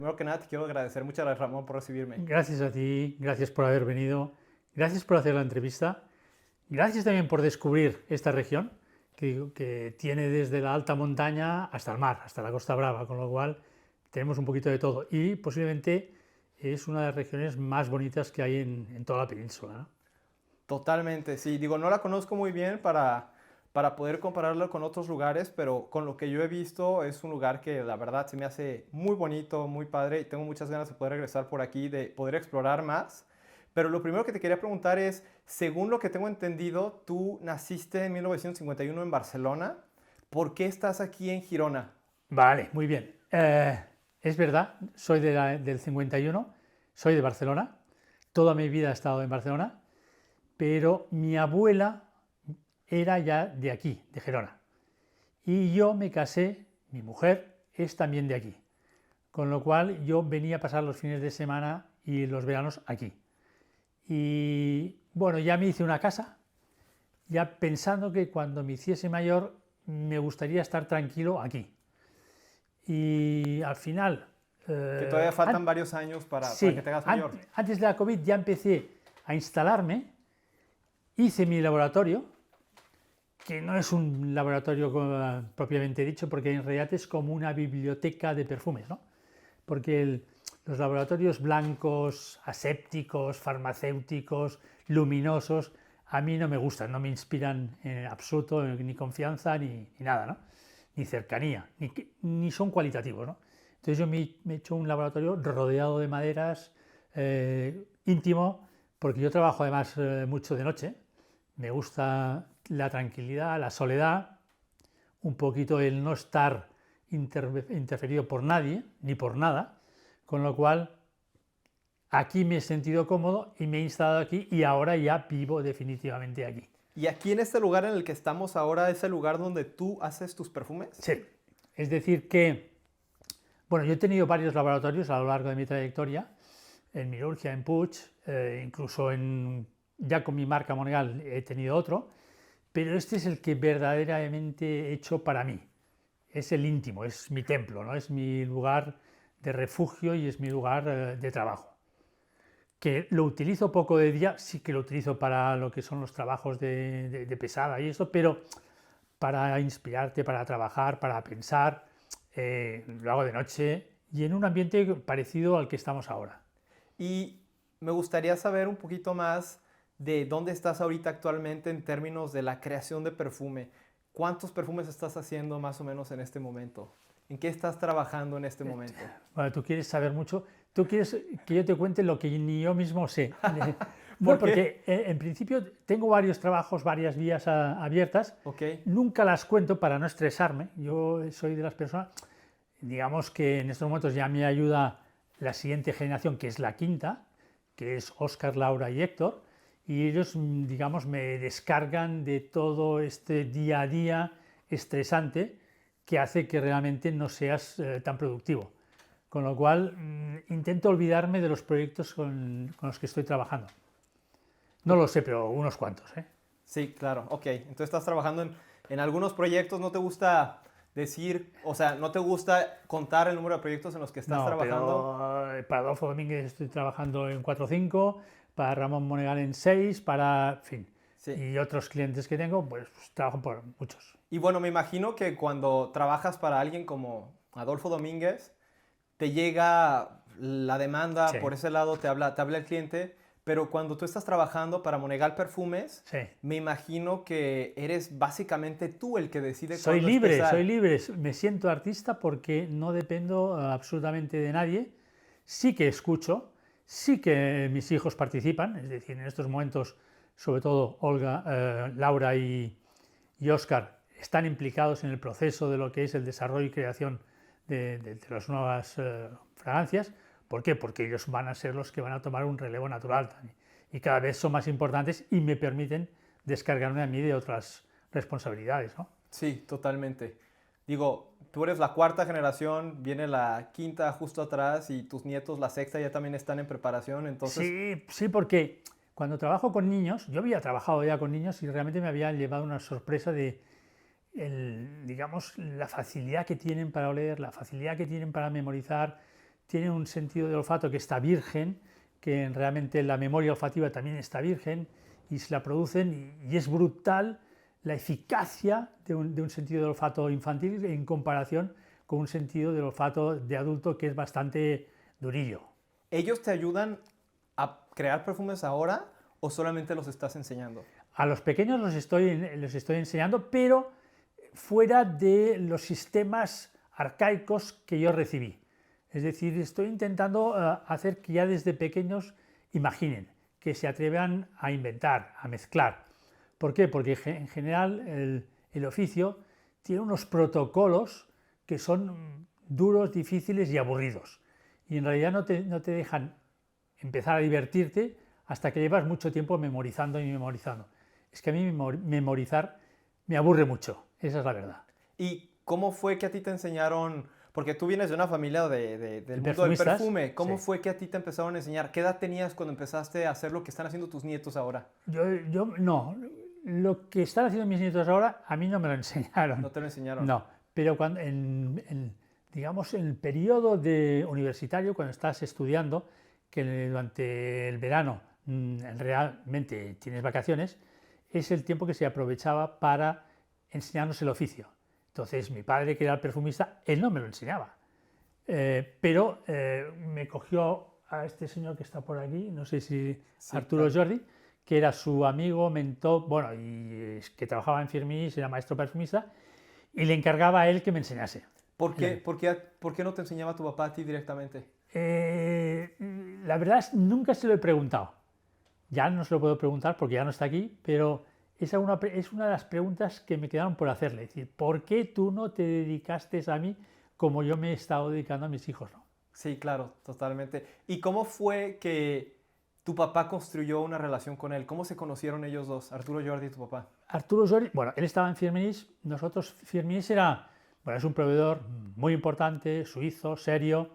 Primero que nada, te quiero agradecer. Muchas gracias, Ramón, por recibirme. Gracias a ti, gracias por haber venido, gracias por hacer la entrevista, gracias también por descubrir esta región que tiene desde la alta montaña hasta el mar, hasta la Costa Brava, con lo cual tenemos un poquito de todo y posiblemente es una de las regiones más bonitas que hay en toda la península, ¿no? Totalmente, sí. Digo, no la conozco muy bien para poder compararlo con otros lugares, pero con lo que yo he visto es un lugar que la verdad se me hace muy bonito, muy padre y tengo muchas ganas de poder regresar por aquí, de poder explorar más. Pero lo primero que te quería preguntar es, según lo que tengo entendido, tú naciste en 1951 en Barcelona. ¿Por qué estás aquí en Girona? Vale, muy bien. Es verdad, soy del 51, soy de Barcelona, toda mi vida he estado en Barcelona, pero mi abuela era ya de aquí, de Gerona. Y yo me casé, mi mujer es también de aquí. Con lo cual yo venía a pasar los fines de semana y los veranos aquí. Y bueno, ya me hice una casa, ya pensando que cuando me hiciese mayor me gustaría estar tranquilo aquí. Y al final, Que todavía faltan an- varios años para que sí, te hagas mayor. antes de la COVID ya empecé a instalarme, hice mi laboratorio, que no es un laboratorio propiamente dicho, porque en realidad es como una biblioteca de perfumes, ¿no? Porque los laboratorios blancos, asépticos, farmacéuticos, luminosos, a mí no me gustan, no me inspiran en absoluto ni confianza ni nada, ¿no? Ni cercanía, ni son cualitativos, ¿no? Entonces yo me he hecho un laboratorio rodeado de maderas, íntimo, porque yo trabajo además mucho de noche, me gusta la tranquilidad, la soledad, un poquito el no estar interferido por nadie ni por nada, con lo cual aquí me he sentido cómodo y me he instalado aquí y ahora ya vivo definitivamente aquí. Y aquí en este lugar en el que estamos ahora es el lugar donde tú haces tus perfumes. Sí, es decir que, bueno, yo he tenido varios laboratorios a lo largo de mi trayectoria, en Milurgia, en Puig, incluso ya con mi marca Monegal he tenido otro, pero este es el que verdaderamente he hecho para mí. Es el íntimo, es mi templo, ¿no? Es mi lugar de refugio y es mi lugar de trabajo. Que lo utilizo poco de día, sí que lo utilizo para lo que son los trabajos de pesada y eso, pero para inspirarte, para trabajar, para pensar, lo hago de noche y en un ambiente parecido al que estamos ahora. Y me gustaría saber un poquito más de dónde estás ahorita actualmente en términos de la creación de perfume. ¿Cuántos perfumes estás haciendo más o menos en este momento? ¿En qué estás trabajando en este momento? Bueno, tú quieres saber mucho, tú quieres que yo te cuente lo que ni yo mismo sé. No, ¿Por qué? porque en principio tengo varios trabajos, varias vías abiertas, Ok, nunca las cuento para no estresarme. Yo soy de las personas, digamos que en estos momentos ya me ayuda la siguiente generación, que es la quinta, que es Óscar, Laura y Héctor, y ellos, digamos, me descargan de todo este día a día estresante que hace que realmente no seas tan productivo. Con lo cual, intento olvidarme de los proyectos con los que estoy trabajando. No ok. lo sé, pero unos cuantos, ¿eh? Sí, claro, ok. Entonces estás trabajando en algunos proyectos, ¿no te gusta decir, o sea, no te gusta contar el número de proyectos en los que estás No, trabajando? pero para Adolfo Domínguez estoy trabajando en 4 o 5, para Ramón Monegal en 6, para, en fin, Sí. y otros clientes que tengo, pues trabajo por muchos. Y bueno, me imagino que cuando trabajas para alguien como Adolfo Domínguez, te llega la demanda, Sí, por ese lado te habla el cliente, pero cuando tú estás trabajando para Monegal Perfumes, sí. me imagino que eres básicamente tú el que decide Soy cuándo libre, soy empezar. libre, me siento artista porque no dependo absolutamente de nadie. Sí que escucho, sí que mis hijos participan, es decir, en estos momentos, sobre todo Olga, Laura y Óscar están implicados en el proceso de lo que es el desarrollo y creación de las nuevas fragancias. ¿Por qué? Porque ellos van a ser los que van a tomar un relevo natural también. Y cada vez son más importantes y me permiten descargarme a mí de otras responsabilidades, ¿no? Sí, totalmente. Digo, tú eres la cuarta generación, viene la quinta justo atrás y tus nietos, la sexta, ya también están en preparación, entonces, Sí, sí, porque cuando trabajo con niños, yo había trabajado ya con niños y realmente me había llevado una sorpresa de, digamos, la facilidad que tienen para oler, la facilidad que tienen para memorizar, tiene un sentido del olfato que está virgen, que realmente la memoria olfativa también está virgen y se la producen y es brutal la eficacia de un sentido del olfato infantil en comparación con un sentido del olfato de adulto que es bastante durillo. ¿Ellos te ayudan a crear perfumes ahora o solamente los estás enseñando? A los pequeños los estoy enseñando, pero fuera de los sistemas arcaicos que yo recibí. Es decir, estoy intentando hacer que ya desde pequeños imaginen, que se atrevan a inventar, a mezclar. ¿Por qué? Porque en general el oficio tiene unos protocolos que son duros, difíciles y aburridos. Y en realidad no te dejan empezar a divertirte hasta que llevas mucho tiempo memorizando y memorizando. Es que a mí memorizar me aburre mucho, esa es la verdad. ¿Y cómo fue que a ti te enseñaron? Porque tú vienes de una familia del mundo del perfumistas, perfume. ¿Cómo sí. fue que a ti te empezaron a enseñar? ¿Qué edad tenías cuando empezaste a hacer lo que están haciendo tus nietos ahora? Yo no, lo que están haciendo mis nietos ahora a mí no me lo enseñaron. ¿No te lo enseñaron? No, pero cuando digamos, en el periodo universitario, cuando estás estudiando, que durante el verano realmente tienes vacaciones, es el tiempo que se aprovechaba para enseñarnos el oficio. Entonces, mi padre, que era el perfumista, él no me lo enseñaba, pero me cogió a este señor que está por aquí, no sé si Sí, Arturo claro. Jordi, que era su amigo, mentor, bueno, y que trabajaba en Firmenich, era maestro perfumista, y le encargaba a él que me enseñase. ¿Por qué no te enseñaba tu papá a ti directamente? La verdad es nunca se lo he preguntado. Ya no se lo puedo preguntar porque ya no está aquí, pero es una de las preguntas que me quedaron por hacerle. Es decir, ¿por qué tú no te dedicaste a mí como yo me he estado dedicando a mis hijos? ¿No? Sí, claro, totalmente. ¿Y cómo fue que tu papá construyó una relación con él? ¿Cómo se conocieron ellos dos, Arturo Jordi y tu papá? Arturo Jordi, bueno, él estaba en Firmenich, Firmenich bueno, es un proveedor muy importante, suizo, serio,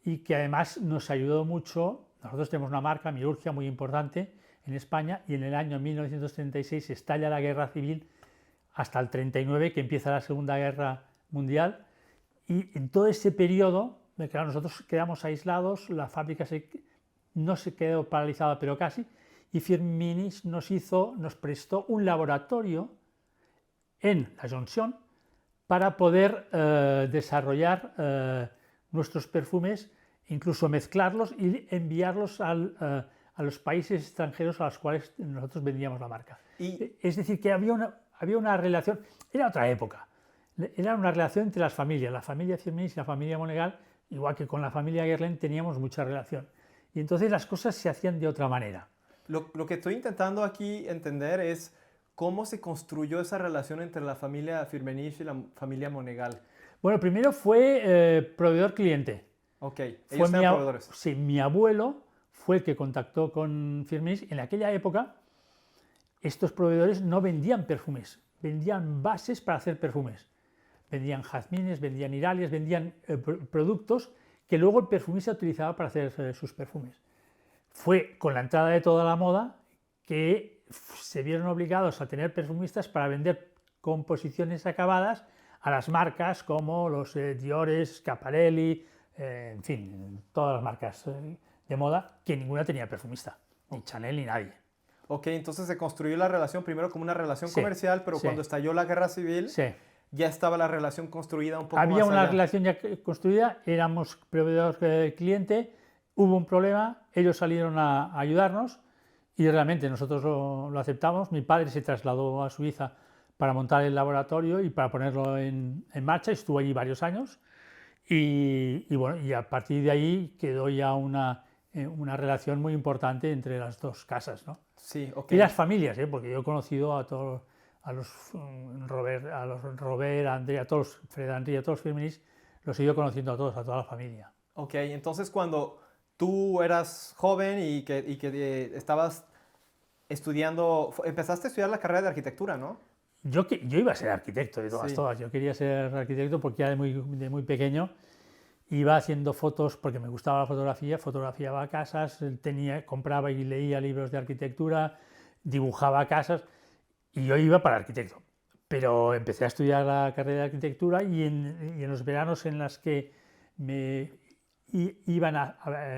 y que además nos ayudó mucho. Nosotros tenemos una marca, Milurgia, muy importante en España, y en el año 1936 estalla la guerra civil hasta el 39, que empieza la Segunda Guerra Mundial, y en todo ese periodo, claro, nosotros quedamos aislados, la fábrica no se quedó paralizada, pero casi, y Firmenich nos prestó un laboratorio en la Jonction para poder desarrollar nuestros perfumes, incluso mezclarlos y enviarlos a los países extranjeros a los cuales nosotros vendíamos la marca. Y Es decir, que había una relación, era otra época, era una relación entre las familias, la familia Firmenich y la familia Monegal, igual que con la familia Guerlain teníamos mucha relación. Y entonces las cosas se hacían de otra manera. lo que estoy intentando aquí entender es cómo se construyó esa relación entre la familia Firmenich y la familia Monegal. Bueno, primero fue proveedor-cliente. Ok, ellos eran proveedores. Sí, mi abuelo fue el que contactó con Firmenich. En aquella época, estos proveedores no vendían perfumes, vendían bases para hacer perfumes. Vendían jazmines, vendían iralias, vendían productos que luego el perfumista utilizaba para hacer sus perfumes. Fue con la entrada de toda la moda que se vieron obligados a tener perfumistas para vender composiciones acabadas a las marcas como los Diores, Schiaparelli, en fin, todas las marcas de moda, que ninguna tenía perfumista, ni Chanel ni nadie. Ok, entonces se construyó la relación primero como una relación Sí, comercial, pero sí, cuando estalló la guerra civil, sí. ya estaba la relación construida un poco Había más una allá. relación ya construida, éramos proveedor-cliente, hubo un problema, ellos salieron a ayudarnos y realmente nosotros lo aceptamos. Mi padre se trasladó a Suiza para montar el laboratorio y para ponerlo en marcha, estuvo allí varios años y bueno, y a partir de ahí quedó ya una relación muy importante entre las dos casas, ¿no? Sí, ok. Y las familias, porque yo he conocido a todos, a los Robert, Andrea, a todos, Fred, Andrea, a todos los Firmenich, los he ido conociendo a todos, a toda la familia. Ok, entonces cuando tú eras joven y que estabas estudiando, empezaste a estudiar la carrera de arquitectura, ¿no? Yo iba a ser arquitecto de todas, Sí. todas. Yo quería ser arquitecto porque ya de muy pequeño iba haciendo fotos porque me gustaba la fotografía, fotografiaba casas, compraba y leía libros de arquitectura, dibujaba casas y yo iba para arquitecto. Pero empecé a estudiar la carrera de arquitectura y en los veranos en las que iban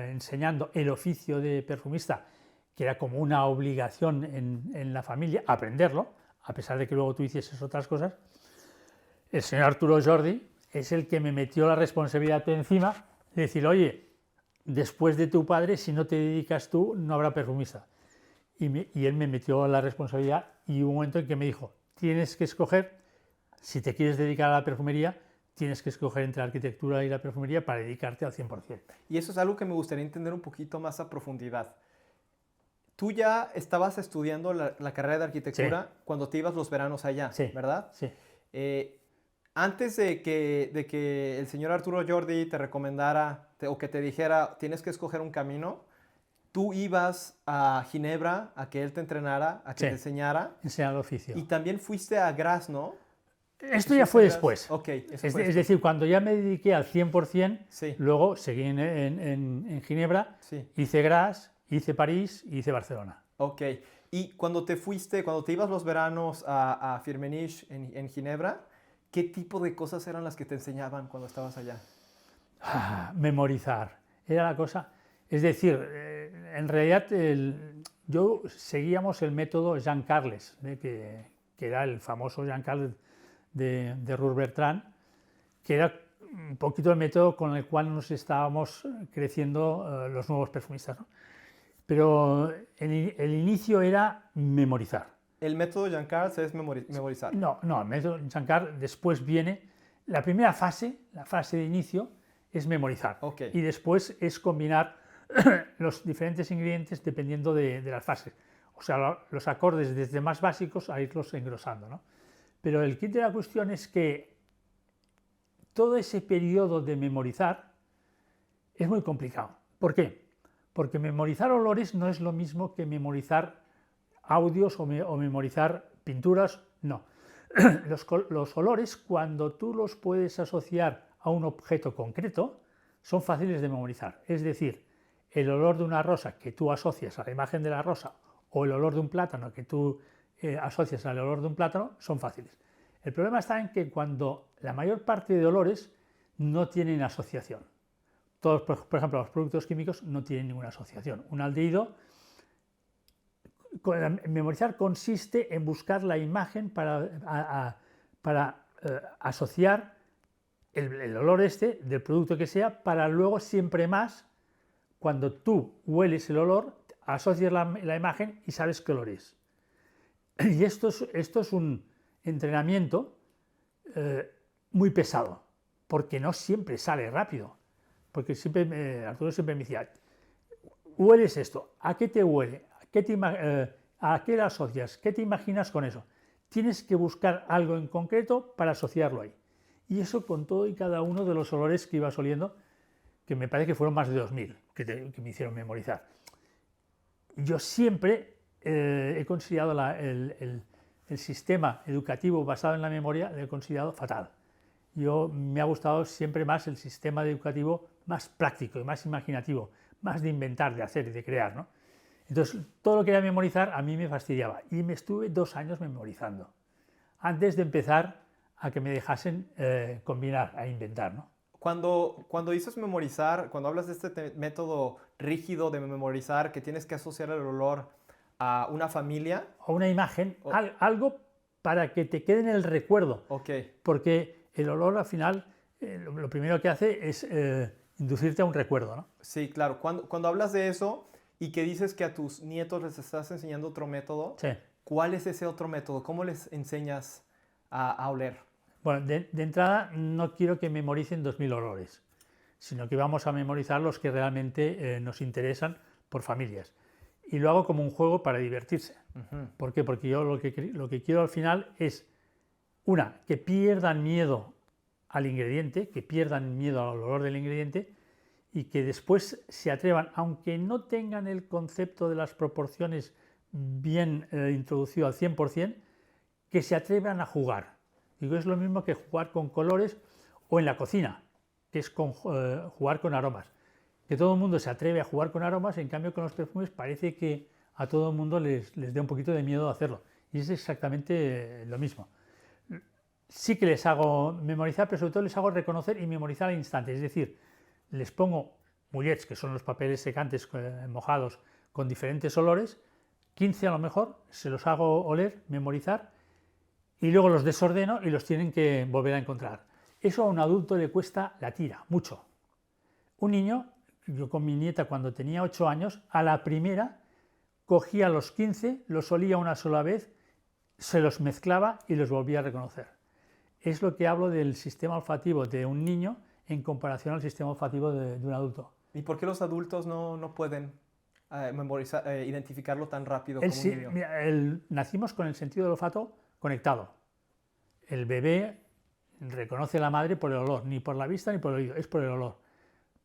enseñando el oficio de perfumista, que era como una obligación en la familia, aprenderlo, a pesar de que luego tú hicieses otras cosas. El señor Arturo Jordi es el que me metió la responsabilidad encima de decir, oye, después de tu padre, si no te dedicas tú, no habrá perfumista. Y él me metió la responsabilidad y hubo un momento en que me dijo, tienes que escoger, si te quieres dedicar a la perfumería, tienes que escoger entre la arquitectura y la perfumería para dedicarte al 100%. Y eso es algo que me gustaría entender un poquito más a profundidad. Tú ya estabas estudiando la carrera de arquitectura cuando te ibas los veranos allá, ¿verdad? Sí. Antes de que el señor Arturo Jordi te recomendara o que te dijera tienes que escoger un camino, tú ibas a Ginebra a que él te entrenara, a que te enseñara. Enseñar el oficio. Y también fuiste a Graz, ¿no? Esto ya fue después. Ok. Es decir, cuando ya me dediqué al 100%, luego seguí en Ginebra, hice Graz, hice París y hice Barcelona. Ok. Y cuando te ibas los veranos a Firmenich en Ginebra, ¿qué tipo de cosas eran las que te enseñaban cuando estabas allá? Memorizar. Era la cosa. Es decir, en realidad yo seguíamos el método Jean Carles, que era el famoso Jean Carles de Ruhr Bertrand, que era un poquito el método con el cual nos estábamos creciendo los nuevos perfumistas, ¿no? Pero el inicio era memorizar. ¿El método Jean Carles es memorizar? No, el método Jean Carles después viene, la primera fase, la fase de inicio, es memorizar. Okay. Y después es combinar los diferentes ingredientes dependiendo de las fases. O sea, los acordes desde más básicos a irlos engrosando, ¿no? Pero el kit de la cuestión es que todo ese periodo de memorizar es muy complicado. ¿Por qué? Porque memorizar olores no es lo mismo que memorizar audios o memorizar pinturas, no. Los olores, cuando tú los puedes asociar a un objeto concreto, son fáciles de memorizar. Es decir, el olor de una rosa que tú asocias a la imagen de la rosa o el olor de un plátano que tú asocias al olor de un plátano, son fáciles. El problema está en que cuando la mayor parte de olores no tienen asociación. Todos, por ejemplo, los productos químicos no tienen ninguna asociación. Un aldehído, memorizar consiste en buscar la imagen para asociar el olor del producto que sea, para luego siempre más, cuando tú hueles el olor, asocias la imagen y sabes qué olor es. Y esto es un entrenamiento muy pesado, porque no siempre sale rápido. Porque Arturo siempre me decía, hueles esto, ¿a qué te huele? ¿A qué lo asocias? ¿Qué te imaginas con eso? Tienes que buscar algo en concreto para asociarlo ahí. Y eso con todo y cada uno de los olores que ibas oliendo, que me parece que fueron más de 2000 que me hicieron memorizar. Yo siempre he considerado el sistema educativo basado en la memoria, lo he considerado fatal. Me ha gustado siempre más el sistema educativo más práctico y más imaginativo, más de inventar, de hacer y de crear, ¿no? Entonces, todo lo que era memorizar a mí me fastidiaba y me estuve 2 años memorizando antes de empezar a que me dejasen combinar, a inventar, ¿no? Cuando dices memorizar, cuando hablas de este método rígido de memorizar, que tienes que asociar el olor a una familia. O una imagen, algo para que te quede en el recuerdo. Okay. Porque el olor al final, lo primero que hace es inducirte a un recuerdo, ¿no? Sí, claro. Cuando hablas de eso y que dices que a tus nietos les estás enseñando otro método, sí. ¿Cuál es ese otro método? ¿Cómo les enseñas a oler? Bueno, de entrada no quiero que memoricen 2000 olores, sino que vamos a memorizar los que realmente nos interesan por familias. Y lo hago como un juego para divertirse. ¿Por qué? Porque yo lo que quiero al final es, que pierdan miedo al ingrediente, que pierdan miedo al olor del ingrediente y que después se atrevan, aunque no tengan el concepto de las proporciones bien introducido al 100%, que se atrevan a jugar. Digo, es lo mismo que jugar con colores o en la cocina, que es jugar con aromas. Que todo el mundo se atreve a jugar con aromas, en cambio con los perfumes parece que a todo el mundo les dé un poquito de miedo hacerlo. Y es exactamente lo mismo. Sí que les hago memorizar, pero sobre todo les hago reconocer y memorizar al instante. Es decir, les pongo mullets, que son los papeles secantes mojados con diferentes olores, 15 a lo mejor, se los hago oler, memorizar, y luego los desordeno y los tienen que volver a encontrar. Eso a un adulto le cuesta la tira, mucho. Un niño, yo con mi nieta cuando tenía 8 años, a la primera cogía los 15, los olía una sola vez, se los mezclaba y los volvía a reconocer. Es lo que hablo del sistema olfativo de un niño en comparación al sistema olfativo de un adulto. ¿Y por qué los adultos no pueden memorizar, identificarlo tan rápido como un niño? Mira, nacimos con el sentido del olfato conectado. El bebé reconoce a la madre por el olor, ni por la vista ni por el oído, es por el olor.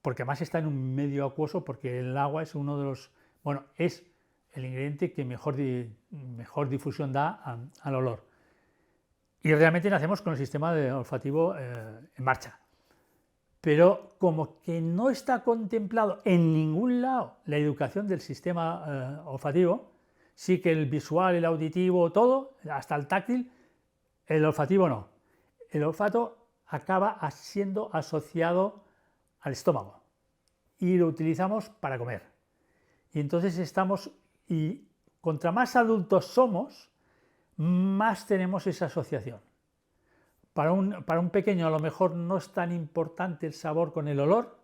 Porque además está en un medio acuoso, porque el agua es uno de los... Bueno, es el ingrediente que mejor difusión da al olor. Y realmente nacemos con el sistema olfativo en marcha. Pero como que no está contemplado en ningún lado la educación del sistema olfativo, sí que el visual, el auditivo, todo, hasta el táctil, el olfativo no. El olfato acaba siendo asociado al estómago y lo utilizamos para comer. Y entonces y contra más adultos somos, más tenemos esa asociación. Para un pequeño a lo mejor no es tan importante el sabor con el olor,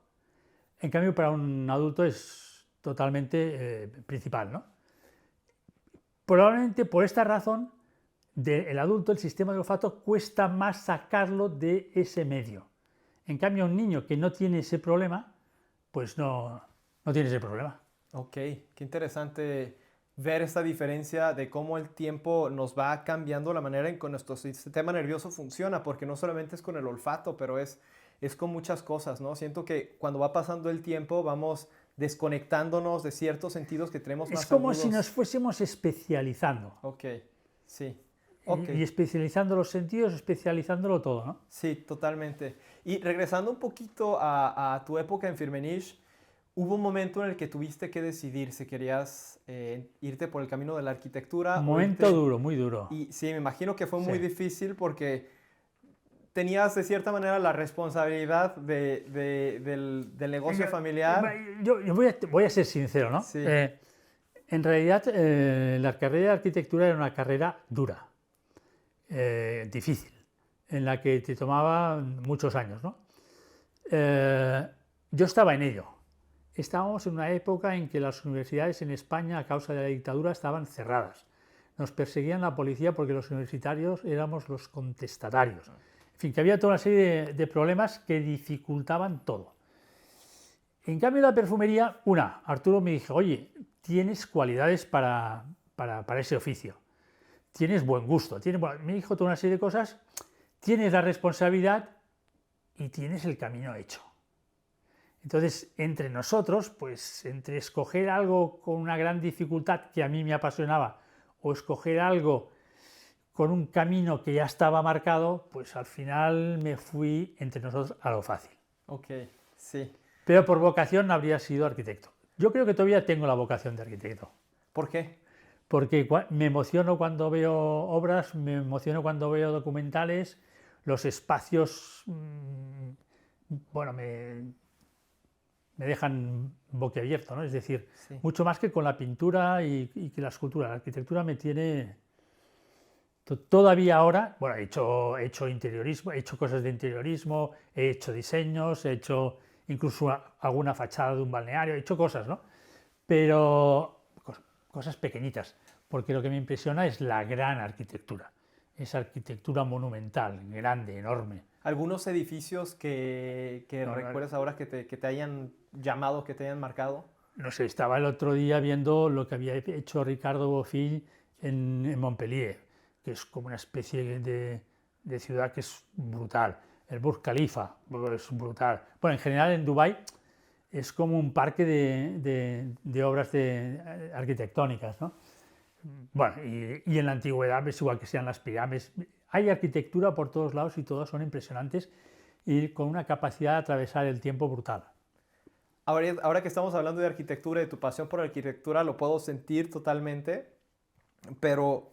en cambio para un adulto es totalmente principal, ¿no? Probablemente por esta razón del adulto el sistema de olfato cuesta más sacarlo de ese medio. En cambio un niño que no tiene ese problema, pues no tiene ese problema. Ok, qué interesante ver esta diferencia de cómo el tiempo nos va cambiando la manera en que nuestro sistema nervioso funciona, porque no solamente es con el olfato, pero es con muchas cosas, ¿no? Siento que cuando va pasando el tiempo vamos desconectándonos de ciertos sentidos que tenemos más Es como agudos. si nos fuésemos especializando. Ok, sí. Y Okay. especializando los sentidos, especializándolo todo, ¿no? Sí, totalmente. Y regresando un poquito a tu época en Firmenich, ¿hubo un momento en el que tuviste que decidir si querías irte por el camino de la arquitectura? Un momento duro, muy duro. Y sí, me imagino que fue Sí. muy difícil porque tenías de cierta manera la responsabilidad del negocio familiar. Yo voy a ser sincero, ¿no? Sí. En realidad, la carrera de arquitectura era una carrera dura, difícil, en la que te tomaba muchos años, ¿no? Yo estaba en ello. Estábamos en una época en que las universidades en España, a causa de la dictadura, estaban cerradas. Nos perseguían la policía porque los universitarios éramos los contestatarios. En fin, que había toda una serie de problemas que dificultaban todo. En cambio, la perfumería, Arturo me dijo, oye, tienes cualidades para ese oficio, tienes buen gusto, me dijo toda una serie de cosas, tienes la responsabilidad y tienes el camino hecho. Entonces, entre nosotros, pues entre escoger algo con una gran dificultad que a mí me apasionaba o escoger algo con un camino que ya estaba marcado, pues al final me fui entre nosotros a lo fácil. Ok, sí. Pero por vocación habría sido arquitecto. Yo creo que todavía tengo la vocación de arquitecto. ¿Por qué? Porque me emociono cuando veo obras, me emociono cuando veo documentales, los espacios, bueno, me dejan boquiabierto, ¿no? Es decir, Sí. mucho más que con la pintura y que la escultura. La arquitectura me tiene... Todavía ahora, bueno, he hecho interiorismo, he hecho cosas de interiorismo, he hecho diseños, he hecho incluso alguna fachada de un balneario, he hecho cosas, ¿no? Pero cosas pequeñitas, porque lo que me impresiona es la gran arquitectura, esa arquitectura monumental, grande, enorme. ¿Algunos edificios que recuerdas ahora que te hayan llamado, que te hayan marcado? No sé, estaba el otro día viendo lo que había hecho Ricardo Bofill en Montpellier, que es como una especie de ciudad que es brutal. El Burj Khalifa es brutal. Bueno, en general en Dubái es como un parque de obras arquitectónicas, ¿no? Bueno, y en la antigüedad es igual que sean las pirámides. Hay arquitectura por todos lados y todas son impresionantes y con una capacidad de atravesar el tiempo brutal. Ahora que estamos hablando de arquitectura, de tu pasión por la arquitectura, lo puedo sentir totalmente, pero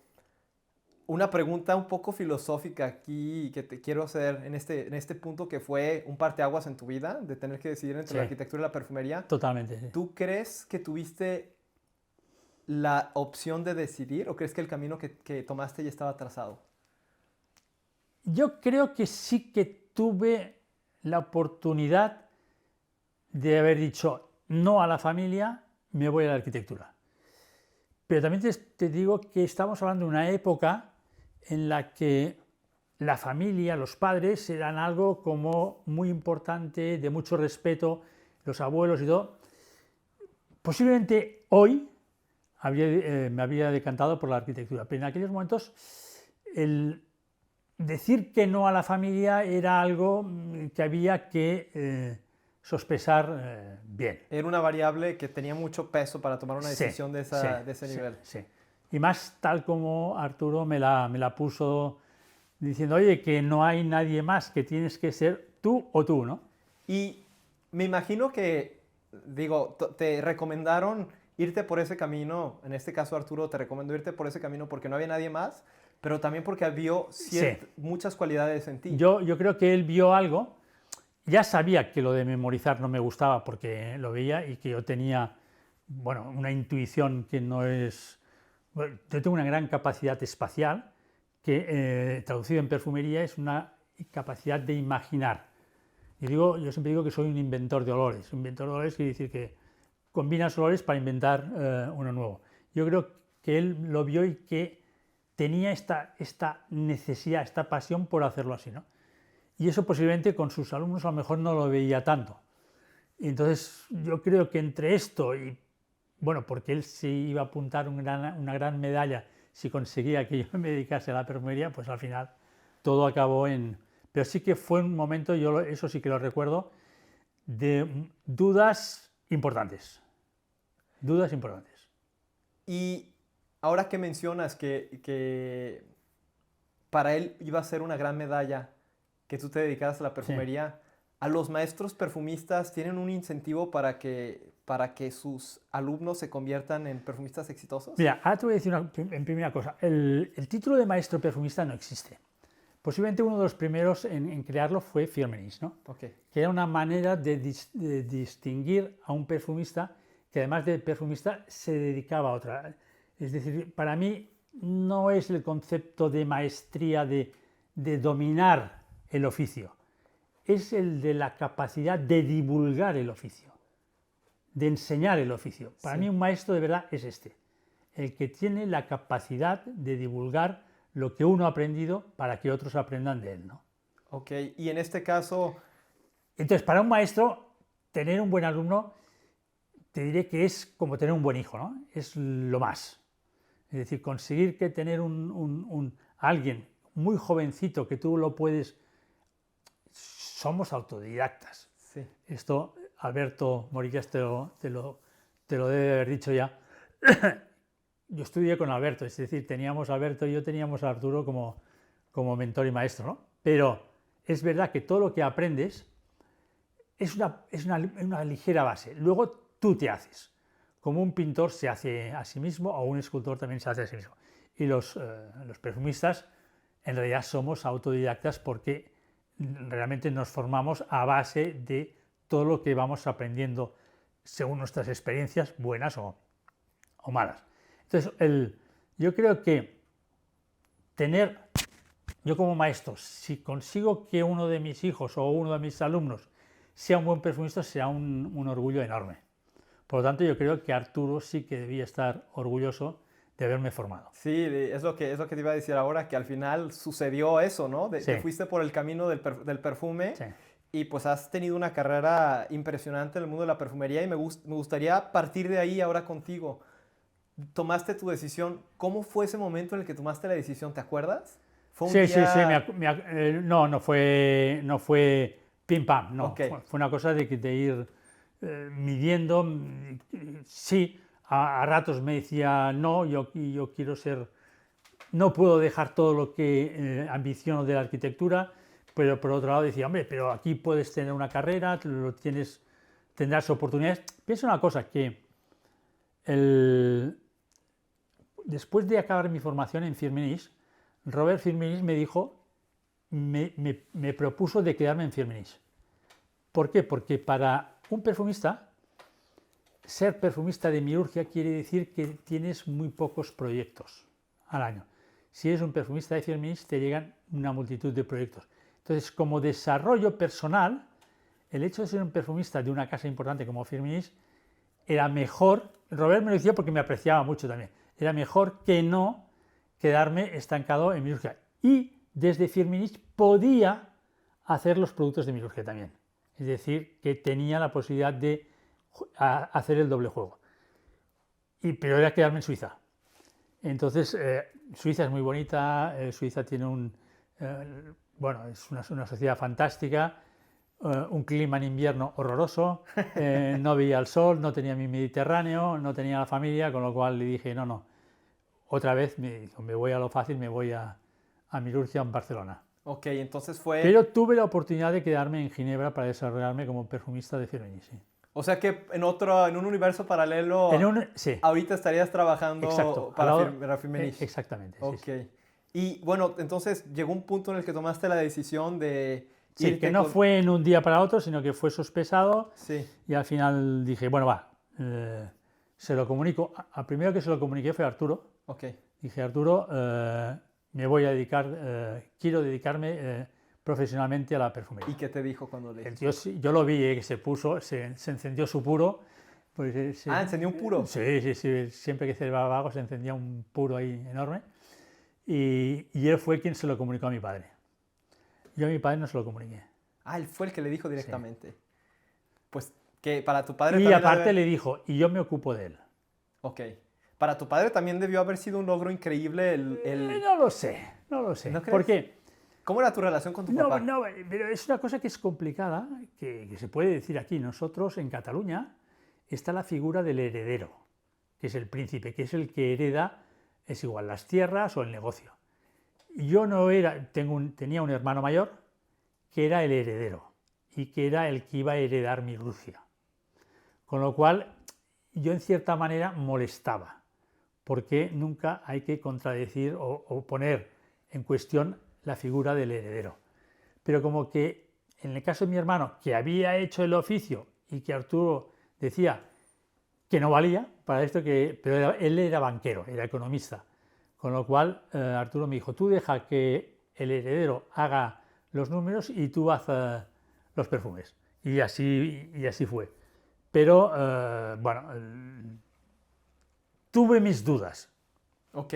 Una pregunta un poco filosófica aquí que te quiero hacer en este punto que fue un parteaguas en tu vida, de tener que decidir entre Sí, la arquitectura y la perfumería. totalmente. Sí. ¿Tú crees que tuviste la opción de decidir o crees que el camino que tomaste ya estaba trazado? Yo creo que sí que tuve la oportunidad de haber dicho no a la familia, me voy a la arquitectura. Pero también te digo que estamos hablando de una época en la que la familia, los padres, eran algo como muy importante, de mucho respeto, los abuelos y todo. Posiblemente hoy me habría decantado por la arquitectura, pero en aquellos momentos el decir que no a la familia era algo que había que sospesar bien. Era una variable que tenía mucho peso para tomar una Sí, decisión sí, de ese sí, nivel. sí. Y más tal como Arturo me la puso diciendo, oye, que no hay nadie más, que tienes que ser tú o tú, ¿no? Y me imagino que, digo, te recomendaron irte por ese camino, en este caso Arturo te recomendó irte por ese camino porque no había nadie más, pero también porque vio Sí. muchas cualidades en ti. Yo creo que él vio algo, ya sabía que lo de memorizar no me gustaba porque lo veía y que yo tenía, bueno, una intuición que no es... Bueno, yo tengo una gran capacidad espacial que, traducido en perfumería, es una capacidad de imaginar. Yo siempre digo que soy un inventor de olores. Un inventor de olores quiere decir que combinas olores para inventar uno nuevo. Yo creo que él lo vio y que tenía esta necesidad, esta pasión por hacerlo así, ¿no? Y eso posiblemente con sus alumnos a lo mejor no lo veía tanto. Y entonces yo creo que entre esto y, bueno, porque él se iba a apuntar una gran medalla si conseguía que yo me dedicase a la perfumería, pues al final todo acabó en... Pero sí que fue un momento, eso sí que lo recuerdo, de dudas importantes. Dudas importantes. Y ahora que mencionas que para él iba a ser una gran medalla que tú te dedicaras a la Sí. perfumería, ¿a los maestros perfumistas tienen un incentivo para que sus alumnos se conviertan en perfumistas exitosos? Mira, ahora te voy a decir en primera cosa. El título de maestro perfumista no existe. Posiblemente uno de los primeros en crearlo fue Firmenich, ¿no? Okay. Que era una manera de distinguir a un perfumista que además de perfumista se dedicaba a otra. Es decir, para mí no es el concepto de maestría de dominar el oficio, es el de la capacidad de divulgar el oficio, de enseñar el oficio. Para mí un maestro de verdad es este, el que tiene la capacidad de divulgar lo que uno ha aprendido para que otros aprendan de él, ¿no? Ok, y en este caso... Entonces, para un maestro, tener un buen alumno, te diré que es como tener un buen hijo, ¿no? Es lo más. Es decir, conseguir que tener alguien muy jovencito que tú lo puedes... Somos autodidactas. Sí. Esto Alberto Morillas te lo debe haber dicho ya. Yo estudié con Alberto, es decir, teníamos a Alberto y yo teníamos a Arturo como mentor y maestro, ¿no? Pero es verdad que todo lo que aprendes es una ligera base. Luego tú te haces. Como un pintor se hace a sí mismo o un escultor también se hace a sí mismo. Y los perfumistas en realidad somos autodidactas porque realmente nos formamos a base de todo lo que vamos aprendiendo según nuestras experiencias, buenas o malas. Entonces, yo creo que yo como maestro, si consigo que uno de mis hijos o uno de mis alumnos sea un buen perfumista, será un orgullo enorme. Por lo tanto, yo creo que Arturo sí que debía estar orgulloso de haberme formado. Sí, es lo que te iba a decir ahora, que al final sucedió eso, ¿no? Sí. Te fuiste por el camino del perfume Sí. y pues has tenido una carrera impresionante en el mundo de la perfumería y me gustaría partir de ahí ahora contigo. Tomaste tu decisión. ¿Cómo fue ese momento en el que tomaste la decisión? ¿Te acuerdas? ¿Fue un Sí, día... no fue pim pam, no. Ok. Fue una cosa de ir midiendo. Sí, a ratos me decía, no, yo quiero ser, no puedo dejar todo lo que ambiciono de la arquitectura, pero por otro lado decía, hombre, pero aquí puedes tener una carrera, tendrás oportunidades. Piensa una cosa, que después de acabar mi formación en Firmenich, Robert Firmenich me dijo, me propuso de quedarme en Firmenich. ¿Por qué? Porque para un perfumista, ser perfumista de miurgia quiere decir que tienes muy pocos proyectos al año. Si eres un perfumista de Firmenich, te llegan una multitud de proyectos. Entonces, como desarrollo personal, el hecho de ser un perfumista de una casa importante como Firmenich era mejor, Robert me lo decía porque me apreciaba mucho también, era mejor que no quedarme estancado en miurgia. Y desde Firmenich podía hacer los productos de miurgia también. Es decir, que tenía la posibilidad de hacer el doble juego. Pero era quedarme en Suiza. Entonces, Suiza es muy bonita, Suiza tiene bueno, es una sociedad fantástica, un clima en invierno horroroso, no veía el sol, no tenía mi Mediterráneo, no tenía la familia, con lo cual le dije, no, otra vez me voy a lo fácil, me voy a Miurgia en Barcelona. Ok, entonces fue... Pero tuve la oportunidad de quedarme en Ginebra para desarrollarme como perfumista de Firmenich. Sí. O sea que en un universo paralelo, sí. ahorita estarías trabajando Exacto, para Firmenich. Exactamente. Ok. Sí. Y bueno, entonces llegó un punto en el que tomaste la decisión de Sí, que no fue en un día para otro, sino que fue sospesado. Sí. Y al final dije, bueno, va, se lo comunico. Al primero que se lo comuniqué fue a Arturo. Ok. Dije, Arturo, me voy a dedicar, quiero dedicarme profesionalmente a la perfumería. ¿Y qué te dijo cuando le dijiste? Yo lo vi, que se puso, se encendió su puro. Pues, ¿encendió un puro? Sí, siempre que celebraba algo se encendía un puro ahí enorme. Y él fue quien se lo comunicó a mi padre. Yo a mi padre no se lo comuniqué. Él fue el que le dijo directamente. Sí. Pues que para tu padre también... Y aparte le dijo, y yo me ocupo de él. Ok. Para tu padre también debió haber sido un logro increíble No lo sé. ¿No crees? ¿Por qué? ¿Cómo era tu relación con tu papá? No, pero es una cosa que es complicada, que se puede decir aquí. Nosotros, en Cataluña, está la figura del heredero, que es el príncipe, que es el que hereda, es igual, las tierras o el negocio. Yo no era, tenía un hermano mayor que era el heredero y que era el que iba a heredar mi Rusia. Con lo cual, yo en cierta manera molestaba, porque nunca hay que contradecir o poner en cuestión la figura del heredero. Pero como que en el caso de mi hermano, que había hecho el oficio y que Arturo decía que no valía para esto, pero él era banquero, era economista. Con lo cual, Arturo me dijo, tú deja que el heredero haga los números y tú haz los perfumes. Y así fue. Pero, bueno, tuve mis dudas. Ok.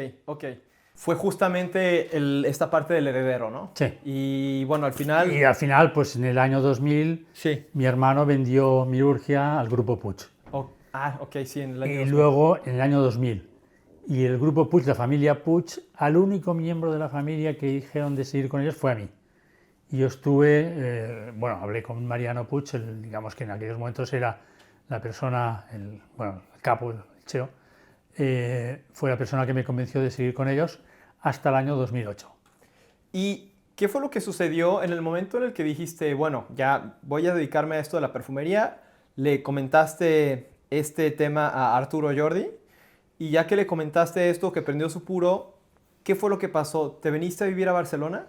Fue justamente esta parte del heredero, ¿no? Sí. Y bueno, al final... Y al final, pues en el año 2000, sí. Mi hermano vendió Miurgia al Grupo Puig. Ok, sí, en el año 2000. Y luego, en el año 2000. Y el Grupo Puig, la familia Puig, al único miembro de la familia que dijeron de seguir con ellos fue a mí. Y yo estuve, hablé con Mariano Puig, digamos que en aquellos momentos era la persona, el capo, el CEO, fue la persona que me convenció de seguir con ellos hasta el año 2008. ¿Y qué fue lo que sucedió en el momento en el que dijiste, bueno, ya voy a dedicarme a esto de la perfumería? Le comentaste este tema a Arturo Jordi, y ya que le comentaste esto, que prendió su puro, ¿qué fue lo que pasó? ¿Te viniste a vivir a Barcelona?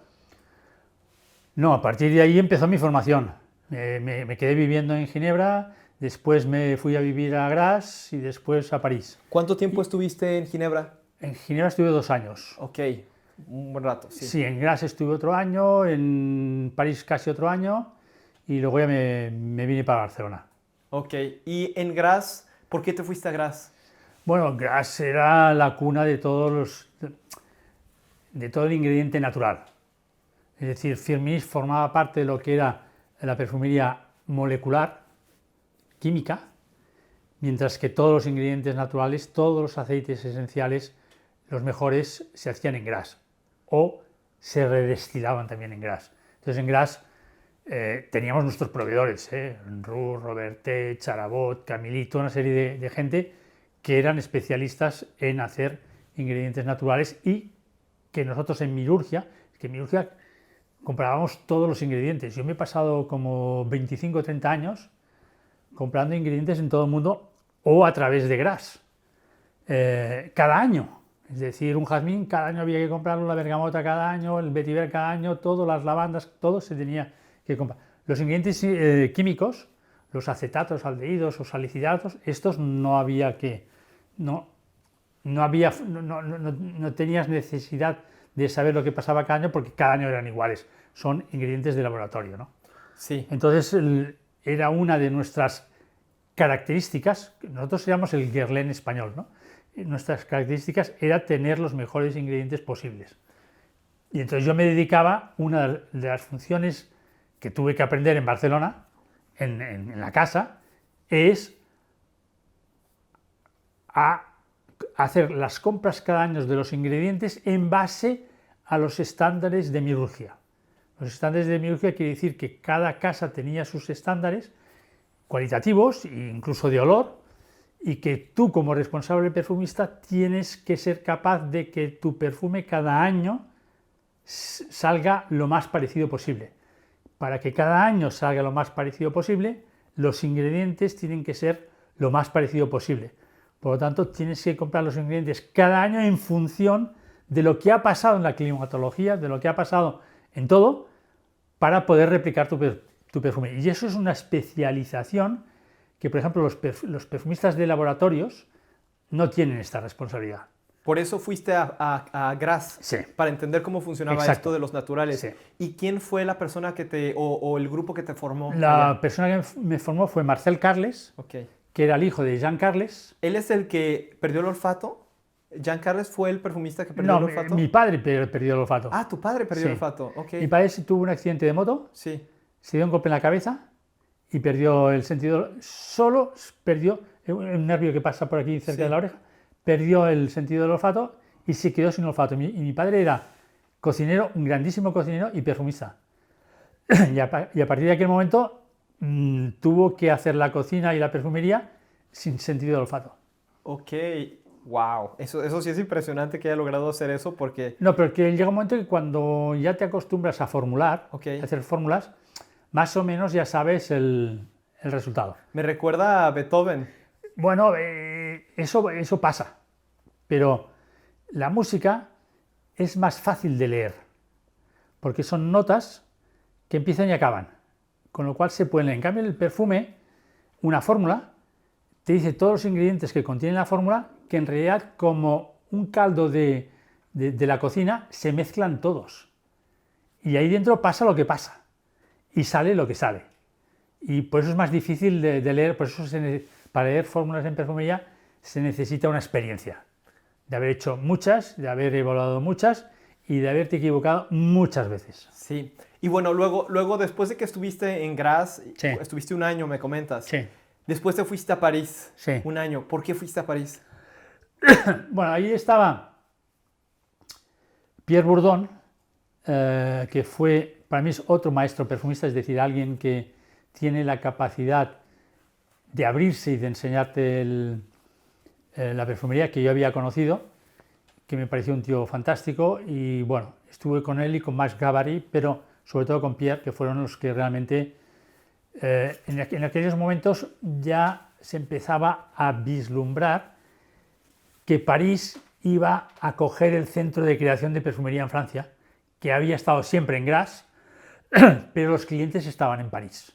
No, a partir de ahí empezó mi formación. Me quedé viviendo en Ginebra, después me fui a vivir a Grasse y después a París. ¿Cuánto tiempo estuviste en Ginebra? En Ginebra estuve 2 años. Ok, un buen rato, sí. Sí, en Grasse estuve otro año, en París casi otro año y luego ya me vine para Barcelona. Ok, y en Grasse, ¿por qué te fuiste a Grasse? Bueno, Grasse era la cuna de todo el ingrediente natural. Es decir, Firmenich formaba parte de lo que era la perfumería molecular, química, mientras que todos los ingredientes naturales, todos los aceites esenciales, los mejores, se hacían en Grasse o se redestilaban también en Grasse. Entonces en Grasse teníamos nuestros proveedores, Roux, Robertet, Charabot, Camilito, una serie de gente que eran especialistas en hacer ingredientes naturales y que nosotros en Miurgia comprábamos todos los ingredientes. Yo me he pasado como 25 o 30 años comprando ingredientes en todo el mundo o a través de Grasse. Cada año. Es decir, un jazmín cada año había que comprarlo, la bergamota cada año, el vetiver cada año, todo, las lavandas, todo se tenía que comprar. Los ingredientes químicos, los acetatos, aldehídos o salicilatos, estos no había que, no tenías necesidad de saber lo que pasaba cada año porque cada año eran iguales. Son ingredientes de laboratorio, ¿no? Sí. Entonces era una de nuestras características. Nosotros éramos el Guerlain español, ¿no? Nuestras características era tener los mejores ingredientes posibles. Y entonces yo me dedicaba, una de las funciones que tuve que aprender en Barcelona, en la casa, es a hacer las compras cada año de los ingredientes en base a los estándares de mirurgia. Los estándares de mirurgia quiere decir que cada casa tenía sus estándares cualitativos e incluso de olor, y que tú como responsable perfumista tienes que ser capaz de que tu perfume cada año salga lo más parecido posible. Para que cada año salga lo más parecido posible, los ingredientes tienen que ser lo más parecido posible. Por lo tanto, tienes que comprar los ingredientes cada año en función de lo que ha pasado en la climatología, de lo que ha pasado en todo, para poder replicar tu perfume. Y eso es una especialización que, por ejemplo, los perfumistas de laboratorios no tienen esta responsabilidad. Por eso fuiste a Grasse, Sí. para entender cómo funcionaba Exacto. esto de los naturales. Sí. ¿Y quién fue la persona que o el grupo que te formó? La allá? persona que me formó fue Marcel Carles, Ok. que era el hijo de Jean Carles. ¿Él es el que perdió el olfato? ¿Jean Carles fue el perfumista que perdió No, el olfato? mi padre perdió el olfato. Ah, tu padre perdió Sí. el olfato. Ok. Mi padre tuvo un accidente de moto, Sí. se dio un golpe en la cabeza y perdió el sentido, solo perdió un nervio que pasa por aquí cerca Sí. de la oreja, perdió el sentido del olfato y se quedó sin olfato. Y mi padre era cocinero, un grandísimo cocinero y perfumista. Y a partir de aquel momento tuvo que hacer la cocina y la perfumería sin sentido del olfato. Ok. Wow. Eso sí es impresionante que haya logrado hacer eso porque... No, pero que llega un momento que cuando ya te acostumbras a formular, Ok. a hacer fórmulas, más o menos ya sabes el resultado. Me recuerda a Beethoven. Bueno, eso pasa, pero la música es más fácil de leer, porque son notas que empiezan y acaban, con lo cual se pueden leer. En cambio, el perfume, una fórmula, te dice todos los ingredientes que contiene la fórmula, que en realidad, como un caldo de la cocina, se mezclan todos. Y ahí dentro pasa lo que pasa, y sale lo que sale. Y por eso es más difícil de leer, por eso para leer fórmulas en perfumería se necesita una experiencia, de haber hecho muchas, de haber evaluado muchas y de haberte equivocado muchas veces. Sí. Y bueno, luego después de que estuviste en Grasse, Sí. estuviste un año, me comentas. Sí. Después te fuiste a París. Sí. Un año. ¿Por qué fuiste a París? Bueno, ahí estaba Pierre Bourdon, que fue, para mí es otro maestro perfumista, es decir, alguien que tiene la capacidad de abrirse y de enseñarte la perfumería que yo había conocido, que me pareció un tío fantástico, y bueno, estuve con él y con Max Gavary, pero sobre todo con Pierre, que fueron los que realmente en aquellos momentos ya se empezaba a vislumbrar que París iba a coger el centro de creación de perfumería en Francia, que había estado siempre en Grasse, pero los clientes estaban en París.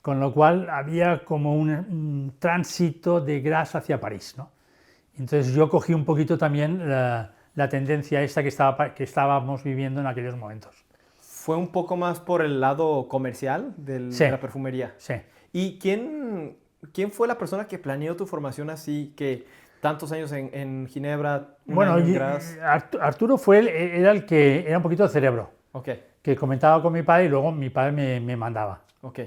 Con lo cual había como un tránsito de Grasse hacia París, ¿no? Entonces yo cogí un poquito también la tendencia esta que estábamos viviendo en aquellos momentos. Fue un poco más por el lado comercial Sí. de la perfumería. Sí. ¿Y quién fue la persona que planeó tu formación así, que tantos años en Ginebra, un año en Grasse? Arturo era el que era un poquito el cerebro, Ok, que comentaba con mi padre y luego mi padre me mandaba. ok.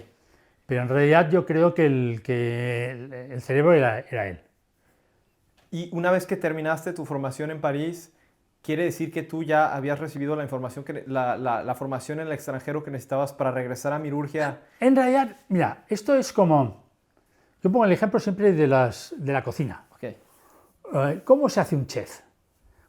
Pero en realidad yo creo que el cerebro era él. Y una vez que terminaste tu formación en París, ¿quiere decir que tú ya habías recibido la información, la formación en el extranjero que necesitabas para regresar a Mirurgia? En realidad, mira, esto es como... Yo pongo el ejemplo siempre de la cocina. Ok, ¿Cómo se hace un chef?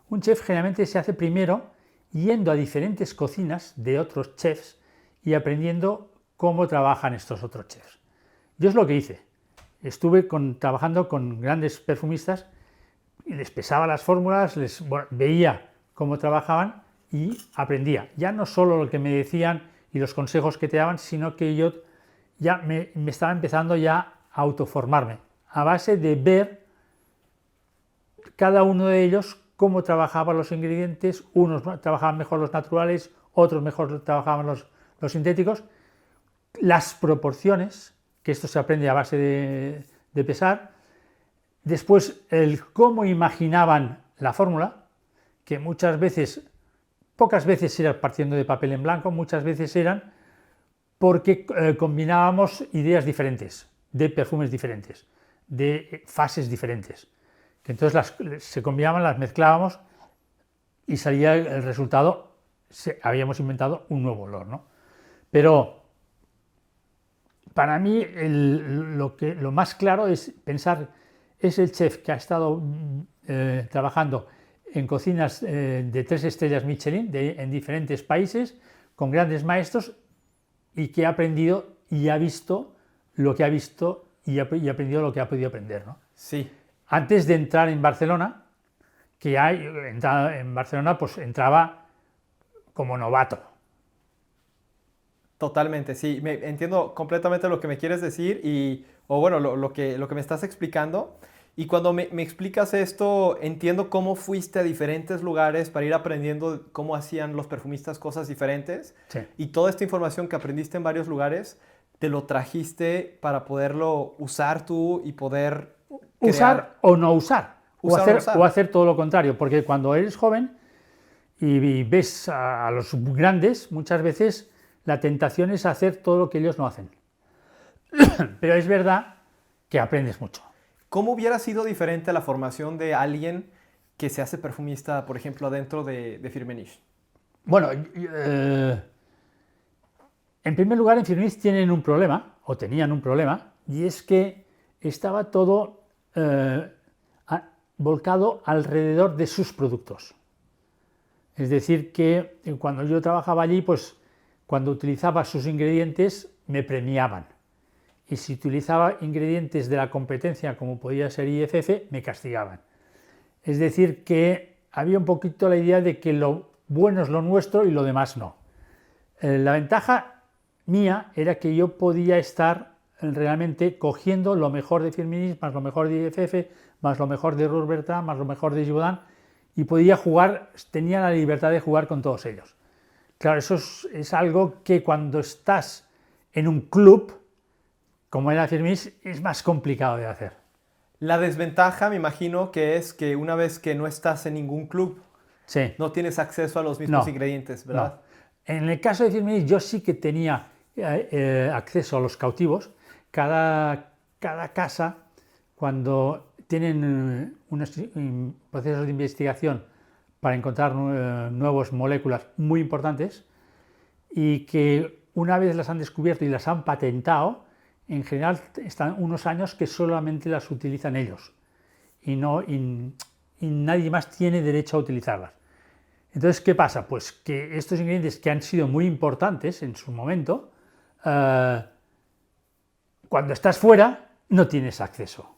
Un chef generalmente se hace primero yendo a diferentes cocinas de otros chefs y aprendiendo cómo trabajan estos otros chefs. Yo es lo que hice. Estuve trabajando con grandes perfumistas. les pesaba las fórmulas, veía cómo trabajaban y aprendía. Ya no solo lo que me decían y los consejos que te daban, sino que yo ya me estaba empezando ya a autoformarme, a base de ver cada uno de ellos cómo trabajaban los ingredientes. Unos trabajaban mejor los naturales, otros mejor trabajaban los sintéticos, las proporciones, que esto se aprende a base de pesar, después el cómo imaginaban la fórmula, que muchas veces, pocas veces era partiendo de papel en blanco, muchas veces eran porque combinábamos ideas diferentes, de perfumes diferentes, de fases diferentes, que entonces se combinaban, las mezclábamos y salía el resultado, habíamos inventado un nuevo olor, ¿no? Pero para mí lo más claro es pensar, es el chef que ha estado trabajando en cocinas de 3 estrellas Michelin en diferentes países, con grandes maestros, y que ha aprendido y ha visto lo que ha visto y ha aprendido lo que ha podido aprender, ¿no? Sí. Antes de entrar en Barcelona, en Barcelona pues entraba como novato. Totalmente, sí, entiendo completamente lo que me quieres decir o bueno, lo que me estás explicando. Y cuando me explicas esto, entiendo cómo fuiste a diferentes lugares para ir aprendiendo cómo hacían los perfumistas cosas diferentes. Sí. Y toda esta información que aprendiste en varios lugares, te lo trajiste para poderlo usar tú y poder usar o no usar. Usar o no usar. O hacer todo lo contrario, porque cuando eres joven y ves a los grandes, muchas veces la tentación es hacer todo lo que ellos no hacen. Pero es verdad que aprendes mucho. ¿Cómo hubiera sido diferente la formación de alguien que se hace perfumista, por ejemplo, dentro de Firmenich? Bueno, en primer lugar, en Firmenich tienen un problema, o tenían un problema, y es que estaba todo volcado alrededor de sus productos. Es decir, que cuando yo trabajaba allí, pues cuando utilizaba sus ingredientes me premiaban. Y si utilizaba ingredientes de la competencia, como podía ser IFF, me castigaban. Es decir, que había un poquito la idea de que lo bueno es lo nuestro y lo demás no. La ventaja mía era que yo podía estar realmente cogiendo lo mejor de Firmenich, más lo mejor de IFF, más lo mejor de Roure Bertrand, más lo mejor de Givaudan, y podía jugar, tenía la libertad de jugar con todos ellos. Claro, eso es algo que cuando estás en un club, como era Firmenich, es más complicado de hacer. La desventaja, me imagino, que es que una vez que no estás en ningún club, sí, no tienes acceso a los mismos ingredientes, ¿verdad? No. En el caso de Firmenich, yo sí que tenía acceso a los cautivos. Cada casa, cuando tienen unos procesos de investigación para encontrar nuevas moléculas muy importantes, y que una vez las han descubierto y las han patentado, en general están unos años que solamente las utilizan ellos y nadie más tiene derecho a utilizarlas. Entonces, ¿qué pasa? Pues que estos ingredientes que han sido muy importantes en su momento, cuando estás fuera no tienes acceso.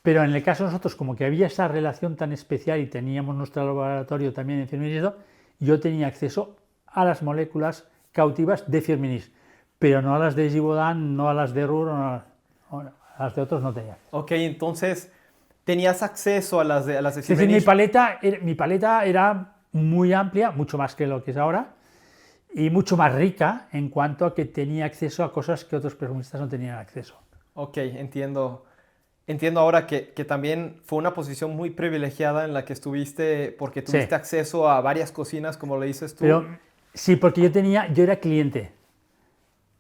Pero en el caso de nosotros, como que había esa relación tan especial y teníamos nuestro laboratorio también en Firmenich, yo tenía acceso a las moléculas cautivas de Firmenich, pero no a las de Givaudan, no a las de Roure, a las de otros no tenía. Ok, entonces tenías acceso a las de Firmenich. Es decir, mi paleta era muy amplia, mucho más que lo que es ahora, y mucho más rica en cuanto a que tenía acceso a cosas que otros perfumistas no tenían acceso. Ok, entiendo. Entiendo ahora que también fue una posición muy privilegiada en la que estuviste porque tuviste acceso a varias cocinas, como le dices tú. Pero, sí, porque yo era cliente.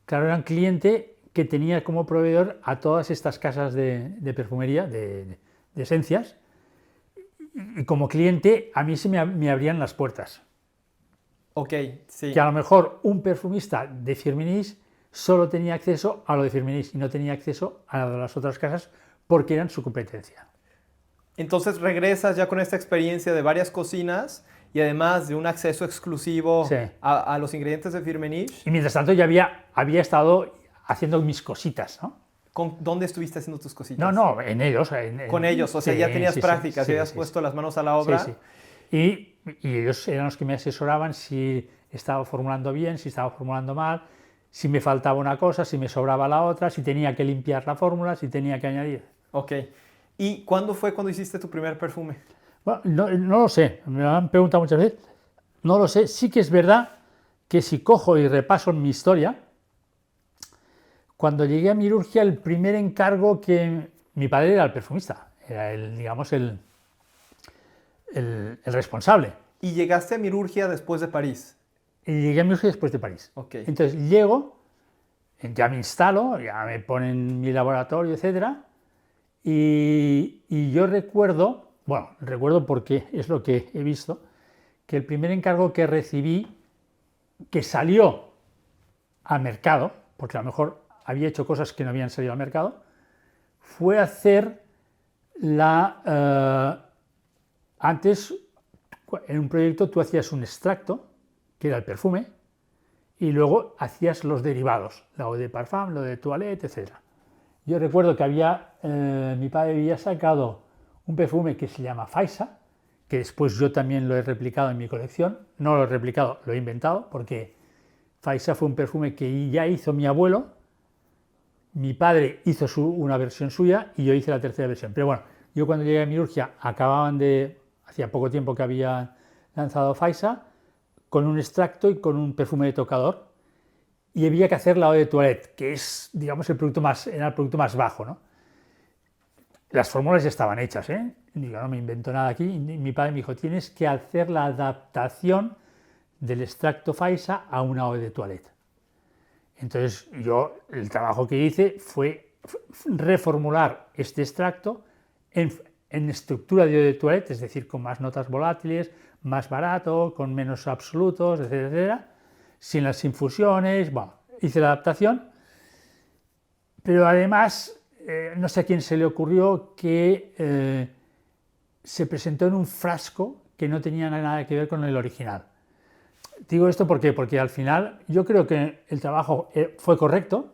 Claro, era un cliente que tenía como proveedor a todas estas casas de perfumería, de esencias, y como cliente a mí se me abrían las puertas. Ok, sí. Que a lo mejor un perfumista de Firmenich solo tenía acceso a lo de Firmenich y no tenía acceso a las otras casas porque eran su competencia. Entonces regresas ya con esta experiencia de varias cocinas y además de un acceso exclusivo a los ingredientes de Firmenich. Y mientras tanto ya había estado haciendo mis cositas, ¿no? ¿Dónde estuviste haciendo tus cositas? No, en ellos. Con ellos, o sea, sí, ya tenías sí, práctica, sí, habías sí, puesto las manos a la obra. Sí, sí. Y ellos eran los que me asesoraban si estaba formulando bien, si estaba formulando mal, si me faltaba una cosa, si me sobraba la otra, si tenía que limpiar la fórmula, si tenía que añadir. Ok. ¿Y cuándo fue cuando hiciste tu primer perfume? Bueno, no lo sé, me lo han preguntado muchas veces. No lo sé, sí que es verdad que si cojo y repaso en mi historia, cuando llegué a Mirurgia, el primer encargo que... Mi padre era el perfumista, era digamos, el responsable. ¿Y llegaste a Mirurgia después de París? Y llegué a Mirurgia después de París. Ok. Entonces llego, ya me instalo, ya me ponen mi laboratorio, etc. Y yo recuerdo, bueno, recuerdo porque es lo que he visto, que el primer encargo que recibí, que salió al mercado, porque a lo mejor había hecho cosas que no habían salido al mercado, fue hacer antes, en un proyecto tú hacías un extracto, que era el perfume, y luego hacías los derivados, la eau de parfum, lo de toilette, etc. Yo recuerdo que mi padre había sacado un perfume que se llama Faisa, que después yo también lo he replicado en mi colección. No lo he replicado, lo he inventado, porque Faisa fue un perfume que ya hizo mi abuelo, mi padre hizo una versión suya y yo hice la tercera versión. Pero bueno, yo cuando llegué a Mirurgia hacía poco tiempo que había lanzado Faisa, con un extracto y con un perfume de tocador, y había que hacer la eau de toilette, que es, digamos, era el producto más bajo, ¿no? Las fórmulas ya estaban hechas, ¿eh? Digo, no me invento nada aquí. Y mi padre me dijo, tienes que hacer la adaptación del extracto Faisa a una eau de toilette. Entonces el trabajo que hice fue reformular este extracto en estructura de eau de toilette, es decir, con más notas volátiles, más barato, con menos absolutos, etcétera, etcétera, sin las infusiones. Bueno, hice la adaptación, pero además no sé a quién se le ocurrió que se presentó en un frasco que no tenía nada que ver con el original. Digo esto porque al final yo creo que el trabajo fue correcto,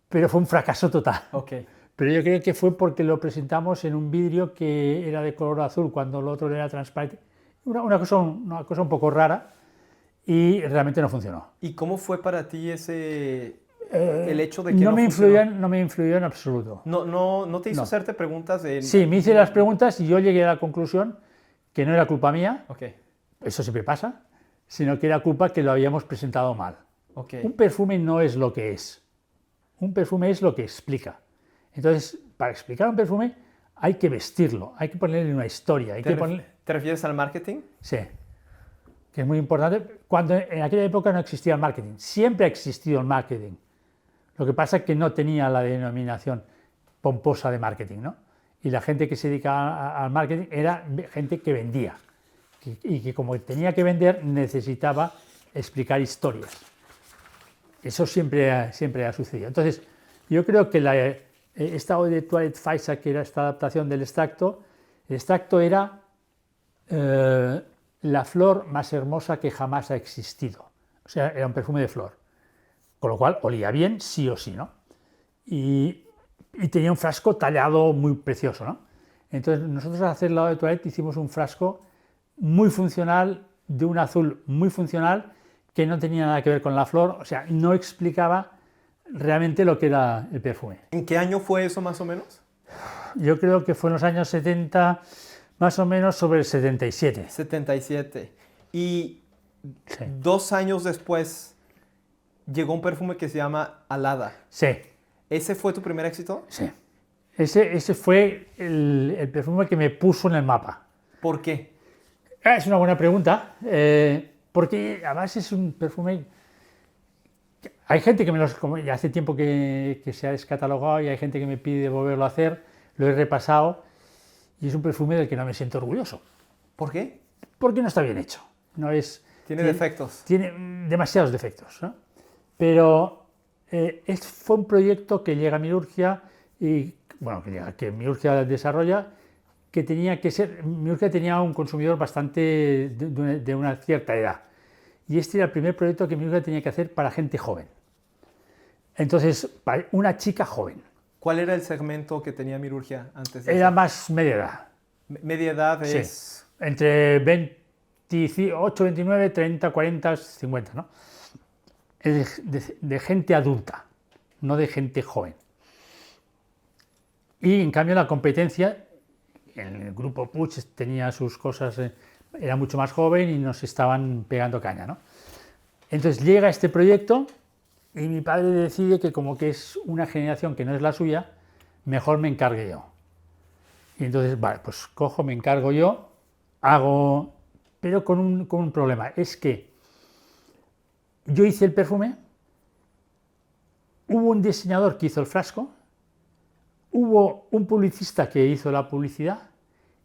pero fue un fracaso total. Okay. Pero yo creo que fue porque lo presentamos en un vidrio que era de color azul cuando el otro era transparente. Una cosa un poco rara, y realmente no funcionó. ¿Y cómo fue para ti el hecho de que no me influyó en absoluto. ¿No te hizo hacerte preguntas de...? Sí, me hice las preguntas y yo llegué a la conclusión que no era culpa mía, Okay. eso siempre pasa, sino que era culpa que lo habíamos presentado mal. Okay. Un perfume no es lo que es, un perfume es lo que explica. Entonces, para explicar un perfume hay que vestirlo, hay que ponerle una historia. ¿Te refieres al marketing? Sí, que es muy importante. Cuando en aquella época no existía el marketing, siempre ha existido el marketing. Lo que pasa es que no tenía la denominación pomposa de marketing, ¿no? Y la gente que se dedicaba al marketing era gente que vendía y que como tenía que vender necesitaba explicar historias. Eso siempre ha sucedido. Entonces, yo creo que esta eau de toilette Faisa, que era esta adaptación del extracto, el extracto era la flor más hermosa que jamás ha existido. O sea, era un perfume de flor. Con lo cual olía bien, sí o sí, ¿no? Y tenía un frasco tallado muy precioso, ¿no? Entonces, nosotros al hacer la eau de toilette hicimos un frasco muy funcional, de un azul muy funcional, que no tenía nada que ver con la flor, o sea, no explicaba realmente lo que era el perfume. ¿En qué año fue eso más o menos? Yo creo que fue en los años 70, más o menos sobre el 77. 77. Y Sí. 2 años después llegó un perfume que se llama Alada. Sí. ¿Ese fue tu primer éxito? Sí. Ese fue el perfume que me puso en el mapa. ¿Por qué? Es una buena pregunta, porque además es un perfume... Hay gente que ya hace tiempo que se ha descatalogado y hay gente que me pide volverlo a hacer, lo he repasado y es un perfume del que no me siento orgulloso. ¿Por qué? Porque no está bien hecho. Tiene defectos. Tiene demasiados defectos, ¿no? Pero fue un proyecto que llega a Mirurgia y, bueno, que Mirurgia desarrolla, que tenía que ser... Mirurgia tenía un consumidor bastante de una cierta edad. Y este era el primer proyecto que Mirurgia tenía que hacer para gente joven. Entonces, para una chica joven. ¿Cuál era el segmento que tenía Mirurgia antes de Era eso? más media edad. Media edad Sí. es... Entre 28, 29, 30, 40, 50, ¿no? Es de gente adulta, no de gente joven. Y en cambio la competencia, en el grupo Puig tenía sus cosas, era mucho más joven y nos estaban pegando caña, ¿no? Entonces llega este proyecto y mi padre decide que como que es una generación que no es la suya, mejor me encargue yo. Y entonces, vale, pues cojo, me encargo yo, hago, pero con un problema, es que yo hice el perfume, hubo un diseñador que hizo el frasco, hubo un publicista que hizo la publicidad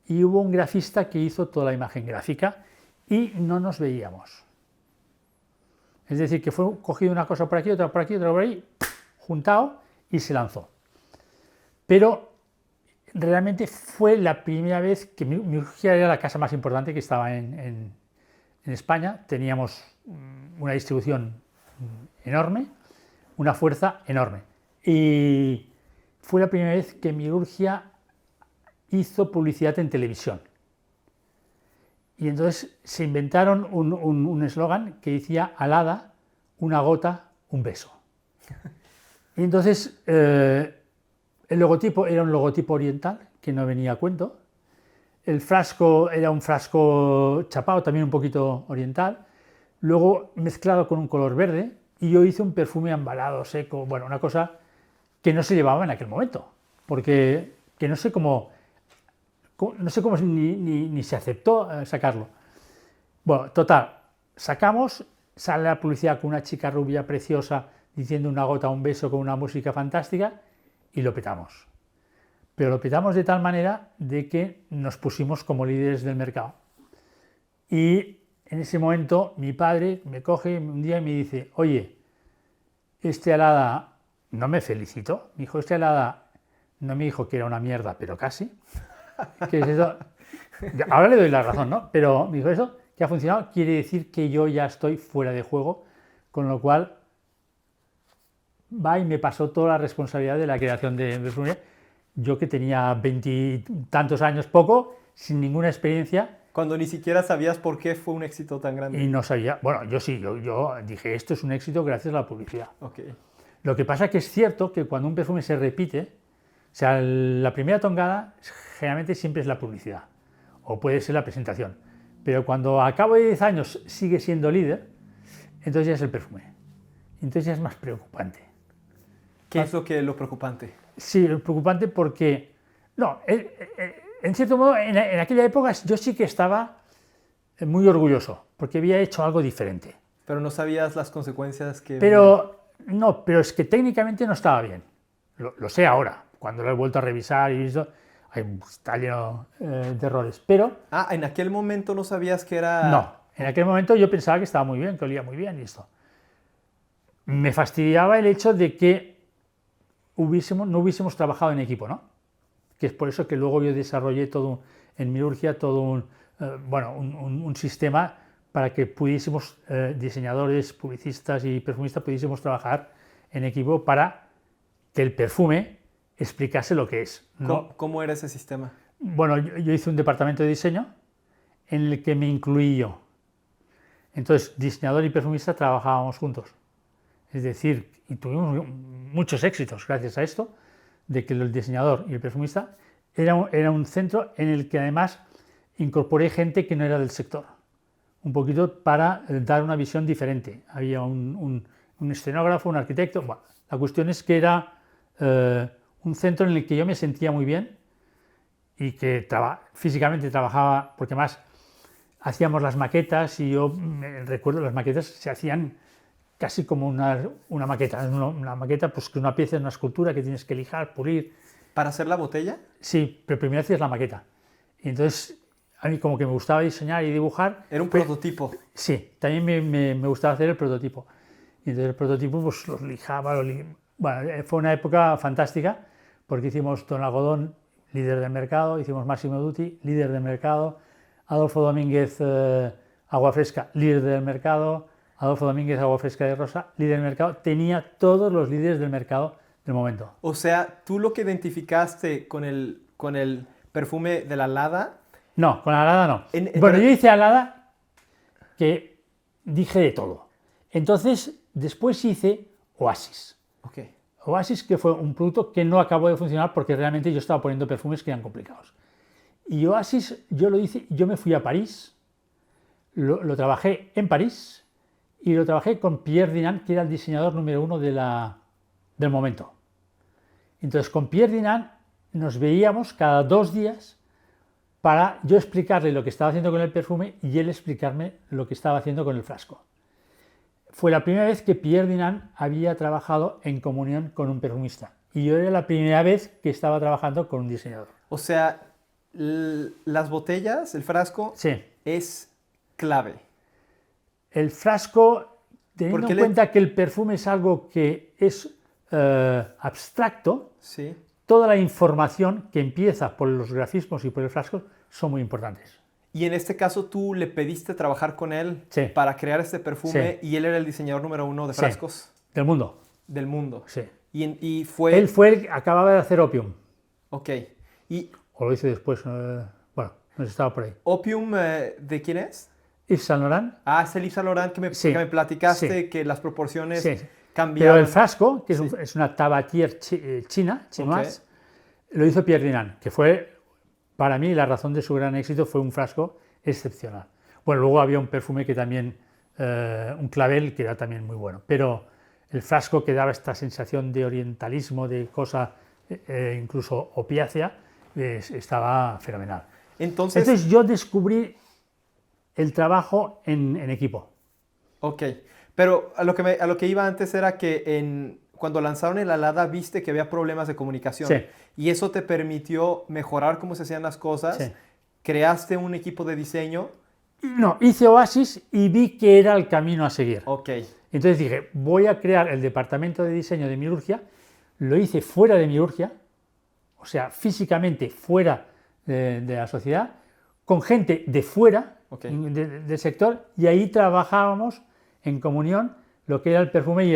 y hubo un grafista que hizo toda la imagen gráfica y no nos veíamos. Es decir, que fue cogido una cosa por aquí, otra por aquí, otra por ahí, juntado y se lanzó. Pero realmente fue la primera vez que Mirurgia era la casa más importante que estaba en España. Teníamos una distribución enorme, una fuerza enorme. Y fue la primera vez que Mirurgia hizo publicidad en televisión. Y entonces se inventaron un eslogan que decía alada, una gota, un beso. Y entonces el logotipo era un logotipo oriental que no venía a cuento. El frasco era un frasco chapado, también un poquito oriental. Luego mezclado con un color verde. Y yo hice un perfume ambalado, seco, bueno, una cosa que no se llevaba en aquel momento. Porque que no sé cómo ni se aceptó sacarlo. Bueno, total, sacamos, sale la publicidad con una chica rubia preciosa diciendo una gota, un beso con una música fantástica y lo petamos. Pero lo petamos de tal manera de que nos pusimos como líderes del mercado. Y en ese momento mi padre me coge un día y me dice, oye, este alada no me felicitó, me dijo, este alada no me dijo que era una mierda, pero casi. ¿Qué es eso? Ahora le doy la razón, ¿no? Pero me dijo eso, que ha funcionado, quiere decir que yo ya estoy fuera de juego, con lo cual va y me pasó toda la responsabilidad de la creación de perfumería. Yo que tenía 20 tantos años, poco, sin ninguna experiencia. Cuando ni siquiera sabías por qué fue un éxito tan grande. Y no sabía, bueno, yo sí, yo dije, esto es un éxito gracias a la publicidad. Okay. Lo que pasa que es cierto que cuando un perfume se repite, o sea, la primera tongada generalmente siempre es la publicidad, o puede ser la presentación, pero cuando a cabo de 10 años sigue siendo líder, entonces ya es el perfume, entonces ya es más preocupante. ¿Qué es lo preocupante? Sí, preocupante porque, no, en cierto modo, en aquella época yo sí que estaba muy orgulloso, porque había hecho algo diferente. Pero no sabías las consecuencias que... Pero, no, pero es que técnicamente no estaba bien, lo sé ahora. Cuando lo he vuelto a revisar y visto, está lleno de errores. Pero... Ah, en aquel momento no sabías que era... No, en aquel momento yo pensaba que estaba muy bien, que olía muy bien y esto. Me fastidiaba el hecho de que no hubiésemos trabajado en equipo, ¿no? Que es por eso que luego yo desarrollé todo, en Mirurgia, todo un sistema para que pudiésemos, diseñadores, publicistas y perfumistas, pudiésemos trabajar en equipo para que el perfume explicase lo que es. ¿No? ¿Cómo era ese sistema? Bueno, yo hice un departamento de diseño en el que me incluí yo. Entonces, diseñador y perfumista trabajábamos juntos. Es decir, y tuvimos muchos éxitos gracias a esto, de que el diseñador y el perfumista era un centro en el que además incorporé gente que no era del sector. Un poquito para dar una visión diferente. Había un escenógrafo, un arquitecto. Bueno, la cuestión es que era... un centro en el que yo me sentía muy bien y que físicamente trabajaba, porque más hacíamos las maquetas y yo recuerdo las maquetas se hacían casi como una maqueta, una maqueta pues que una pieza es una escultura que tienes que lijar, pulir. ¿Para hacer la botella? Sí, pero primero hacías la maqueta. Y entonces a mí como que me gustaba diseñar y dibujar. Era un prototipo. Sí, también me gustaba hacer el prototipo. Y entonces el prototipo pues los lijaba, bueno, fue una época fantástica porque hicimos Don Algodón, líder del mercado, hicimos Massimo Dutti, líder del mercado, Adolfo Domínguez, Agua Fresca, líder del mercado, Adolfo Domínguez, Agua Fresca de Rosa, líder del mercado. Tenía todos los líderes del mercado del momento. O sea, tú lo que identificaste con el perfume de la Lada. No, con Alada no. pero- Bueno, yo hice Alada que dije de todo. Entonces, después hice Oasis. Ok, Oasis, que fue un producto que no acabó de funcionar porque realmente yo estaba poniendo perfumes que eran complicados. Y Oasis yo lo hice, yo me fui a París, lo trabajé en París y lo trabajé con Pierre Dinant, que era el diseñador número 1 del momento. Entonces con Pierre Dinant nos veíamos cada 2 días para yo explicarle lo que estaba haciendo con el perfume y él explicarme lo que estaba haciendo con el frasco. Fue la primera vez que Pierre Dinant había trabajado en comunión con un perfumista y yo era la primera vez que estaba trabajando con un diseñador. o sea, las botellas, el frasco, Sí, es clave. el frasco, teniendo Porque en cuenta que el perfume es algo que es abstracto, Sí. toda la información que empieza por los grafismos y por el frasco son muy importantes. Y en este caso tú le pediste trabajar con él Sí. para crear este perfume Sí. y él era el diseñador número 1 de Sí. frascos Del mundo, del mundo. sí. Y fue... Él fue el que acababa de hacer Opium, Ok. ¿Y o lo hice después, bueno, no sé, estaba por ahí. Opium de quién es? Yves Saint Laurent, Ah, es el Yves Saint Laurent Sí. que me platicaste Sí. que las proporciones sí. Pero cambiaban. el frasco, que es, Sí. es una tabatier chinoise, lo hizo Pierre Dinant, que fue, para mí, la razón de su gran éxito fue un frasco excepcional. Bueno, luego había un perfume que también, un clavel, que era también muy bueno, pero el frasco que daba esta sensación de orientalismo, de cosa incluso opiácea, estaba fenomenal. Entonces yo descubrí el trabajo en equipo. Ok. Pero a lo que iba antes era que cuando lanzaron el Alada viste que había problemas de comunicación. Sí. Y eso te permitió mejorar cómo se hacían las cosas. Sí. Creaste un equipo de diseño. No, hice Oasis y vi que era el camino a seguir. Ok. Entonces dije, voy a crear el departamento de diseño de Milurgia. Lo hice fuera de Milurgia, o sea, físicamente fuera de la sociedad, con gente de fuera Ok. del sector, y ahí trabajábamos en comunión lo que era el perfume y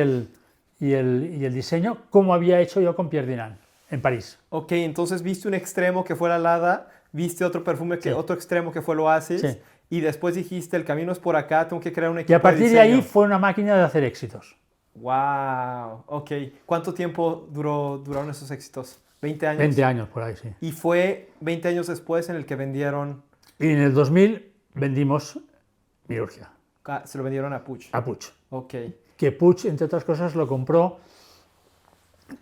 el diseño, como había hecho yo con Pierre Dinant en París. Ok, entonces viste un extremo que fue la Alada, viste otro perfume, Sí. otro extremo que fue el Oasis, Sí. y después dijiste, el camino es por acá, tengo que crear un equipo Y a partir de diseño. ahí fue una máquina de hacer éxitos. ¡Wow! Ok. ¿Cuánto tiempo duraron esos éxitos? ¿20 años? 20 años por ahí, sí. Y fue 20 años después en el que vendieron, Y en el 2000 vendimos Milurgia se lo vendieron a Puig. a Puig. Ok. Que Puig, entre otras cosas, lo compró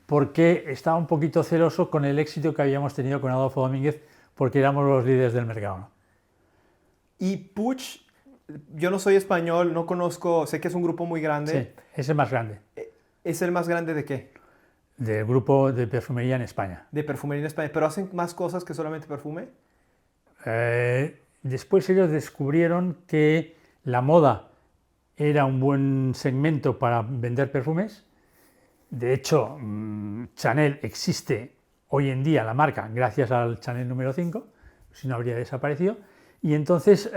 porque estaba un poquito celoso con el éxito que habíamos tenido con Adolfo Domínguez, porque éramos los líderes del mercado, ¿no? Y Puig, yo no soy español, no conozco, sé que es un grupo muy grande. Sí, es el más grande ¿Es el más grande de qué? del grupo de perfumería en España. De perfumería en España. ¿Pero hacen más cosas que solamente perfume? Después ellos descubrieron que la moda era un buen segmento para vender perfumes. De hecho, Chanel existe hoy en día, la marca, gracias al Chanel número 5, si no habría desaparecido. Y entonces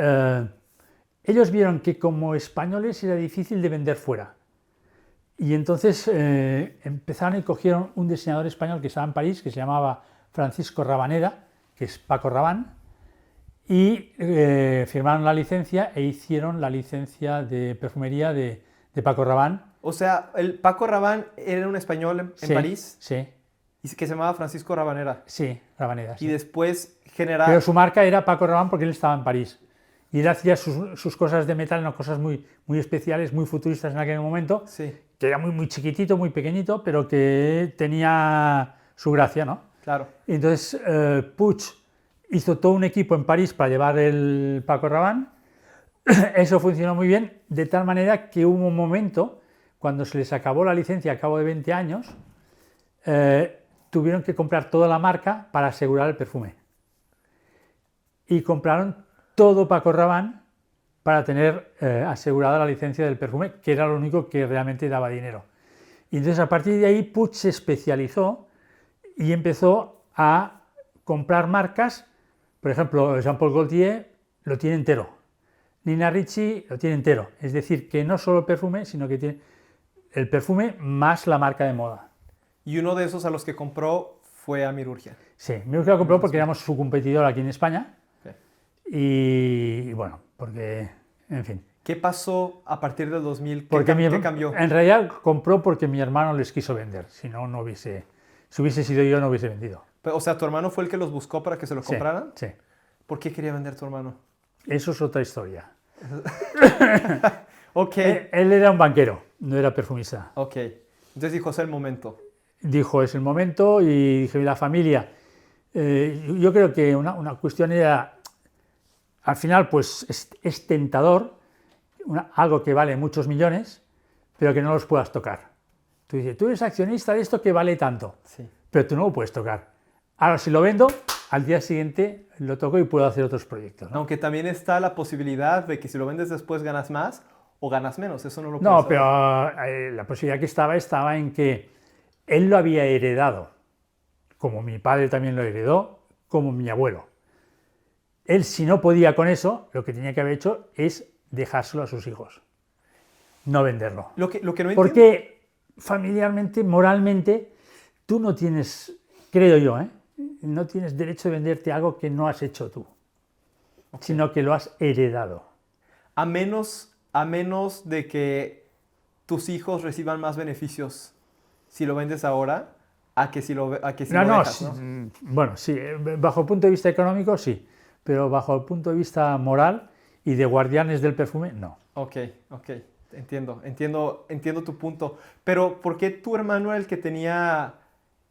ellos vieron que como españoles era difícil de vender fuera. Y entonces empezaron y cogieron un diseñador español que estaba en París, que se llamaba Francisco Rabaneda, que es Paco Rabanne, y firmaron la licencia e hicieron la licencia de perfumería de Paco Rabanne. O sea, el Paco Rabanne era un español en Sí, París Sí, y que se llamaba Francisco Rabanera. sí, Rabaneda. Y Sí. después Pero genera... su marca era Paco Rabanne porque él estaba en París. Y él hacía sus cosas de metal, no, cosas muy, muy especiales, muy futuristas en aquel momento, Sí, que era muy, muy chiquitito, muy pequeñito, pero que tenía su gracia, ¿no? claro. Y entonces Puig hizo todo un equipo en París para llevar el Paco Rabanne. Eso funcionó muy bien, de tal manera que hubo un momento, cuando se les acabó la licencia a cabo de 20 años, tuvieron que comprar toda la marca para asegurar el perfume. Y compraron todo Paco Rabanne para tener asegurada la licencia del perfume, que era lo único que realmente daba dinero. Y entonces a partir de ahí Puig se especializó y empezó a comprar marcas. Por ejemplo, Jean-Paul Gaultier lo tiene entero, Nina Ricci lo tiene entero, es decir, que no solo el perfume, sino que tiene el perfume más la marca de moda. Y uno de esos a los que compró fue a Mirurgia. Sí, Mirurgia lo compró porque éramos su competidor aquí en España. Ok. Y bueno, porque, en fin. ¿Qué pasó a partir del 2000? Porque ¿Qué cambió? en realidad compró porque mi hermano les quiso vender. Si no, no hubiese. Si hubiese sido yo, no hubiese vendido. O sea, ¿tu hermano fue el que los buscó para que se los Sí, compraran? sí. ¿Por qué quería vender tu hermano? Eso es otra historia. Ok. Él era un banquero, no era perfumista. Ok. Entonces dijo, es el momento. Dijo, es el momento, y dije, la familia. Yo creo que una cuestión era, al final, pues es tentador, algo que vale muchos millones, pero que no los puedas tocar. Tú dices, tú eres accionista de esto que vale tanto, Sí. pero tú no lo puedes tocar. Ahora, si lo vendo, al día siguiente lo toco y puedo hacer otros proyectos, ¿no? Aunque también está la posibilidad de que si lo vendes después ganas más o ganas menos. Eso no lo puedes No, saber. pero la posibilidad que estaba en que él lo había heredado, como mi padre también lo heredó, como mi abuelo. Él, si no podía con eso, lo que tenía que haber hecho es dejárselo a sus hijos, no venderlo. Lo que no entiendo. Porque familiarmente, moralmente, tú no tienes, creo yo, no tienes derecho de venderte algo que no has hecho tú, sino que lo has heredado. A menos de que tus hijos reciban más beneficios si lo vendes ahora a que si lo dejas, ¿no? Bueno, sí, bajo el punto de vista económico sí, pero bajo el punto de vista moral y de guardianes del perfume, no. Ok. Entiendo tu punto. Pero ¿por qué tu hermano el que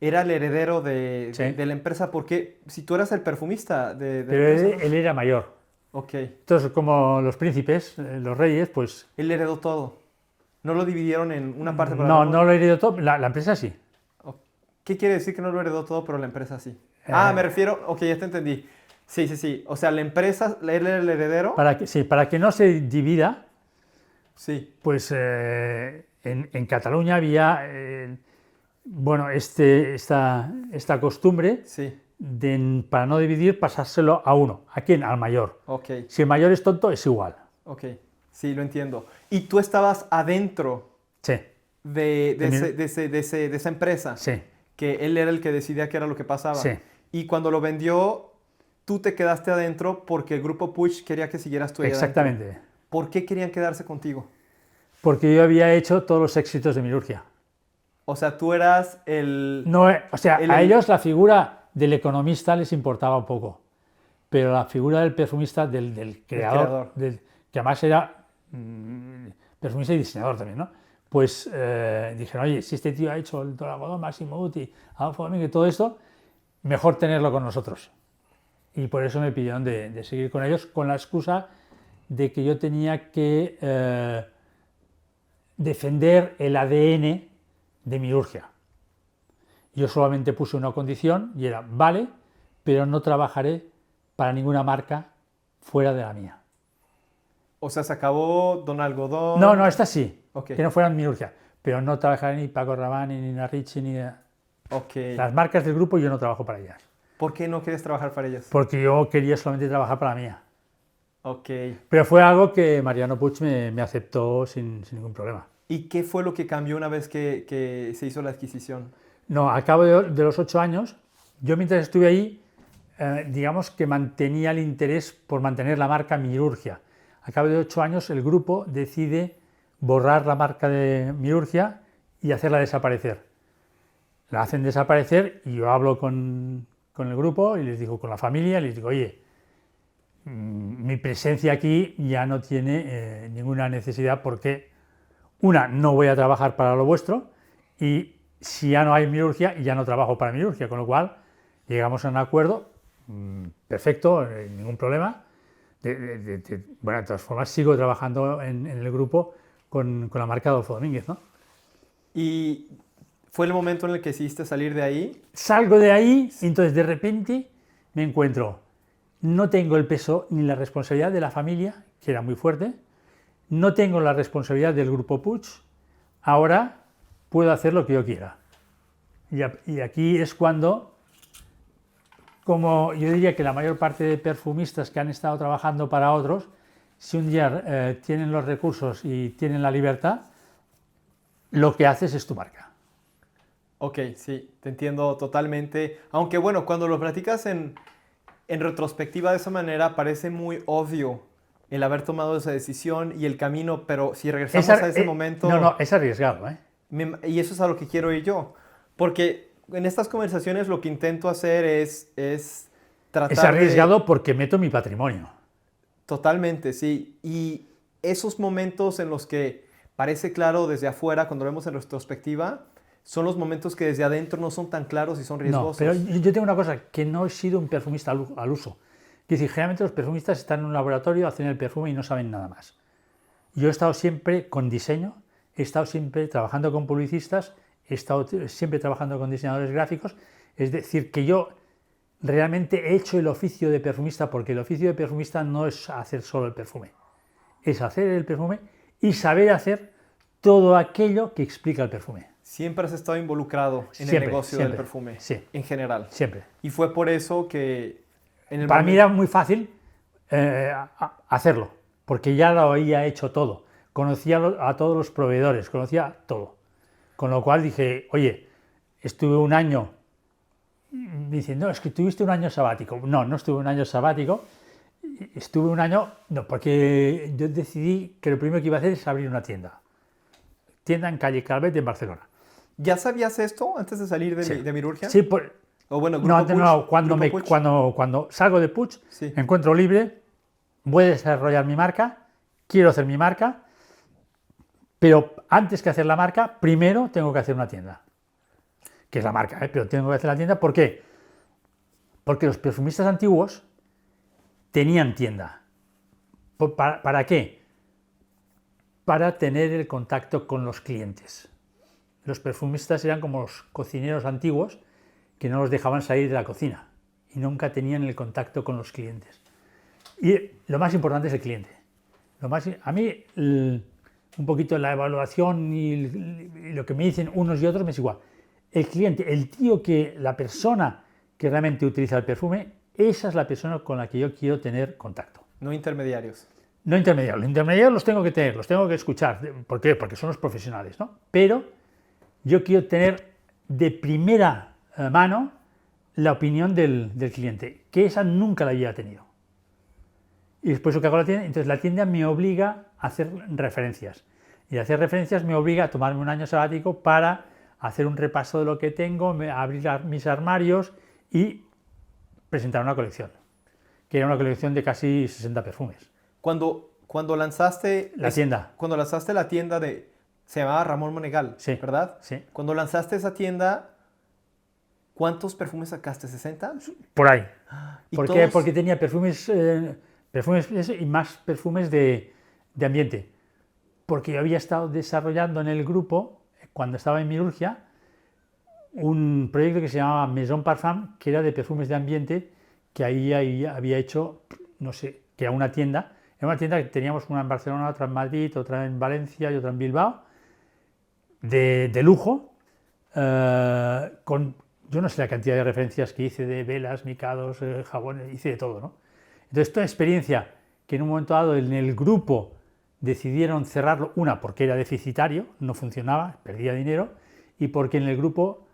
era el heredero de la empresa? ¿Por qué? Si tú eras el perfumista de la Pero empresa, ¿no? él era mayor. Ok. Entonces, como los príncipes, los reyes, pues Él heredó todo. ¿No lo dividieron en una parte para no, la no lo heredó todo. La empresa sí. ¿Qué quiere decir que no lo heredó todo, pero la empresa sí? Me refiero, ok, ya te entendí. Sí. O sea, la empresa, él era el heredero. Para que no se divida, Sí. pues en Cataluña había bueno, esta costumbre Sí. de, para no dividir, pasárselo a uno. ¿A quién? Al mayor. Ok. Si el mayor es tonto, es igual. Ok. Sí, lo entiendo. Y tú estabas adentro Sí, de esa empresa. sí, Que él era el que decidía qué era lo que pasaba. sí. Y cuando lo vendió, tú te quedaste adentro porque el grupo Puig quería que siguieras tú ahí adentro. Exactamente. ¿Por qué querían quedarse contigo? Porque yo había hecho todos los éxitos de Mirurgia. O sea, tú eras el... No, o sea, a ellos la figura del economista les importaba un poco, pero la figura del perfumista, del creador, que además era perfumista y diseñador también, ¿no? Pues dijeron, oye, si este tío ha hecho el algodón, Massimo Dutti, Adolfo Domínguez y todo esto, mejor tenerlo con nosotros. Y por eso me pidieron de seguir con ellos, con la excusa de que yo tenía que defender el ADN de Mirurgia. Yo solamente puse una condición y era, vale, pero no trabajaré para ninguna marca fuera de la mía. O sea, se acabó Don Algodón. No, esta sí, Okay. que no fueran Mirurgia, pero no trabajaré ni Paco Rabanne, ni Ricci, ni... Okay. Las marcas del grupo yo no trabajo para ellas. ¿Por qué no quieres trabajar para ellas? Porque yo quería solamente trabajar para la mía. Ok. Pero fue algo que Mariano Puig me aceptó sin ningún problema. ¿Y qué fue lo que cambió una vez que se hizo la adquisición? No, al cabo de los 8 años, yo mientras estuve ahí, digamos que mantenía el interés por mantener la marca Mirurgia. Al cabo de 8 años, el grupo decide borrar la marca de Mirurgia y hacerla desaparecer. La hacen desaparecer y yo hablo con el grupo y les digo, con la familia, les digo, oye, mi presencia aquí ya no tiene ninguna necesidad porque, una, no voy a trabajar para lo vuestro y si ya no hay Mirurgia, ya no trabajo para Mirurgia, con lo cual llegamos a un acuerdo perfecto, ningún problema. Bueno, de todas formas, sigo trabajando en el grupo con la marca Adolfo Domínguez, ¿no? ¿Y fue el momento en el que decidiste salir de ahí? Salgo de ahí y entonces de repente me encuentro, no tengo el peso ni la responsabilidad de la familia, que era muy fuerte, no tengo la responsabilidad del grupo Puig, ahora puedo hacer lo que yo quiera. Y aquí es cuando, como yo diría que la mayor parte de perfumistas que han estado trabajando para otros, si un día tienen los recursos y tienen la libertad, lo que haces es tu marca. Ok, sí, te entiendo totalmente. Aunque bueno, cuando lo platicas en retrospectiva de esa manera, parece muy obvio el haber tomado esa decisión y el camino, pero si regresamos a ese No, no, momento, es arriesgado, ¿eh? y eso es a lo que quiero ir yo, porque en estas conversaciones lo que intento hacer es Es tratar de, arriesgado porque meto mi patrimonio. totalmente, sí, y esos momentos en los que parece claro desde afuera, cuando lo vemos en retrospectiva, son los momentos que desde adentro no son tan claros y son No, pero riesgosos. yo tengo una cosa, que no he sido un perfumista al uso. Es decir, generalmente los perfumistas están en un laboratorio, hacen el perfume y no saben nada más. Yo he estado siempre con diseño, he estado siempre trabajando con publicistas, he estado siempre trabajando con diseñadores gráficos. Es decir, que yo realmente he hecho el oficio de perfumista, porque el oficio de perfumista no es hacer solo el perfume, es hacer el perfume y saber hacer todo aquello que explica el perfume. Siempre has estado involucrado en el Siempre, negocio del siempre. perfume, Sí, en general. siempre. Y fue por eso que en el Para mí momento... era muy fácil hacerlo, porque ya lo había hecho todo. Conocía a todos los proveedores, conocía todo. Con lo cual dije, oye, estuve un año, dicen, no, es que tuviste un año sabático. No, no estuve un año sabático, estuve un año, no, porque yo decidí que lo primero que iba a hacer es abrir una tienda. Tienda en calle Calvet, en Barcelona. ¿Ya sabías esto antes de salir de, Sí, de Milurgia? sí O bueno, no, Grupo antes Puig, no, cuando, Grupo Puig. cuando salgo de Puig, Sí. me encuentro libre, voy a desarrollar mi marca, quiero hacer mi marca, pero antes que hacer la marca, primero tengo que hacer una tienda, que es la marca, pero tengo que hacer la tienda. ¿Por qué? Porque los perfumistas antiguos tenían tienda. ¿Para qué? Para tener el contacto con los clientes. Los perfumistas eran como los cocineros antiguos que no los dejaban salir de la cocina y nunca tenían el contacto con los clientes. Y lo más importante es el cliente. A mí, un poquito la evaluación y lo que me dicen unos y otros me es igual. El cliente, el tío la persona que realmente utiliza el perfume, esa es la persona con la que yo quiero tener contacto. No intermediarios. No intermediarios. Los intermediarios los tengo que tener, los tengo que escuchar. ¿Por qué? Porque son los profesionales, ¿no? Pero yo quiero tener de primera mano la opinión del cliente, que esa nunca la había tenido. Y después lo que hago la tienda, entonces la tienda me obliga a hacer referencias. Y hacer referencias me obliga a tomarme un año sabático para hacer un repaso de lo que tengo, abrir mis armarios y presentar una colección, que era una colección de casi 60 perfumes. Cuando lanzaste... La tienda. Cuando lanzaste la tienda de... Se llamaba Ramón Monegal, Sí, ¿verdad? sí. Cuando lanzaste esa tienda, ¿cuántos perfumes sacaste? ¿60? Por ahí. ¿Y ¿Por qué? todos? Porque tenía perfumes y más perfumes de ambiente. Porque yo había estado desarrollando en el grupo, cuando estaba en Milurgia, un proyecto que se llamaba Maison Parfum, que era de perfumes de ambiente, que ahí había hecho, no sé, que era una tienda. Era una tienda que teníamos una en Barcelona, otra en Madrid, otra en Valencia y otra en Bilbao, de lujo, con yo no sé la cantidad de referencias que hice de velas, micados, jabones, hice de todo, ¿no? Entonces, toda experiencia que en un momento dado en el grupo decidieron cerrarlo, una, porque era deficitario, no funcionaba, perdía dinero, y porque en el grupo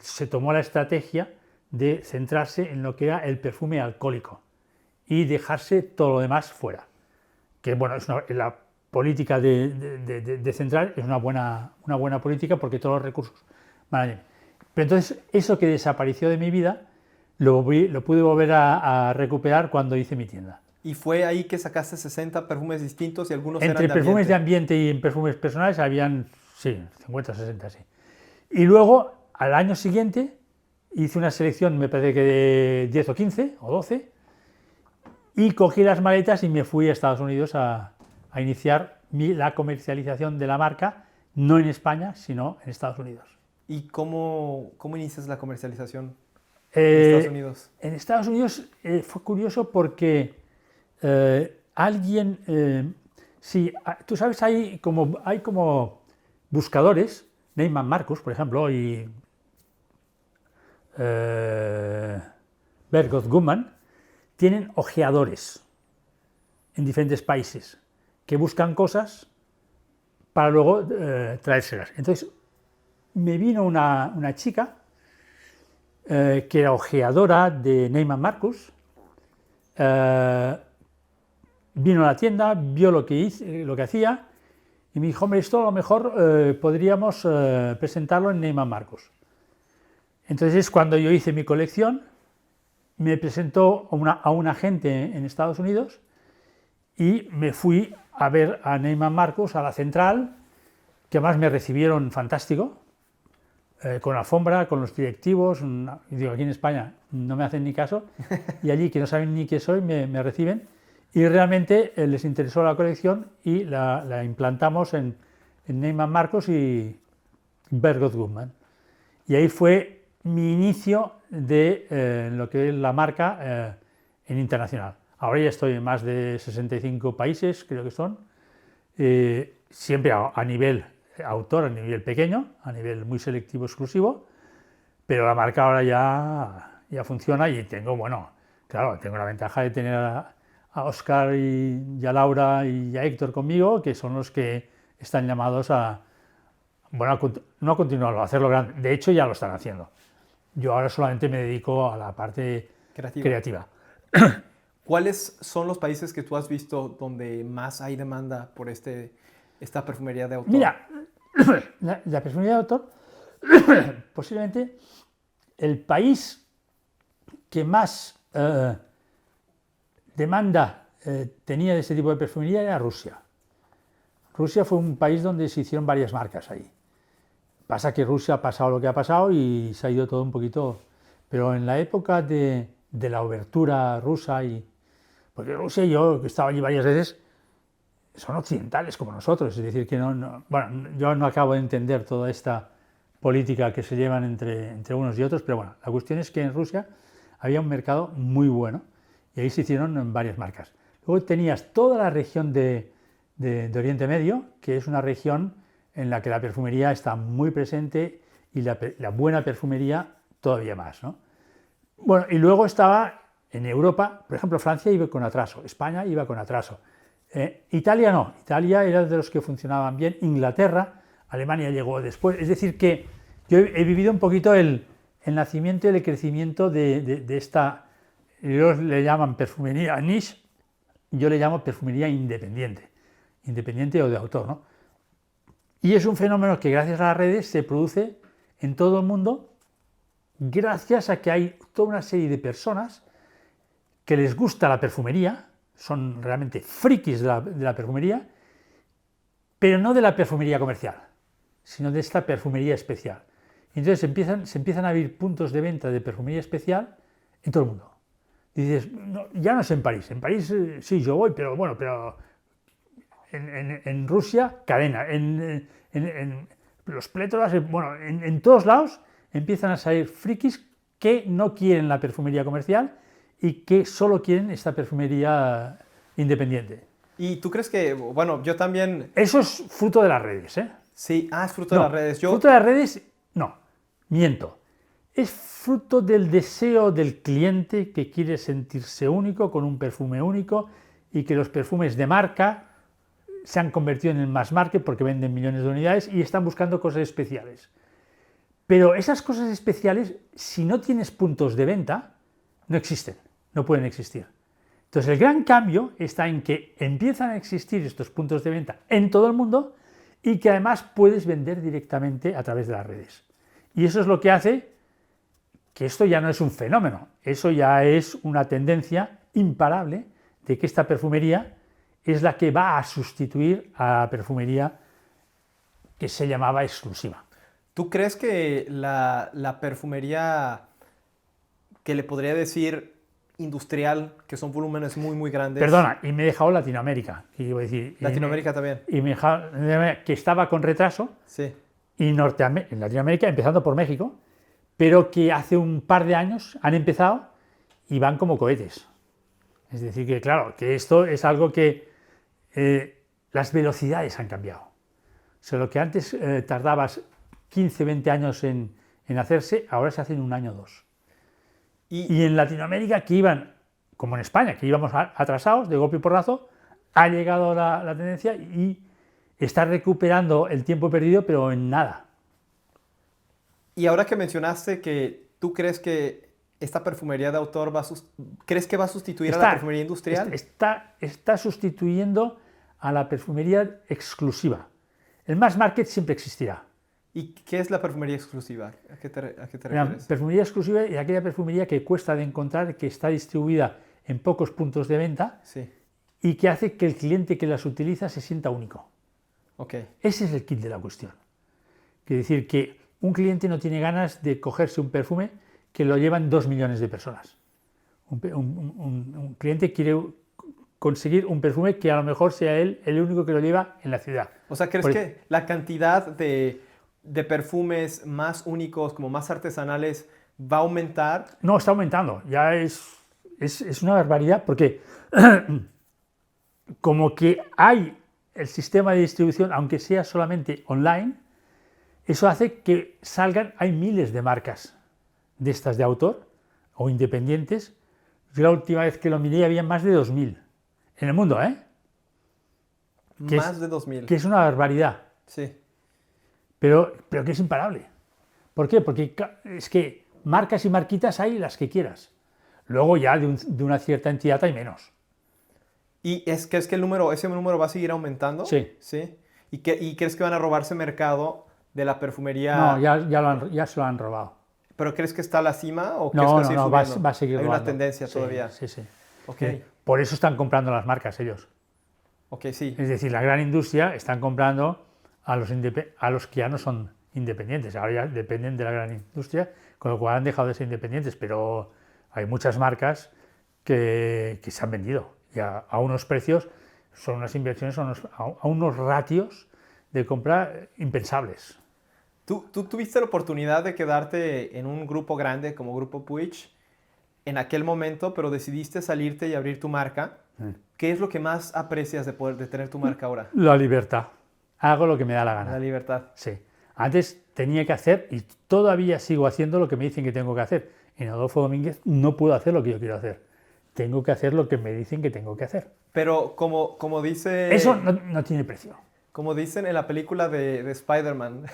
se tomó la estrategia de centrarse en lo que era el perfume alcohólico y dejarse todo lo demás fuera. Que bueno, la política de centrar es una buena política porque todos los recursos van allí. Pero entonces, eso que desapareció de mi vida, lo pude volver a recuperar cuando hice mi tienda. Y fue ahí que sacaste 60 perfumes distintos y algunos Entre eran de perfumes de ambiente y perfumes personales habían, sí, 50, 60, sí. Y luego, al año siguiente, hice una selección, me parece que de 10 o 15 o 12, y cogí las maletas y me fui a Estados Unidos a iniciar la comercialización de la marca, no en España, sino en Estados Unidos. ¿Y cómo inicias la comercialización en Estados Unidos? En Estados Unidos fue curioso porque alguien, sí, tú sabes, hay como buscadores, Neiman Marcus, por ejemplo, y Bergdorf Goodman, tienen ojeadores en diferentes países que buscan cosas para luego traérselas. Entonces, me vino una chica que era ojeadora de Neiman Marcus, vino a la tienda, vio lo que hacía y me dijo, hombre, esto a lo mejor podríamos presentarlo en Neiman Marcus. Entonces es cuando yo hice mi colección, me presentó a un agente en Estados Unidos y me fui a ver a Neiman Marcus, a la central, que además me recibieron fantástico, con alfombra, con los directivos, y digo, aquí en España no me hacen ni caso, y allí, que no saben ni qué soy, me reciben, y realmente les interesó la colección y la implantamos en Neiman Marcus y Bergdorf Goodman. Y ahí fue mi inicio de lo que es la marca en internacional. Ahora ya estoy en más de 65 países, creo que son, siempre a nivel autor, a nivel pequeño, a nivel muy selectivo, exclusivo, pero la marca ahora ya funciona y tengo, bueno, claro, tengo la ventaja de tener a Óscar y a Laura y a Héctor conmigo, que son los que están llamados bueno, no a continuarlo, a hacerlo grande. De hecho, ya lo están haciendo. Yo ahora solamente me dedico a la parte creativa. ¿Cuáles son los países que tú has visto donde más hay demanda por esta perfumería de autor? Mira, la perfumería de autor, posiblemente el país que más demanda tenía de este tipo de perfumería era Rusia. Rusia fue un país donde se hicieron varias marcas ahí. Pasa que Rusia ha pasado lo que ha pasado y se ha ido todo un poquito... Pero en la época de la obertura rusa, porque Rusia, yo que he estado allí varias veces, son occidentales como nosotros, es decir, que bueno, yo no acabo de entender toda esta política que se llevan entre unos y otros, pero bueno, la cuestión es que en Rusia había un mercado muy bueno y ahí se hicieron varias marcas. Luego tenías toda la región de Oriente Medio, que es una región en la que la perfumería está muy presente y la buena perfumería todavía más, ¿no? Bueno, y luego estaba en Europa, por ejemplo, Francia iba con atraso, España iba con atraso. Italia no, Italia era de los que funcionaban bien, Inglaterra, Alemania llegó después, es decir que yo he vivido un poquito el nacimiento y el crecimiento de esta, ellos le llaman perfumería niche, yo le llamo perfumería independiente o de autor, ¿no? Y es un fenómeno que gracias a las redes se produce en todo el mundo, gracias a que hay toda una serie de personas que les gusta la perfumería, son realmente frikis de la perfumería, pero no de la perfumería comercial, sino de esta perfumería especial. Y entonces se empiezan a abrir puntos de venta de perfumería especial en todo el mundo. Dices, no, ya no es en París sí, yo voy, pero bueno, pero en Rusia, cadena, en los plétoras, bueno, en todos lados empiezan a salir frikis que no quieren la perfumería comercial y que solo quieren esta perfumería independiente. ¿Y tú crees que, bueno, yo también... Eso es fruto de las redes, ¿eh? Sí, es fruto de las redes. Fruto de las redes, no, miento. Es fruto del deseo del cliente que quiere sentirse único, con un perfume único, y que los perfumes de marca se han convertido en el mass market porque venden millones de unidades y están buscando cosas especiales. Pero esas cosas especiales, si no tienes puntos de venta, no existen, no pueden existir. Entonces el gran cambio está en que empiezan a existir estos puntos de venta en todo el mundo y que además puedes vender directamente a través de las redes. Y eso es lo que hace que esto ya no es un fenómeno, eso ya es una tendencia imparable de que esta perfumería es la que va a sustituir a la perfumería que se llamaba exclusiva. ¿Tú crees que la perfumería, que le podría decir industrial, que son volúmenes muy, muy grandes... Perdona, y me he dejado Latinoamérica, que iba a decir... Latinoamérica también. Y me he dejado, que estaba con retraso, sí. Y en Latinoamérica, empezando por México, pero que hace un par de años han empezado y van como cohetes. Es decir, que claro, que esto es algo que las velocidades han cambiado. O sea, lo que antes tardabas 15, 20 años en hacerse, ahora se hace en un año o dos. Y en Latinoamérica, que iban, como en España, que íbamos atrasados, de golpe y porrazo, ha llegado la tendencia y está recuperando el tiempo perdido, pero en nada. Y ahora que mencionaste que tú crees que esta perfumería de autor ¿crees que va a sustituir a la perfumería industrial? Está sustituyendo a la perfumería exclusiva. El mass market siempre existirá. ¿Y qué es la perfumería exclusiva? ¿A qué te La refieres? perfumería exclusiva es aquella perfumería que cuesta de encontrar, que está distribuida en pocos puntos de venta Sí, y que hace que el cliente que las utiliza se sienta único. ok. Ese es el kit de la cuestión. Quiere decir que un cliente no tiene ganas de cogerse un perfume que lo llevan 2 millones de personas. Un cliente quiere conseguir un perfume que a lo mejor sea él el único que lo lleva en la ciudad. O sea, ¿crees que la cantidad de perfumes más únicos, como más artesanales, va a aumentar? No, está aumentando. Ya es una barbaridad porque como que hay el sistema de distribución, aunque sea solamente online, eso hace que hay miles de marcas de estas de autor o independientes. Yo la última vez que lo miré había más de 2000 en el mundo, ¿eh? Más de 2000. Que es una barbaridad, Sí. pero que es imparable. ¿Por qué? Porque es que marcas y marquitas hay las que quieras. Luego ya de una cierta entidad hay menos. ¿Y crees que ese número va a seguir aumentando? Sí. ¿Sí? ¿Y crees que van a robarse mercado de la perfumería? No, ya se lo han robado. ¿Pero crees que está a la cima o crees que No, va a seguir subiendo? va a seguir Hay robando. una tendencia Sí, todavía. Sí, sí. Ok, Por eso están comprando las marcas ellos. ok, sí. Es decir, la gran industria están comprando a los que ya no son independientes. Ahora ya dependen de la gran industria, con lo cual han dejado de ser independientes. Pero hay muchas marcas que se han vendido y a unos precios, son unas inversiones, a unos ratios de compra impensables. ¿Tú tuviste la oportunidad de quedarte en un grupo grande como Grupo Puig en aquel momento, pero decidiste salirte y abrir tu marca? ¿Qué es lo que más aprecias de tener tu marca ahora? La libertad. Hago lo que me da la gana. La libertad. Sí. Antes tenía que hacer, y todavía sigo haciendo lo que me dicen que tengo que hacer. En Adolfo Domínguez no puedo hacer lo que yo quiero hacer. Tengo que hacer lo que me dicen que tengo que hacer. Pero como dice... Eso no tiene precio. Como dicen en la película de Spider-Man,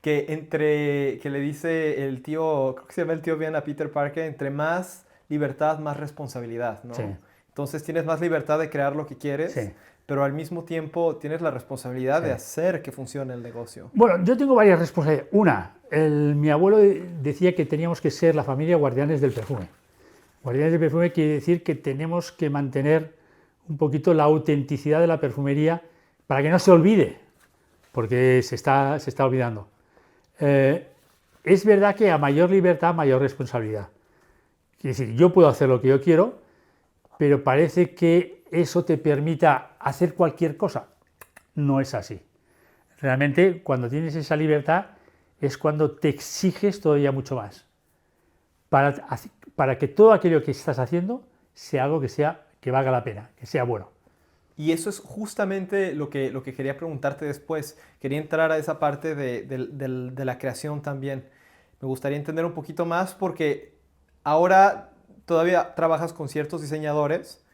que le dice el tío, creo que se llama el tío Ben a Peter Parker, entre más libertad, más responsabilidad, ¿no? Sí. Entonces tienes más libertad de crear lo que quieres, Sí. pero al mismo tiempo tienes la responsabilidad de Sí. hacer que funcione el negocio. Bueno, yo tengo varias responsabilidades. Una, mi abuelo decía que teníamos que ser la familia guardianes del perfume. Guardianes del perfume quiere decir que tenemos que mantener un poquito la autenticidad de la perfumería para que no se olvide, porque se está olvidando. Es verdad que a mayor libertad, mayor responsabilidad. Quiere decir, yo puedo hacer lo que yo quiero, pero parece que eso te permita hacer cualquier cosa. No es así. Realmente, cuando tienes esa libertad, es cuando te exiges todavía mucho más. Para que todo aquello que estás haciendo sea algo que valga la pena, que sea bueno. Y eso es justamente lo que quería preguntarte después. Quería entrar a esa parte de la creación también. Me gustaría entender un poquito más porque ahora todavía trabajas con ciertos diseñadores,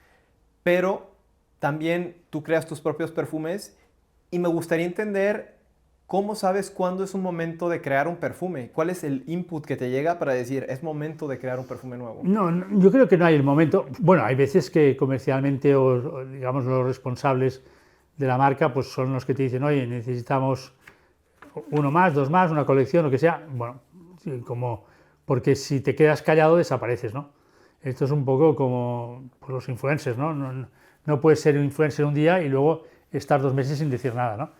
pero también tú creas tus propios perfumes y me gustaría entender cómo sabes cuándo es un momento de crear un perfume. ¿Cuál es el input que te llega para decir es momento de crear un perfume nuevo? No, yo creo que no hay el momento. Bueno, hay veces que comercialmente o digamos los responsables de la marca pues son los que te dicen, oye, necesitamos uno más, dos más, una colección, lo que sea. Bueno, sí, porque si te quedas callado desapareces, ¿no? Esto es un poco como los influencers, ¿no? No puedes ser un influencer un día y luego estar 2 meses sin decir nada, ¿no?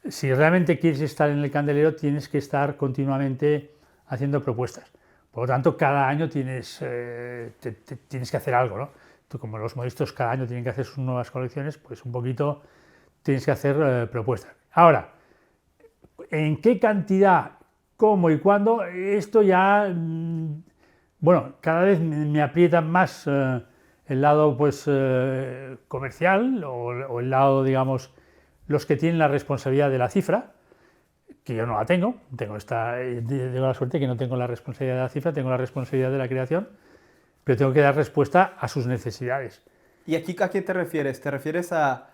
Si realmente quieres estar en el candelero, tienes que estar continuamente haciendo propuestas. Por lo tanto, cada año tienes que hacer algo, ¿no? Tú, como los modistas cada año tienen que hacer sus nuevas colecciones, pues un poquito tienes que hacer propuestas. Ahora, ¿en qué cantidad, cómo y cuándo? Esto ya, bueno, cada vez me aprieta más el lado pues, comercial o el lado, digamos, los que tienen la responsabilidad de la cifra, que yo no la tengo, tengo la suerte que no tengo la responsabilidad de la cifra, tengo la responsabilidad de la creación, pero tengo que dar respuesta a sus necesidades. ¿Y aquí a qué te refieres? ¿Te refieres a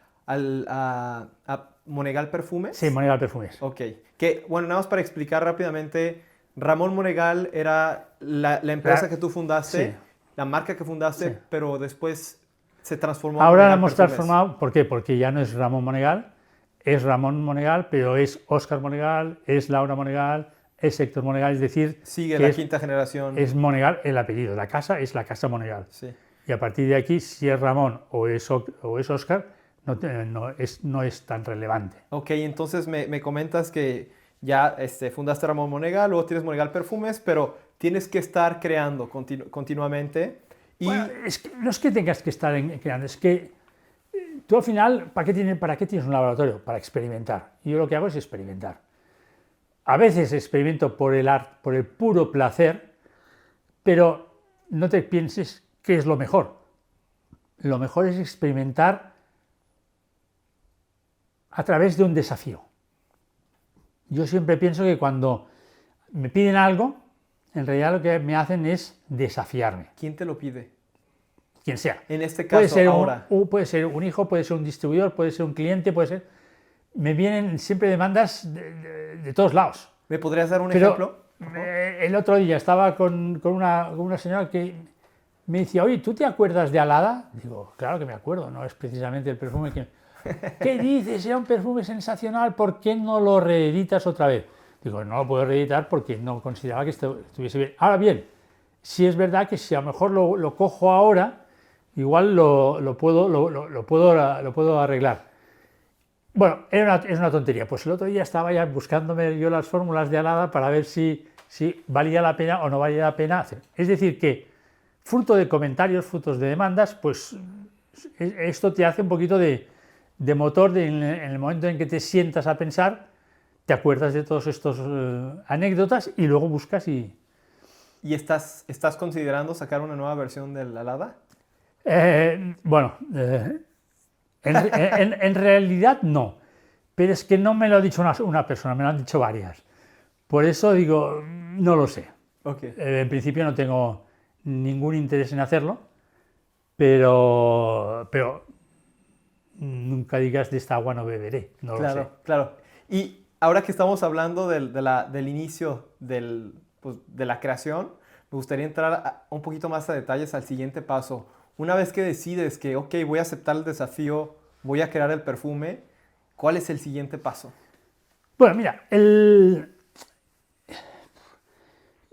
Monegal Perfumes? Sí, Monegal Perfumes. Ok. Que, bueno, nada más para explicar rápidamente, Ramón Monegal era la empresa que tú fundaste, Sí. la marca que fundaste, Sí. pero después se transformó a Ahora la Monegal hemos Perfumes. transformado, ¿por qué? Porque ya no es Ramón Monegal, es Ramón Monegal, pero es Óscar Monegal, es Laura Monegal, es Héctor Monegal, es decir, Sigue que la quinta generación. es Monegal el apellido, la casa es la Casa Monegal. Sí. Y a partir de aquí, si es Ramón o es Óscar, no es tan relevante. Ok, entonces me comentas que ya fundaste Ramón Monegal, luego tienes Monegal Perfumes, pero tienes que estar creando continuamente. Y Bueno, no es que tengas que estar creando, es que tú al final, ¿para qué tienes un laboratorio? Para experimentar. Y yo lo que hago es experimentar. A veces experimento por el puro placer, pero no te pienses que es lo mejor. Lo mejor es experimentar a través de un desafío. Yo siempre pienso que cuando me piden algo, en realidad lo que me hacen es desafiarme. ¿quién te lo pide? Quien sea. En este Puede caso, ser ahora. puede ser un hijo, puede ser un distribuidor, puede ser un cliente, puede ser... Me vienen siempre demandas de todos lados. ¿Me podrías dar un Pero ejemplo? el otro día estaba con una señora que me decía, oye, ¿tú te acuerdas de Alada? Digo, claro que me acuerdo, no es precisamente el perfume que... ¿Qué dices? Era un perfume sensacional, ¿por qué no lo reeditas otra vez? Digo, no lo puedo reeditar porque no consideraba que estuviese bien. Ahora bien, sí es verdad que si a lo mejor lo cojo ahora, igual lo puedo arreglar. Bueno, es una tontería. Pues el otro día estaba ya buscándome yo las fórmulas de Alada para ver si valía la pena o no valía la pena hacer. Es decir, que fruto de comentarios, frutos de demandas, pues esto te hace un poquito de motor en el momento en que te sientas a pensar, te acuerdas de todos estos anécdotas y luego buscas y... ¿Y estás considerando sacar una nueva versión del Alada? Bueno, en realidad no, pero es que no me lo ha dicho una persona, me lo han dicho varias. Por eso digo, no lo sé. Ok. En principio no tengo ningún interés en hacerlo, pero nunca digas de esta agua no beberé, no lo sé. Claro, claro. Y ahora que estamos hablando del inicio de la creación, me gustaría entrar un poquito más a detalles al siguiente paso. Una vez que decides que, ok, voy a aceptar el desafío, voy a crear el perfume, ¿cuál es el siguiente paso? Bueno, mira,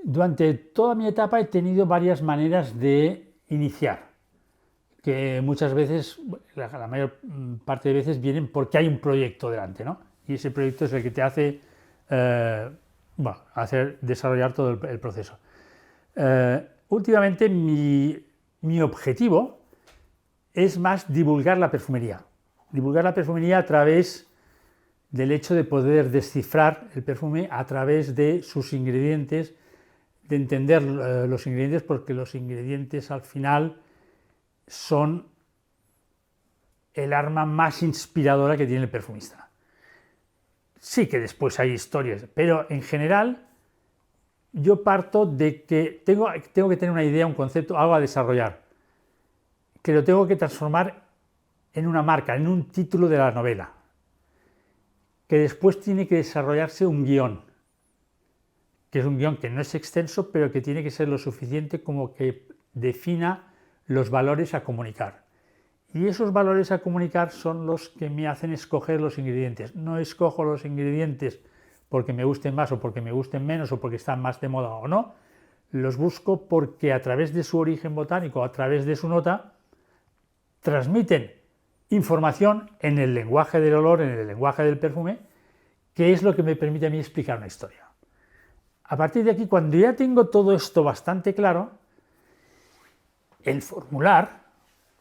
durante toda mi etapa he tenido varias maneras de iniciar, que muchas veces, la mayor parte de veces vienen porque hay un proyecto delante, ¿no? Y ese proyecto es el que te hace desarrollar todo el proceso. Últimamente mi objetivo es más divulgar la perfumería. Divulgar la perfumería a través del hecho de poder descifrar el perfume a través de sus ingredientes, de entender los ingredientes, porque los ingredientes al final son el arma más inspiradora que tiene el perfumista. Sí que después hay historias, pero en general yo parto de que tengo que tener una idea, un concepto, algo a desarrollar, que lo tengo que transformar en una marca, en un título de la novela, que después tiene que desarrollarse un guión, que es un guión que no es extenso, pero que tiene que ser lo suficiente como que defina los valores a comunicar. Y esos valores a comunicar son los que me hacen escoger los ingredientes. No escojo los ingredientes porque me gusten más o porque me gusten menos o porque están más de moda o no. Los busco porque a través de su origen botánico, a través de su nota, transmiten información en el lenguaje del olor, en el lenguaje del perfume, que es lo que me permite a mí explicar una historia. A partir de aquí, cuando ya tengo todo esto bastante claro, el formular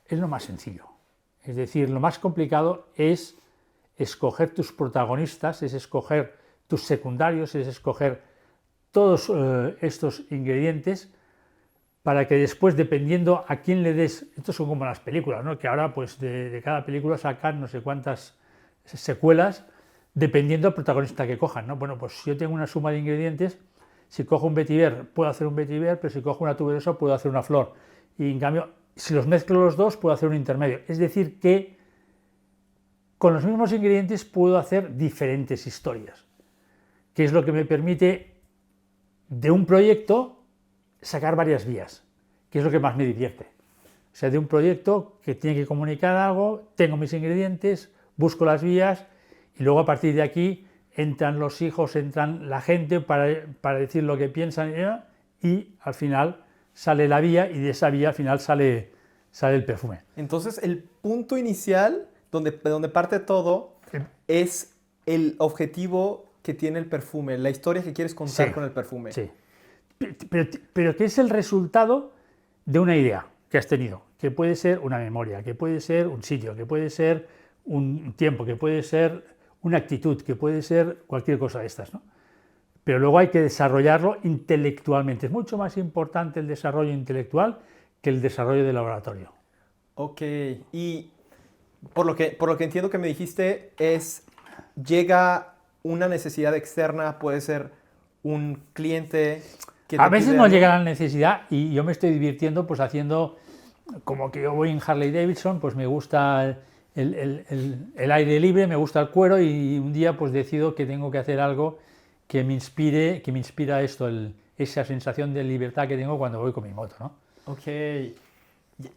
es lo más sencillo. Es decir, lo más complicado es escoger tus protagonistas, es escoger tus secundarios, es escoger todos estos ingredientes para que después, dependiendo a quién le des, estos son como las películas, ¿no? Que ahora pues de cada película sacan no sé cuántas secuelas, dependiendo del protagonista que cojan, ¿no? Bueno, pues si yo tengo una suma de ingredientes, si cojo un vetiver puedo hacer un vetiver, pero si cojo una tuberosa puedo hacer una flor. Y en cambio, si los mezclo los dos, puedo hacer un intermedio. Es decir, que con los mismos ingredientes puedo hacer diferentes historias, que es lo que me permite de un proyecto sacar varias vías, que es lo que más me divierte. O sea, de un proyecto que tiene que comunicar algo, tengo mis ingredientes, busco las vías y luego a partir de aquí entran los hijos, entran la gente para decir lo que piensan y al final sale la vía y de esa vía al final sale el perfume. Entonces, el punto inicial, donde parte todo, es el objetivo que tiene el perfume, la historia que quieres contar con el perfume. Sí. Pero que es el resultado de una idea que has tenido, que puede ser una memoria, que puede ser un sitio, que puede ser un tiempo, que puede ser una actitud, que puede ser cualquier cosa de estas, ¿no? Pero luego hay que desarrollarlo intelectualmente. Es mucho más importante el desarrollo intelectual que el desarrollo de laboratorio. Ok, y por lo que entiendo que me dijiste llega una necesidad externa, puede ser un cliente que A te veces pide no algo. llega la necesidad y yo me estoy divirtiendo pues haciendo, como que yo voy en Harley Davidson, pues me gusta el aire libre, me gusta el cuero y un día pues decido que tengo que hacer algo que me inspira esto, esa sensación de libertad que tengo cuando voy con mi moto, ¿no? Ok,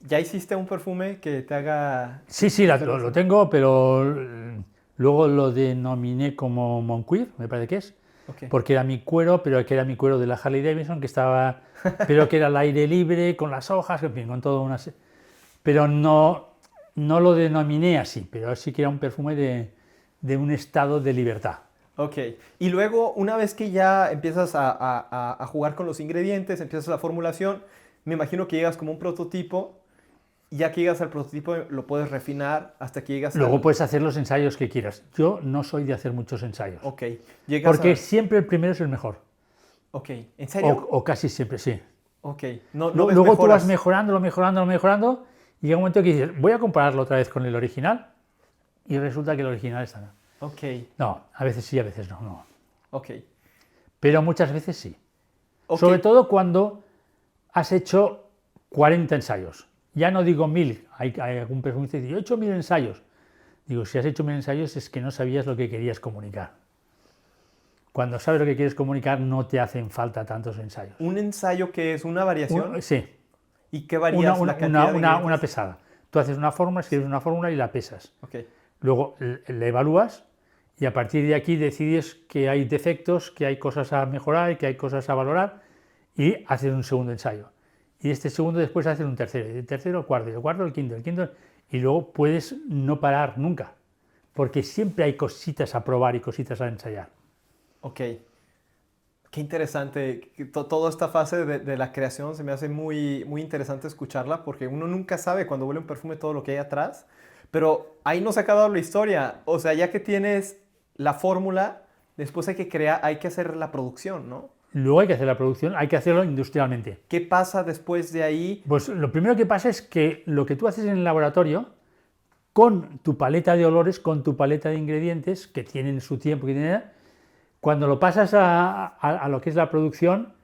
¿ya hiciste un perfume que te haga...? Sí, lo tengo, pero luego lo denominé como Moncuir, me parece que es, Okay. porque era mi cuero, pero que era mi cuero de la Harley Davidson, que estaba, pero que era al aire libre, con las hojas, en fin, con todo una... Pero no lo denominé así, pero sí que era un perfume de un estado de libertad. Ok, y luego una vez que ya empiezas a jugar con los ingredientes, empiezas la formulación, me imagino que llegas como un prototipo, y ya que llegas al prototipo lo puedes refinar hasta que llegas Luego al... puedes hacer los ensayos que quieras. Yo no soy de hacer muchos ensayos, Ok, llegas porque siempre el primero es el mejor, Ok, ¿en serio? o casi siempre, sí. Ok, no ves Luego tú mejoras. vas mejorando, y llega un momento que dices, voy a compararlo otra vez con el original, y resulta que el original está mal. Ok, No, a veces sí, a veces no. ok. Pero muchas veces sí. Ok. Sobre todo cuando has hecho 40 ensayos. Ya no digo 1000, hay algún perfume que dice, yo he hecho 1000 ensayos. Digo, si has hecho 1000 ensayos es que no sabías lo que querías comunicar. Cuando sabes lo que quieres comunicar no te hacen falta tantos ensayos. ¿Un ensayo que es una variación? Sí, ¿Y qué varías la cantidad de una ingredientes? pesada. Tú haces una fórmula, escribes una fórmula y la pesas. Ok, Luego la evalúas y a partir de aquí decides que hay defectos, que hay cosas a mejorar, que hay cosas a valorar y haces un segundo ensayo. Y este segundo después haces un tercero, y el tercero el cuarto, y el cuarto el quinto, y luego puedes no parar nunca, porque siempre hay cositas a probar y cositas a ensayar. ok. Qué interesante. Toda esta fase de la creación se me hace muy, muy interesante escucharla porque uno nunca sabe cuando huele un perfume todo lo que hay atrás. Pero ahí no se ha acabado la historia. O sea, ya que tienes la fórmula, después hay que hacer la producción, ¿no? Luego hay que hacer la producción, hay que hacerlo industrialmente. ¿Qué pasa después de ahí? Pues lo primero que pasa es que lo que tú haces en el laboratorio, con tu paleta de olores, con tu paleta de ingredientes, que tienen su tiempo, cuando lo pasas a lo que es la producción,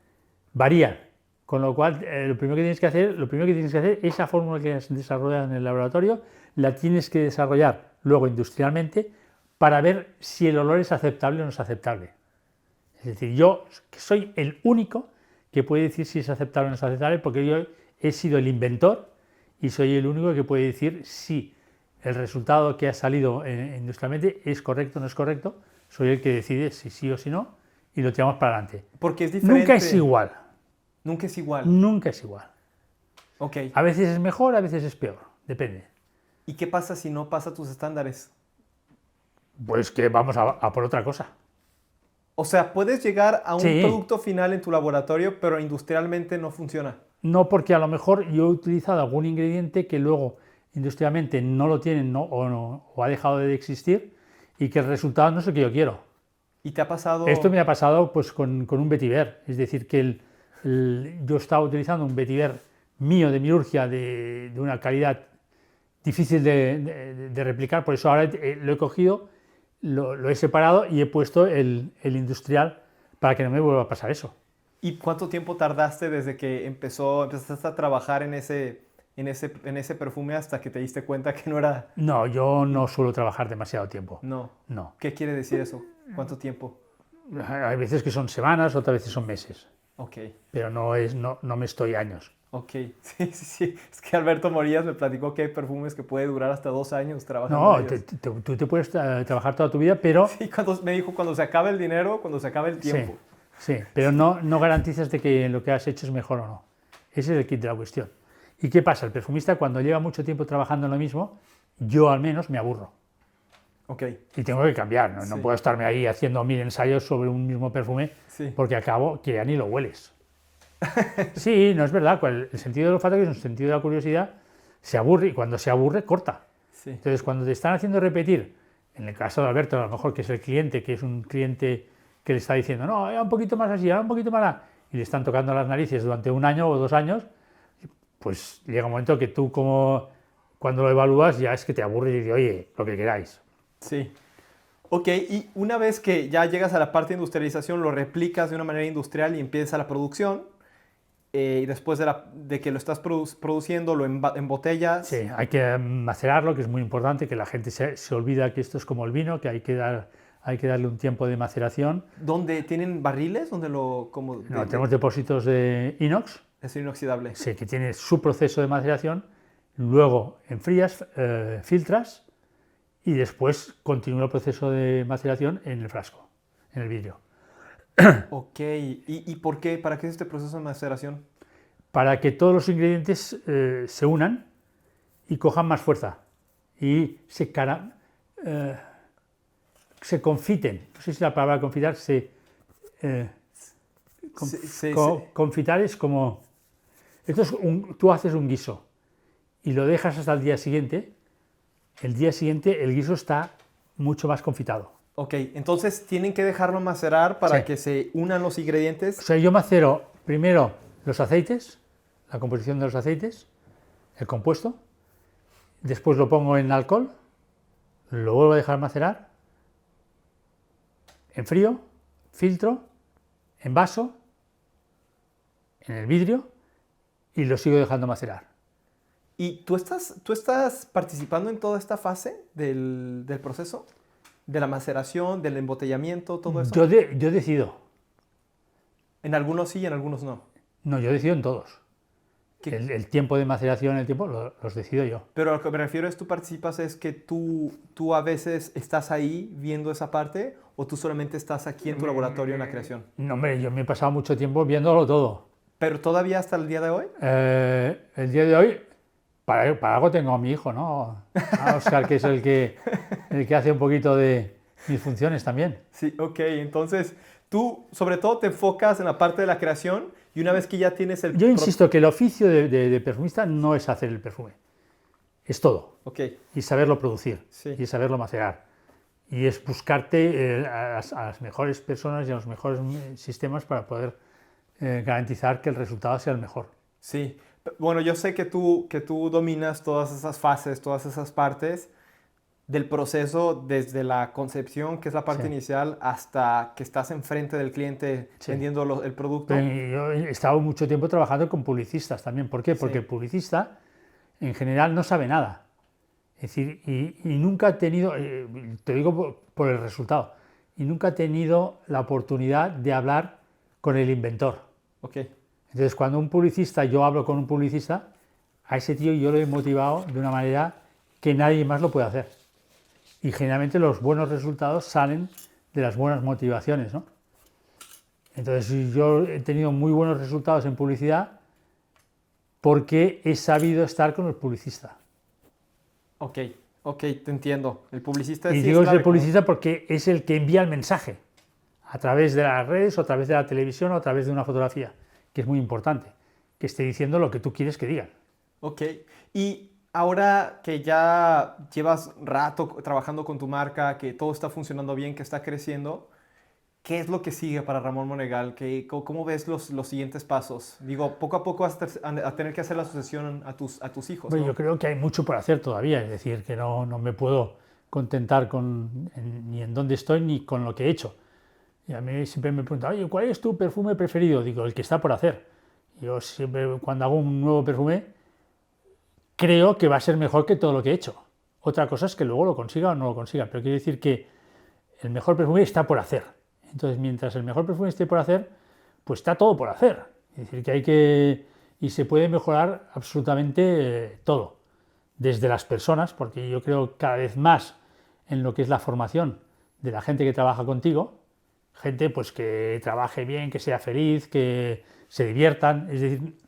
varía. Con lo cual, lo primero que tienes que hacer, esa fórmula que has desarrollado en el laboratorio, la tienes que desarrollar luego industrialmente para ver si el olor es aceptable o no es aceptable. Es decir, yo soy el único que puede decir si es aceptable o no es aceptable, porque yo he sido el inventor y soy el único que puede decir si el resultado que ha salido industrialmente es correcto o no es correcto. Soy el que decide si sí o si no y lo tiramos para adelante. Porque es diferente. Nunca es igual. Nunca es igual. Nunca es igual. Ok. A veces es mejor, a veces es peor. Depende. ¿Y qué pasa si no pasa tus estándares? Pues que vamos a por otra cosa. O sea, puedes llegar a un Sí. producto final en tu laboratorio, pero industrialmente no funciona. No, porque a lo mejor yo he utilizado algún ingrediente que luego industrialmente no lo tienen o ha dejado de existir y que el resultado no es el que yo quiero. ¿Y te ha pasado? Esto me ha pasado pues, con un vetiver, es decir, que yo estaba utilizando un vetiver mío de Milurgia de una calidad difícil de replicar, por eso ahora lo he cogido, lo he separado y he puesto el industrial para que no me vuelva a pasar eso. ¿Y cuánto tiempo tardaste desde que empezaste a trabajar en ese perfume hasta que te diste cuenta que no era? No, yo no suelo trabajar demasiado tiempo. No. No. ¿Qué quiere decir eso? ¿Cuánto tiempo? Hay veces que son semanas, otras veces son meses. Ok, pero no me estoy años. ok. Sí, sí, sí. Es que Alberto Morillas me platicó que hay perfumes que puede durar hasta 2 años trabajando en No, ellos. tú te puedes trabajar toda tu vida, pero Sí, me dijo cuando se acabe el dinero, cuando se acabe el sí, tiempo. sí, pero no garantizas de que lo que has hecho es mejor o no. Ese es el kit de la cuestión. ¿Y qué pasa? El perfumista, cuando lleva mucho tiempo trabajando en lo mismo, yo al menos me aburro. Ok, Y tengo que cambiar, no, Sí. no puedo estarme ahí haciendo 1000 ensayos sobre un mismo perfume sí. porque acabo que ya ni lo hueles. Sí, no es verdad, el sentido del olfato, que es un sentido de la curiosidad, se aburre y cuando se aburre corta. Sí, Entonces, cuando te están haciendo repetir, en el caso de Alberto, a lo mejor que es el cliente, que es un cliente que le está diciendo, no, un poquito más así, un poquito más así, y le están tocando las narices durante 1 año o 2 años, pues llega un momento que tú, como cuando lo evalúas, ya es que te aburre y dices, oye, lo que queráis. sí. Ok, y una vez que ya llegas a la parte de industrialización, lo replicas de una manera industrial y empieza la producción. Y después de que lo estás produciendo, lo embotellas. Sí, hay que macerarlo, que es muy importante, que la gente se olvida que esto es como el vino, que hay que darle un tiempo de maceración. ¿Dónde tienen barriles? ¿Donde lo como No, tenemos depósitos de inox, es inoxidable? sí, que tiene su proceso de maceración, luego enfrías, filtras y después continúa el proceso de maceración en el frasco, en el vidrio. Ok, ¿y por qué? ¿Para qué es este proceso de maceración? Para que todos los ingredientes se unan y cojan más fuerza y se confiten. No sé si la palabra confitar eh, confitar es como... tú haces un guiso y lo dejas hasta el día siguiente el guiso está mucho más confitado. Ok, entonces tienen que dejarlo macerar para Sí. que se unan los ingredientes. O sea, yo macero primero los aceites, la composición de los aceites, el compuesto, después lo pongo en alcohol, lo vuelvo a dejar macerar, enfrío, filtro, envaso, en el vidrio y lo sigo dejando macerar. ¿Y tú estás participando en toda esta fase del proceso? ¿De la maceración, del embotellamiento, todo eso? Yo decido. En algunos sí y en algunos no. No, yo decido en todos. ¿Qué? El tiempo de maceración, los decido yo. Pero a lo que me refiero es, tú participas, es que tú a veces estás ahí viendo esa parte o tú solamente estás aquí en tu laboratorio en la creación. No, hombre, yo me he pasado mucho tiempo viéndolo todo. ¿Pero todavía hasta el día de hoy? El día de hoy, para algo tengo a mi hijo, ¿no? A Óscar, que es el que hace un poquito de mis funciones también. Sí, ok. Entonces, tú sobre todo te enfocas en la parte de la creación y una vez que ya tienes el... Yo insisto que el oficio de perfumista no es hacer el perfume, es todo. Ok, Y saberlo producir, Sí. y saberlo macerar. Y es buscarte a las mejores personas y a los mejores sistemas para poder garantizar que el resultado sea el mejor. sí. Bueno, yo sé que tú dominas todas esas fases, todas esas partes del proceso desde la concepción, que es la parte Sí. inicial, hasta que estás enfrente del cliente Sí. vendiendo el producto. Yo he estado mucho tiempo trabajando con publicistas también. ¿Por qué? Porque Sí. el publicista en general no sabe nada. Es decir, y nunca ha tenido, te digo por el resultado, y nunca ha tenido la oportunidad de hablar con el inventor. Ok, Entonces, cuando yo hablo con un publicista, a ese tío yo lo he motivado de una manera que nadie más lo puede hacer. Y generalmente los buenos resultados salen de las buenas motivaciones, ¿no? Entonces, yo he tenido muy buenos resultados en publicidad porque he sabido estar con el publicista. ok, ok, te entiendo. El publicista Y sí digo es es el clave, publicista porque es el que envía el mensaje a través de las redes o a través de la televisión o a través de una fotografía, que es muy importante, que esté diciendo lo que tú quieres que digan. Ok, y ahora que ya llevas rato trabajando con tu marca, que todo está funcionando bien, que está creciendo, ¿qué es lo que sigue para Ramón Monegal? ¿Cómo ves los siguientes pasos? Digo, poco a poco vas a tener que hacer la sucesión a tus hijos, Bueno, ¿no? yo creo que hay mucho por hacer todavía, es decir, que no me puedo contentar ni en dónde estoy ni con lo que he hecho. Y a mí siempre me preguntan, oye, ¿cuál es tu perfume preferido? Digo, el que está por hacer. Yo siempre, cuando hago un nuevo perfume, creo que va a ser mejor que todo lo que he hecho. Otra cosa es que luego lo consiga o no lo consiga, pero quiero decir que el mejor perfume está por hacer. Entonces, mientras el mejor perfume esté por hacer, pues está todo por hacer. Es decir, que hay que... Y se puede mejorar absolutamente todo, desde las personas, porque yo creo cada vez más en lo que es la formación de la gente que trabaja contigo, gente pues que trabaje bien, que sea feliz, que se diviertan, es decir,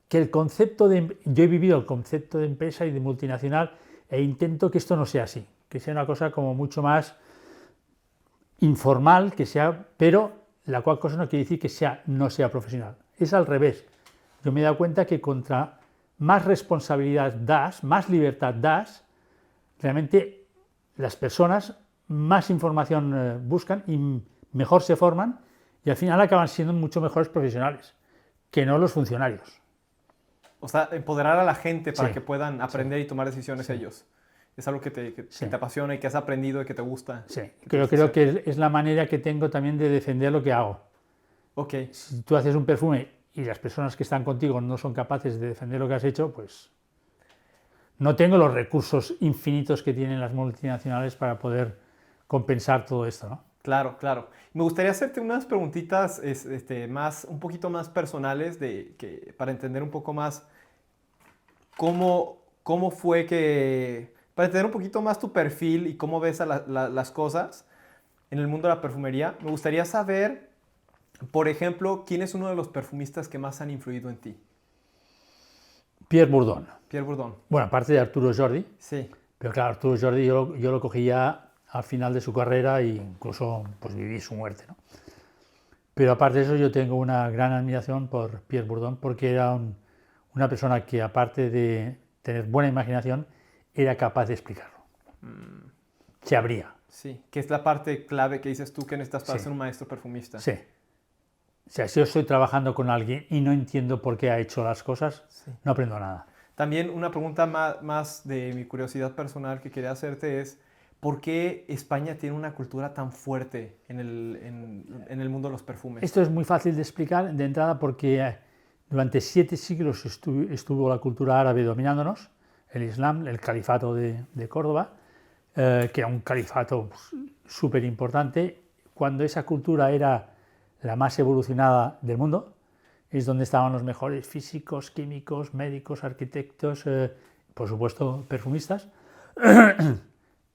que el concepto de... Yo he vivido el concepto de empresa y de multinacional e intento que esto no sea así, que sea una cosa como mucho más informal, que sea, pero la cual cosa no quiere decir que no sea profesional, es al revés. Yo me he dado cuenta que contra más responsabilidad das, más libertad das, realmente las personas más información buscan y mejor se forman y al final acaban siendo mucho mejores profesionales que no los funcionarios. O sea, empoderar a la gente para Sí, que puedan aprender sí, y tomar decisiones sí. ellos. Es algo que te Sí. apasiona y que has aprendido y que te gusta. Sí, que te creo gusta hacer. que es la manera que tengo también de defender lo que hago. Ok, Si tú haces un perfume y las personas que están contigo no son capaces de defender lo que has hecho, pues no tengo los recursos infinitos que tienen las multinacionales para poder compensar todo esto, ¿no? claro, claro. Me gustaría hacerte unas preguntitas un poquito más personales para entender un poco más cómo fue para entender un poquito más tu perfil y cómo ves las cosas en el mundo de la perfumería. Me gustaría saber, por ejemplo, quién es uno de los perfumistas que más han influido en ti. Pierre Bourdon. Pierre Bourdon. Bueno, aparte de Arturo Jordi, Sí, pero claro, Arturo Jordi yo lo cogí ya al final de su carrera e incluso pues, viví su muerte, ¿no? Pero aparte de eso yo tengo una gran admiración por Pierre Bourdon porque era una persona que aparte de tener buena imaginación era capaz de explicarlo. Se abría. sí. Que es la parte clave que dices tú que necesitas para Sí. ser un maestro perfumista. Sí. O sea, si yo estoy trabajando con alguien y no entiendo por qué ha hecho las cosas, Sí. no aprendo nada. También una pregunta más de mi curiosidad personal que quería hacerte es, ¿por qué España tiene una cultura tan fuerte en el mundo de los perfumes? Esto es muy fácil de explicar de entrada porque durante 7 siglos estuvo la cultura árabe dominándonos, el Islam, el califato de Córdoba, que era un califato súper importante. Cuando esa cultura era la más evolucionada del mundo, es donde estaban los mejores físicos, químicos, médicos, arquitectos, por supuesto perfumistas.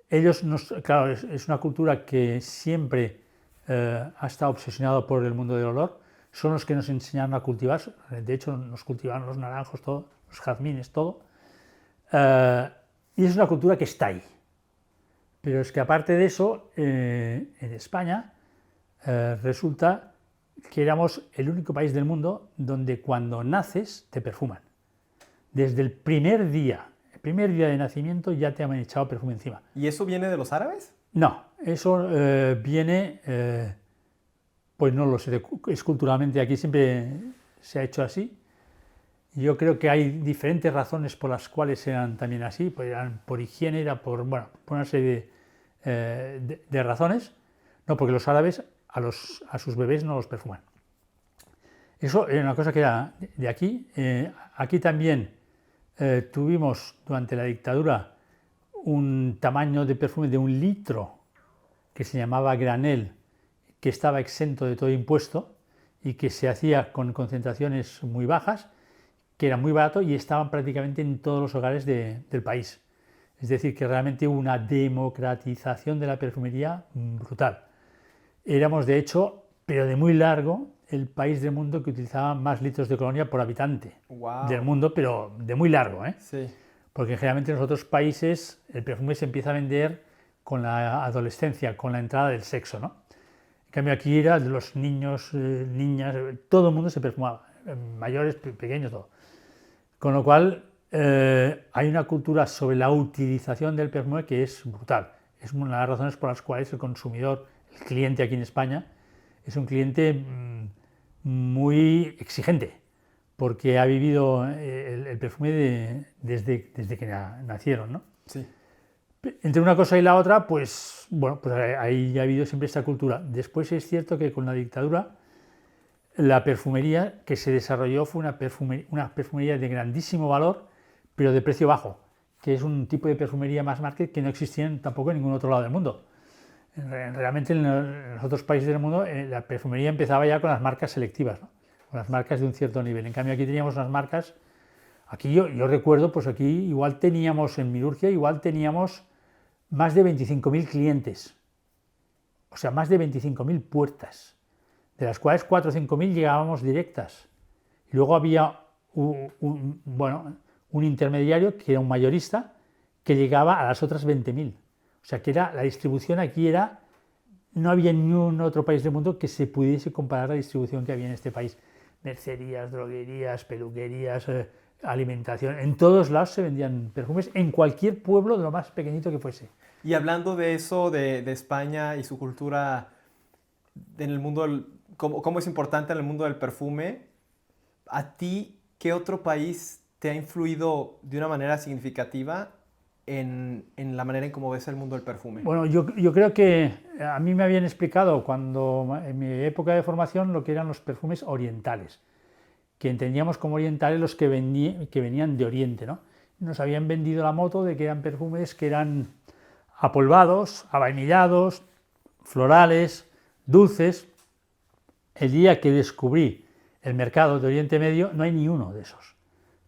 Ellos, claro, es una cultura que siempre ha estado obsesionado por el mundo del olor, son los que nos enseñaron a cultivar, de hecho nos cultivaron los naranjos, todo, los jazmines, todo, y es una cultura que está ahí. Pero es que aparte de eso, en España resulta que éramos el único país del mundo donde cuando naces te perfuman. Desde el primer día de nacimiento ya te han echado perfume encima. ¿Y eso viene de los árabes? No, eso viene, pues no lo sé, es culturalmente aquí siempre se ha hecho así. Yo creo que hay diferentes razones por las cuales eran también así, pues eran por higiene, era por una serie de razones, no porque los árabes a sus bebés no los perfuman. Eso era una cosa que era de aquí. Aquí también tuvimos durante la dictadura un tamaño de perfume de 1 litro que se llamaba granel, que estaba exento de todo impuesto y que se hacía con concentraciones muy bajas, que era muy barato y estaban prácticamente en todos los hogares del país. Es decir, que realmente hubo una democratización de la perfumería brutal. Éramos, de hecho, pero de muy largo, el país del mundo que utilizaba más litros de colonia por habitante. Wow. Del mundo, pero de muy largo, ¿eh? Sí. Porque generalmente en los otros países el perfume se empieza a vender con la adolescencia, con la entrada del sexo, ¿no? En cambio aquí era de los niños, niñas, todo el mundo se perfumaba, mayores, pequeños, todo. Con lo cual hay una cultura sobre la utilización del perfume que es brutal. Es una de las razones por las cuales el consumidor, el cliente aquí en España, es un cliente muy exigente, porque ha vivido el perfume desde que nacieron, ¿no? Sí. Entre una cosa y la otra, pues bueno, pues ahí ha habido siempre esta cultura. Después es cierto que con la dictadura la perfumería que se desarrolló fue una perfumería de grandísimo valor, pero de precio bajo, que es un tipo de perfumería más market que no existía tampoco en ningún otro lado del mundo. Realmente en los otros países del mundo la perfumería empezaba ya con las marcas selectivas, ¿no? Con las marcas de un cierto nivel. En cambio aquí teníamos unas marcas, aquí yo recuerdo, pues aquí igual teníamos en Milurgia, igual teníamos más de 25.000 clientes, o sea, más de 25.000 puertas, de las cuales 4 o 5.000 llegábamos directas. Y luego había un intermediario que era un mayorista que llegaba a las otras 20.000. O sea, que era, la distribución aquí era, no había ni un otro país del mundo que se pudiese comparar la distribución que había en este país. Mercerías, droguerías, peluquerías, alimentación, en todos lados se vendían perfumes, en cualquier pueblo, de lo más pequeñito que fuese. Y hablando de eso, de España y su cultura en el mundo, cómo es importante en el mundo del perfume, ¿a ti qué otro país te ha influido de una manera significativa en la manera en cómo ves el mundo del perfume? Bueno, yo creo que a mí me habían explicado cuando en mi época de formación lo que eran los perfumes orientales, que entendíamos como orientales los que venían de Oriente, ¿no? Nos habían vendido la moto de que eran perfumes que eran apolvados, avainillados, florales, dulces. El día que descubrí el mercado de Oriente Medio no hay ni uno de esos.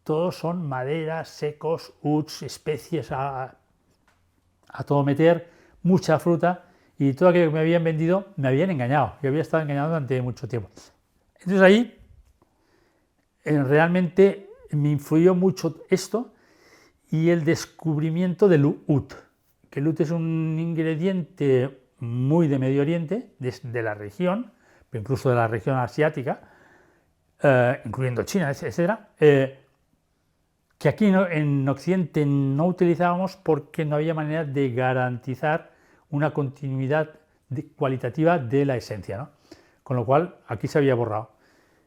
Todos son maderas, secos, ouds, especies a todo meter, mucha fruta, y todo aquello que me habían vendido me habían engañado. Yo había estado engañado durante mucho tiempo. Entonces ahí realmente me influyó mucho esto y el descubrimiento del oud, que el oud es un ingrediente muy de Medio Oriente, de la región, pero incluso de la región asiática, incluyendo China, etc., que aquí en Occidente no utilizábamos porque no había manera de garantizar una continuidad cualitativa de la esencia, ¿no? Con lo cual aquí se había borrado.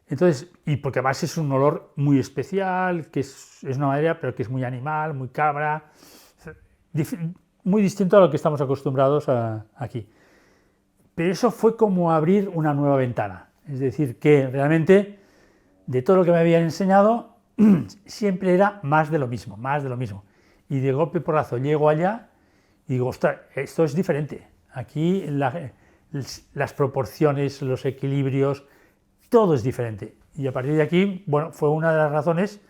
Entonces, y porque además es un olor muy especial, que es una madera, pero que es muy animal, muy cabra, muy distinto a lo que estamos acostumbrados aquí. Pero eso fue como abrir una nueva ventana. Es decir, que realmente de todo lo que me habían enseñado siempre era más de lo mismo, más de lo mismo. Y de golpe porrazo llego allá y digo, ostras, esto es diferente. Aquí las proporciones, los equilibrios, todo es diferente. Y a partir de aquí, bueno, fue una de las razones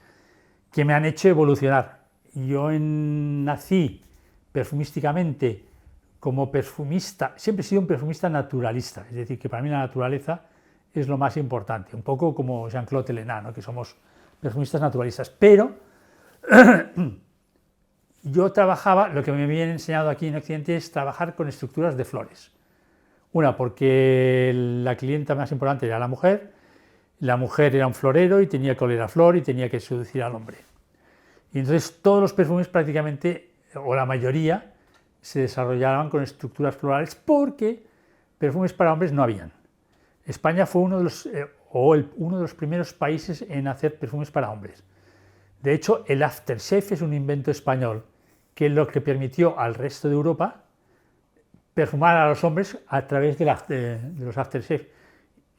que me han hecho evolucionar. Yo nací perfumísticamente como perfumista, siempre he sido un perfumista naturalista, es decir, que para mí la naturaleza es lo más importante, un poco como Jean-Claude Ellena, ¿no? Que somos perfumistas naturalistas, pero yo trabajaba, lo que me habían enseñado aquí en Occidente es trabajar con estructuras de flores. Una, porque la clienta más importante era la mujer era un florero y tenía que oler a flor y tenía que seducir al hombre. Y entonces todos los perfumes prácticamente, o la mayoría, se desarrollaban con estructuras florales porque perfumes para hombres no habían. España fue uno de los primeros países en hacer perfumes para hombres. De hecho, el aftershave es un invento español, que es lo que permitió al resto de Europa perfumar a los hombres a través de los aftershave.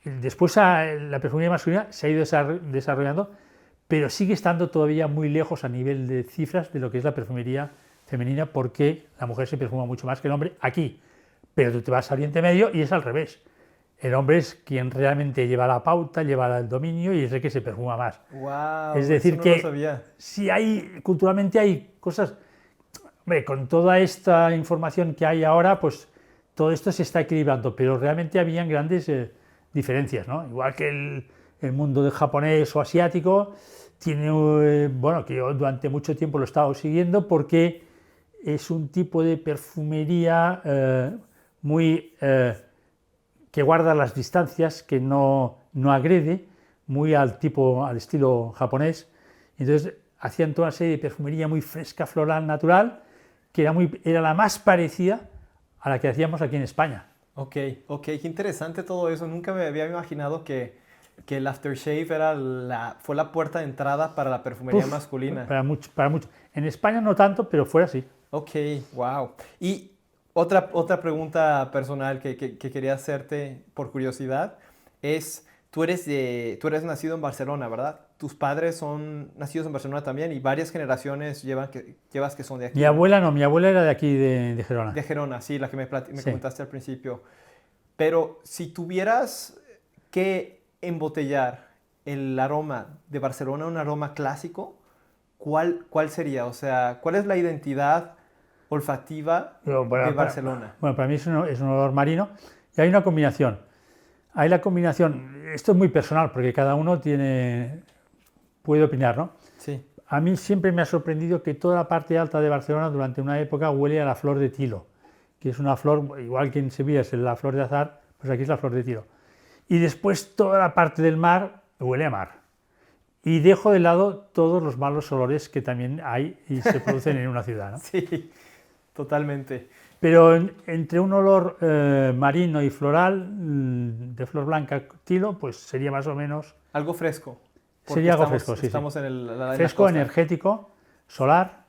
Después la perfumería masculina se ha ido desarrollando, pero sigue estando todavía muy lejos a nivel de cifras de lo que es la perfumería femenina, porque la mujer se perfuma mucho más que el hombre aquí. Pero tú te vas a Oriente Medio y es al revés. El hombre es quien realmente lleva la pauta, lleva el dominio y es el que se perfuma más. Wow, es decir, eso no que lo sabía. si culturalmente hay cosas. Hombre, con toda esta información que hay ahora, pues todo esto se está equilibrando, pero realmente habían grandes diferencias, ¿no? Igual que el mundo del japonés o asiático, tiene, bueno, que yo durante mucho tiempo lo he estado siguiendo porque es un tipo de perfumería muy que guarda las distancias, que no agrede, muy al estilo japonés. Entonces hacían toda una serie de perfumería muy fresca, floral, natural, que era la más parecida a la que hacíamos aquí en España. Ok, qué interesante todo eso. Nunca me había imaginado que el aftershave fue la puerta de entrada para la perfumería masculina. Para mucho. En España no tanto, pero fue así. Ok, wow. Y otra pregunta personal que quería hacerte por curiosidad es, tú eres nacido en Barcelona, ¿verdad? tus padres son nacidos en Barcelona también y varias generaciones llevas que son de aquí. Mi abuela no, mi abuela era de aquí, de Gerona. De Gerona, sí, la que me Sí. comentaste al principio. Pero si tuvieras que embotellar el aroma de Barcelona, un aroma clásico, ¿cuál sería? O sea, ¿cuál es la identidad olfativa Pero de Barcelona? Bueno, para mí es un olor marino y hay una combinación. Hay la combinación, esto es muy personal porque cada uno puede opinar, ¿no? Sí, A mí siempre me ha sorprendido que toda la parte alta de Barcelona durante una época huele a la flor de tilo, que es una flor, igual que en Sevilla es la flor de azahar, pues aquí es la flor de tilo. Y después toda la parte del mar huele a mar. Y dejo de lado todos los malos olores que también hay y se producen en una ciudad, ¿no? sí, totalmente. Pero entre un olor marino y floral, de flor blanca, tilo, pues sería más o menos... Algo fresco. porque Sería algo fresco, sí. Estamos en la Fresco, costa. energético, solar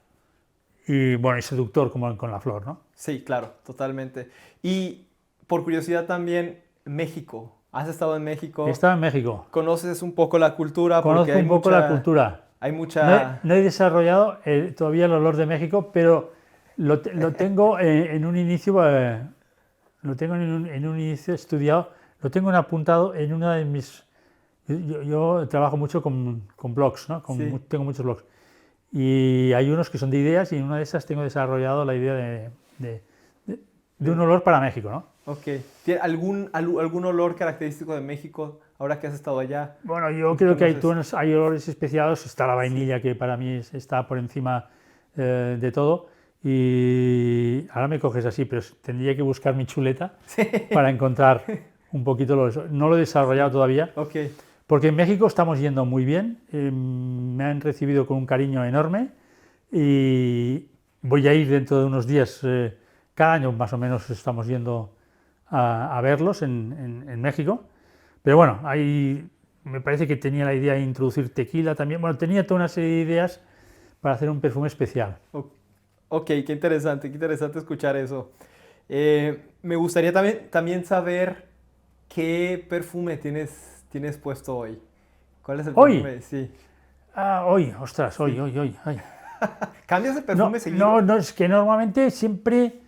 y, bueno, y seductor como con la flor, ¿no? Sí, claro, totalmente. Y por curiosidad también, México. ¿Has estado en México? He estado en México. ¿Conoces un poco la cultura? Conozco Porque hay un poco la cultura. Hay No he, mucha... no he desarrollado todavía el olor de México, pero lo tengo en un inicio, lo tengo en un inicio estudiado, lo tengo apuntado en una de mis... Yo trabajo mucho con blogs, ¿no? Sí. Tengo muchos blogs. Y hay unos que son de ideas y en una de esas tengo desarrollado la idea de un olor para México, ¿no? Ok. ¿Tiene algún olor característico de México ahora que has estado allá? Bueno, yo creo que ¿Conoces? hay olores especiados. Está la vainilla, que para mí está por encima de todo. Y ahora me coges así, pero tendría que buscar mi chuleta para encontrar un poquito no lo he desarrollado todavía, Ok. porque en México estamos yendo muy bien. Me han recibido con un cariño enorme y voy a ir dentro de unos días. Cada año más o menos estamos yendo a verlos en México. Pero bueno, ahí me parece que tenía la idea de introducir tequila también. Bueno, tenía toda una serie de ideas para hacer un perfume especial. Ok, qué interesante escuchar eso. Me gustaría también saber qué perfume tienes puesto hoy. ¿Cuál es el ¿Hoy? perfume? Sí. Hoy, ostras, hoy. Ay. ¿Cambias de No, perfume seguido? no, es que normalmente siempre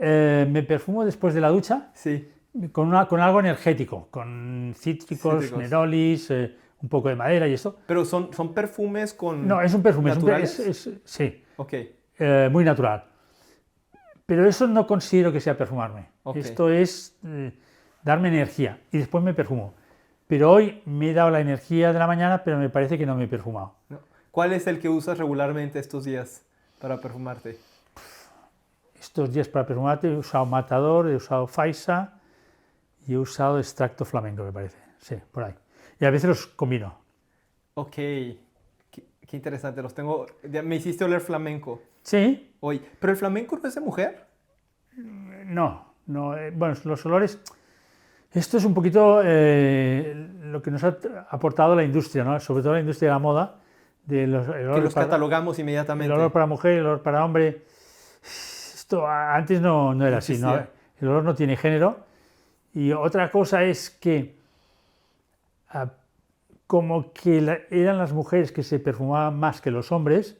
me perfumo después de la ducha Sí. con algo energético, con cítricos, nerolis, un poco de madera y esto. Pero son perfumes con... No, es un perfume, ¿naturales? sí, Ok, muy natural. Pero eso no considero que sea perfumarme. Ok. Esto es darme energía y después me perfumo. Pero hoy me he dado la energía de la mañana, pero me parece que no me he perfumado. no. ¿Cuál es el que usas regularmente estos días para perfumarte? Estos días para perfumarte he usado Matador, he usado Faisa y he usado extracto flamenco, me parece. Sí, por ahí. Y a veces los combino. Ok, qué interesante, los tengo... Me hiciste oler flamenco Sí, hoy. ¿Pero el flamenco no es de mujer? no. Bueno, los olores... Esto es un poquito lo que nos ha aportado la industria, ¿no? Sobre todo la industria de la moda. Que los catalogamos el inmediatamente. olor para mujer, el olor para hombre. Esto antes no era así, ¿no? El olor no tiene género. Y otra cosa es que como que eran las mujeres que se perfumaban más que los hombres,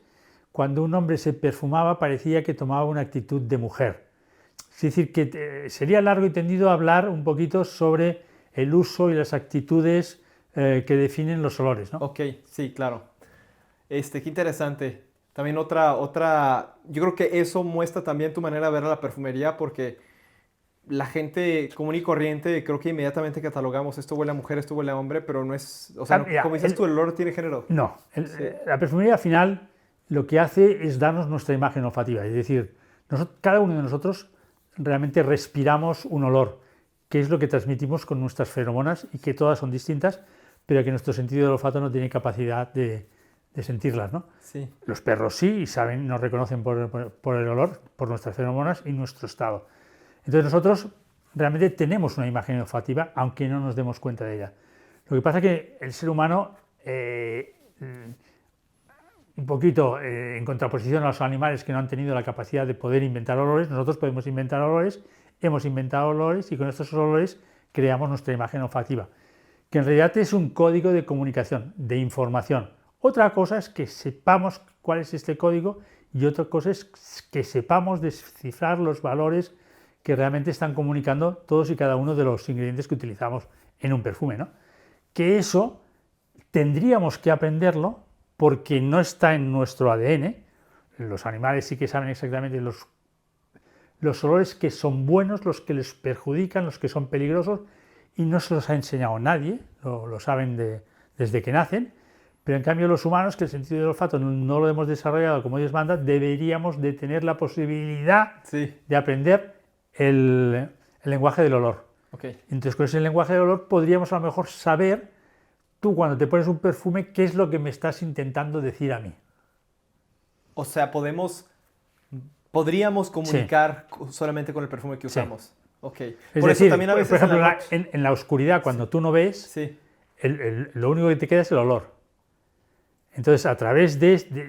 cuando un hombre se perfumaba parecía que tomaba una actitud de mujer. Es decir, que sería largo y tendido hablar un poquito sobre el uso y las actitudes que definen los olores, ¿no? Ok, sí, claro. Qué interesante. También yo creo que eso muestra también tu manera de ver a la perfumería porque la gente común y corriente creo que inmediatamente catalogamos esto huele a mujer, esto huele a hombre, pero no es, o sea, Mira, como dices tú, el olor no tiene género. No, Sí. la perfumería al final lo que hace es darnos nuestra imagen olfativa, es decir, cada uno de nosotros realmente respiramos un olor, que es lo que transmitimos con nuestras feromonas y que todas son distintas, pero que nuestro sentido del olfato no tiene capacidad de sentirlas, ¿no? Sí. Los perros sí y saben, nos reconocen por el olor, por nuestras feromonas y nuestro estado. Entonces nosotros realmente tenemos una imagen olfativa, aunque no nos demos cuenta de ella. Lo que pasa es que el ser humano, un poquito en contraposición a los animales que no han tenido la capacidad de poder inventar olores, nosotros podemos inventar olores, hemos inventado olores y con estos olores creamos nuestra imagen olfativa, que en realidad es un código de comunicación, de información. Otra cosa es que sepamos cuál es este código y otra cosa es que sepamos descifrar los valores que realmente están comunicando todos y cada uno de los ingredientes que utilizamos en un perfume, ¿no? Que eso tendríamos que aprenderlo porque no está en nuestro ADN. Los animales sí que saben exactamente los olores que son buenos, los que les perjudican, los que son peligrosos, y no se los ha enseñado nadie, lo saben desde que nacen, pero en cambio los humanos, que el sentido del olfato no lo hemos desarrollado como Dios manda, deberíamos de tener la posibilidad de aprender el lenguaje del olor. Okay. Entonces con ese lenguaje del olor podríamos a lo mejor saber, tú cuando te pones un perfume, qué es lo que me estás intentando decir a mí. O sea, podríamos comunicar solamente con el perfume que usamos. Sí. Okay. Es Por decir, eso también a veces por ejemplo, la en la oscuridad, cuando tú no ves, sí. Lo único que te queda es el olor. Entonces, a través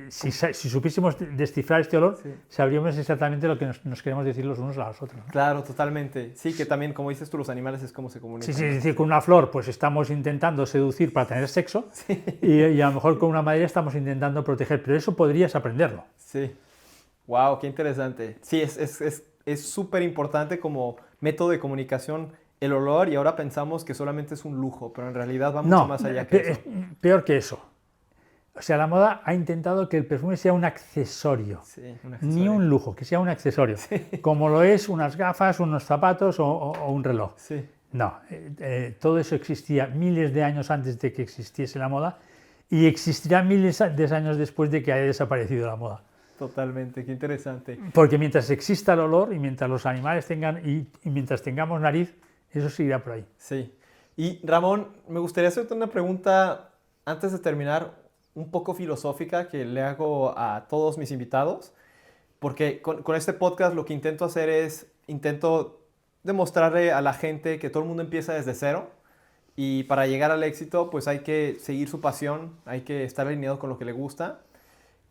si supiésemos descifrar este olor, sabríamos exactamente lo que nos queremos decir los unos a los otros, ¿no? Claro, totalmente. Sí, que también, como dices tú, los animales es como se comunican. Sí, es decir, con una flor pues estamos intentando seducir para tener sexo y a lo mejor con una madera estamos intentando proteger, pero eso podrías aprenderlo. Sí. Wow, qué interesante. Sí, es súper importante como método de comunicación el olor y ahora pensamos que solamente es un lujo, pero en realidad va mucho más allá que eso. Peor que eso. O sea, la moda ha intentado que el perfume sea un accesorio, ni un lujo, que sea un accesorio, como lo es unas gafas, unos zapatos o un reloj. Sí. No, todo eso existía miles de años antes de que existiese la moda y existirá miles de años después de que haya desaparecido la moda. Totalmente, qué interesante. Porque mientras exista el olor y mientras los animales tengan y mientras tengamos nariz, eso seguirá por ahí. Sí. Y Ramón, me gustaría hacerte una pregunta antes de terminar, un poco filosófica que le hago a todos mis invitados, porque con este podcast lo que intento hacer es, intento demostrarle a la gente que todo el mundo empieza desde cero y para llegar al éxito pues hay que seguir su pasión, hay que estar alineado con lo que le gusta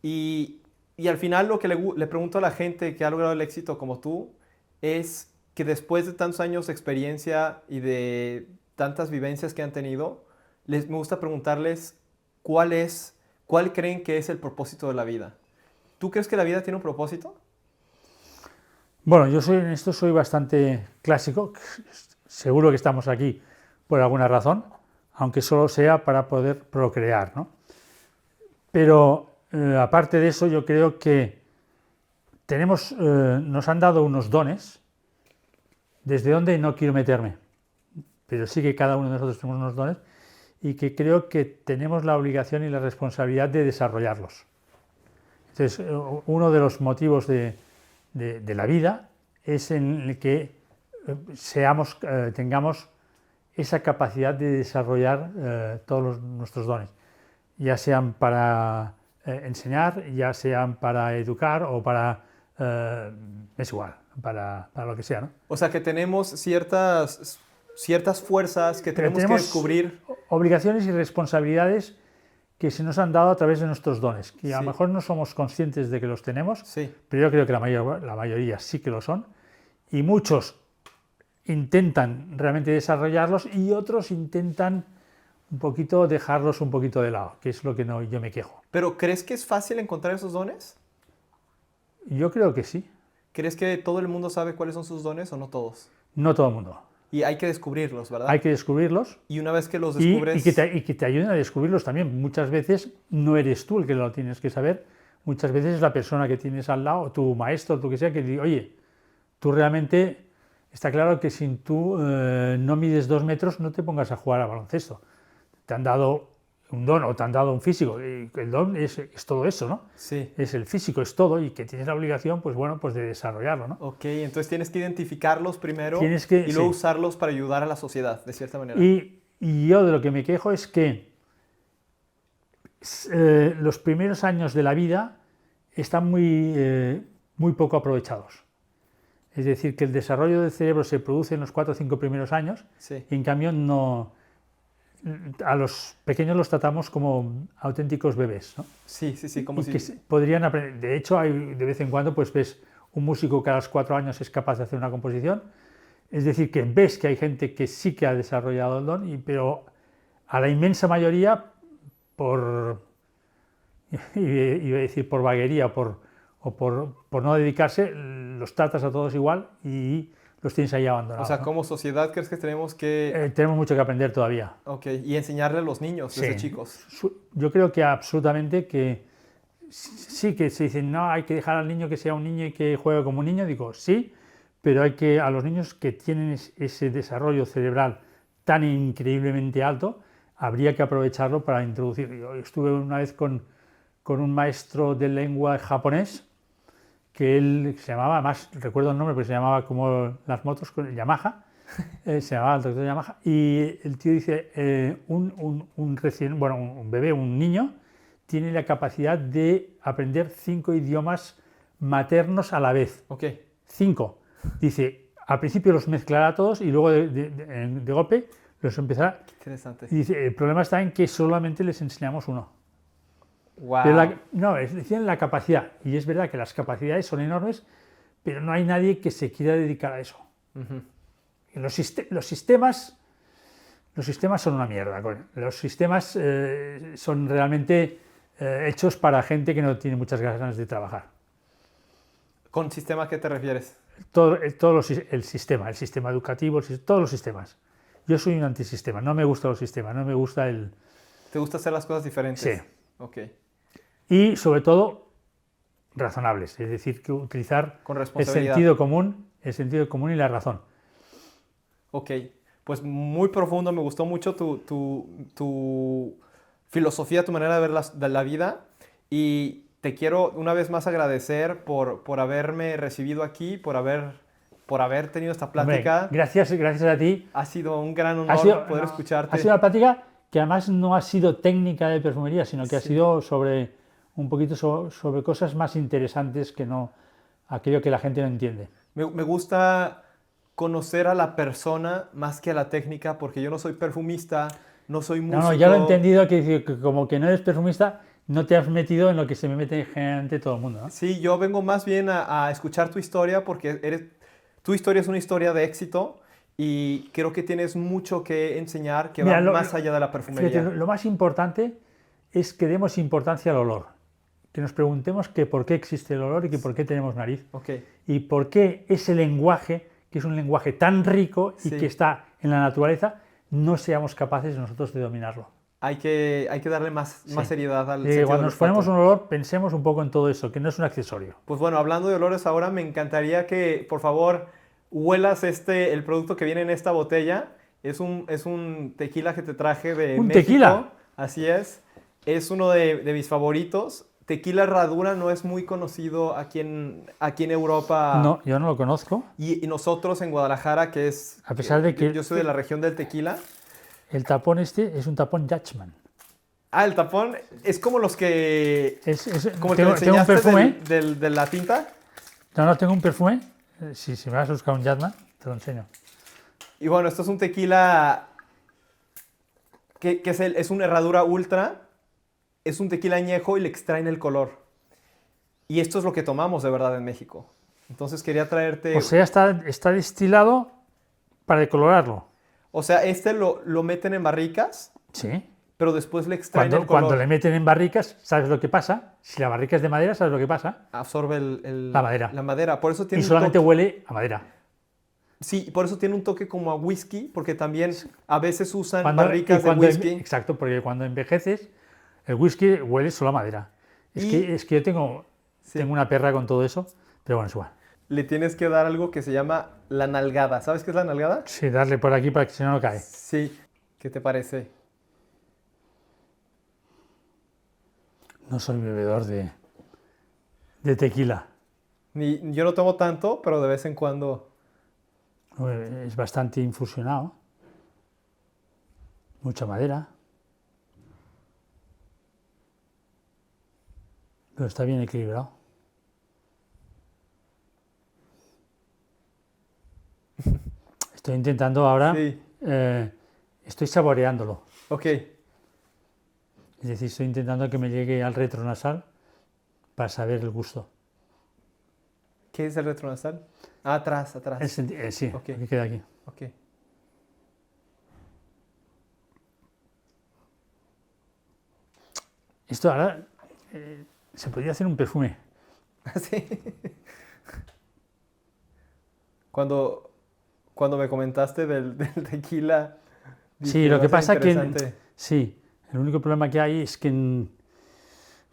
y al final lo que le pregunto a la gente que ha logrado el éxito como tú es que después de tantos años de experiencia y de tantas vivencias que han tenido, me gusta preguntarles ¿cuál creen que es el propósito de la vida? ¿Tú crees que la vida tiene un propósito? Bueno, yo en esto soy bastante clásico. Seguro que estamos aquí por alguna razón, aunque solo sea para poder procrear, ¿no? Pero aparte de eso, yo creo que nos han dado unos dones, desde donde no quiero meterme, pero sí que cada uno de nosotros tenemos unos dones y que creo que tenemos la obligación y la responsabilidad de desarrollarlos. Entonces, uno de los motivos de la vida es en el que tengamos esa capacidad de desarrollar todos nuestros dones, ya sean para enseñar, ya sean para educar o para, es igual, para lo que sea, ¿no? O sea, que tenemos ciertas fuerzas que tenemos que descubrir. Obligaciones y responsabilidades que se nos han dado a través de nuestros dones, que a lo mejor no somos conscientes de que los tenemos, pero yo creo que la mayoría sí que lo son, y muchos intentan realmente desarrollarlos y otros intentan un poquito dejarlos un poquito de lado, que es lo que yo me quejo. ¿Pero crees que es fácil encontrar esos dones? Yo creo que sí. ¿Crees que todo el mundo sabe cuáles son sus dones o no todos? No todo el mundo. Y hay que descubrirlos, ¿verdad? Hay que descubrirlos. Y una vez que los descubres... Y que te ayuden a descubrirlos también. Muchas veces no eres tú el que lo tienes que saber. Muchas veces es la persona que tienes al lado, tu maestro, tu que sea, que dice, oye, tú realmente... Está claro que si tú no mides 2 metros, no te pongas a jugar a baloncesto. Te han dado un don o te han dado un físico. Y el don es todo eso, ¿no? Sí. Es el físico, es todo, y que tienes la obligación, pues bueno, pues de desarrollarlo, ¿no? Ok, entonces tienes que identificarlos primero y luego usarlos para ayudar a la sociedad, de cierta manera. Y yo de lo que me quejo es que los primeros años de la vida están muy poco aprovechados. Es decir, que el desarrollo del cerebro se produce en los 4 o 5 primeros años y en cambio no... A los pequeños los tratamos como auténticos bebés, ¿no? Sí, como si... Que podrían aprender. De hecho, hay, de vez en cuando pues ves un músico que a los 4 años es capaz de hacer una composición. Es decir, que ves que hay gente que sí que ha desarrollado el don, pero a la inmensa mayoría por, iba a decir por vaguería por no dedicarse, los tratas a todos igual y los tienes ahí abandonados. O sea, ¿no? como sociedad, ¿crees que tenemos que... Tenemos mucho que aprender todavía. Ok, y enseñarle a los niños desde chicos? Yo creo que absolutamente que sí, que se dicen, no, hay que dejar al niño que sea un niño y que juegue como un niño. Digo, sí, pero hay que, a los niños que tienen ese desarrollo cerebral tan increíblemente alto, habría que aprovecharlo para introducir. Yo estuve una vez con un maestro de lengua japonés, que él se llamaba, además recuerdo el nombre, porque se llamaba como las motos, Yamaha, se llamaba el doctor Yamaha, y el tío dice, un bebé, un niño, tiene la capacidad de aprender 5 idiomas maternos a la vez. Ok. 5. Dice, al principio los mezclará todos y luego de golpe los empezará. Interesante. Y dice, el problema está en que solamente les enseñamos uno. Wow. Pero no, tienen la capacidad, y es verdad que las capacidades son enormes, pero no hay nadie que se quiera dedicar a eso. Y los sistemas son una mierda. Los sistemas son realmente hechos para gente que no tiene muchas ganas de trabajar. ¿Con sistema a qué te refieres? El sistema educativo, todos los sistemas. Yo soy un antisistema, no me gustan los sistemas, no me gusta el... ¿Te gusta hacer las cosas diferentes? Sí. Ok. Y sobre todo razonables, es decir, que utilizar Con el responsabilidad. sentido común y la razón. Ok, pues muy profundo, me gustó mucho tu filosofía, tu manera de ver de la vida, y te quiero una vez más agradecer por haberme recibido aquí, por haber tenido esta plática. Hombre, gracias a ti. Ha sido un gran honor poder escucharte. Ha sido una plática que además no ha sido técnica de perfumería, sino que ha sido un poquito sobre cosas más interesantes que no aquello que la gente no entiende. Me gusta conocer a la persona más que a la técnica, porque yo no soy perfumista, no soy músico. No, ya lo he entendido, que como que no eres perfumista, no te has metido en lo que se me mete generalmente todo el mundo, ¿no? Sí, yo vengo más bien a escuchar tu historia, porque tu historia es una historia de éxito y creo que tienes mucho que enseñar que va más allá de la perfumería. Fíjate, lo más importante es que demos importancia al olor, que nos preguntemos que por qué existe el olor y que por qué tenemos nariz, Okay. y por qué ese lenguaje, que es un lenguaje tan rico y que está en la naturaleza, no seamos capaces nosotros de dominarlo. Hay que darle más seriedad al sentido cuando del nos ponemos olfato. un olor, pensemos un poco en todo eso, que no es un accesorio. Pues bueno, hablando de olores ahora, me encantaría que, por favor, huelas el producto que viene en esta botella. Es un tequila que te traje de ¿Un México. tequila? Así es. Es uno de mis favoritos. Tequila Herradura no es muy conocido aquí en Europa. No, yo no lo conozco. Y nosotros en Guadalajara, que es... A pesar de que yo soy de la región del tequila. el tapón este es un tapón Judgment. Ah, el tapón es como los que... como el que tengo me enseñaste un perfume. de la tinta. No, tengo un perfume. Si me vas a buscar un Judgment, te lo enseño. Y bueno, esto es un tequila que es una Herradura Ultra. Es un tequila añejo y le extraen el color. Y esto es lo que tomamos de verdad en México. Entonces quería traerte... O sea, está destilado para decolorarlo. O sea, lo meten en barricas, Sí. pero después le extraen el color. Cuando le meten en barricas, ¿sabes lo que pasa? Si la barrica es de madera, ¿sabes lo que pasa? Absorbe La madera. La madera. Por eso tiene Y solamente huele a madera. Sí, por eso tiene un toque como a whisky, porque también a veces usan barricas de whisky. Exacto, porque cuando envejeces, el whisky huele solo a madera. Es que yo tengo una perra con todo eso, pero bueno, es igual. Le tienes que dar algo que se llama la nalgada. ¿Sabes qué es la nalgada? Sí, darle por aquí para que si no, no cae. Sí. ¿Qué te parece? No soy bebedor de tequila. Yo no tomo tanto, pero de vez en cuando... Es bastante infusionado. Mucha madera. Pero está bien equilibrado. Estoy intentando ahora... Sí. Estoy saboreándolo. Ok. Es decir, estoy intentando que me llegue al retronasal para saber el gusto. ¿Qué es el retronasal? Ah, atrás. Sí, Ok. que queda aquí. Ok. Esto ahora se podría hacer un perfume. Sí. Cuando me comentaste del tequila, Sí, dije, lo va que a ser pasa que interesante. sí, el único problema que hay es que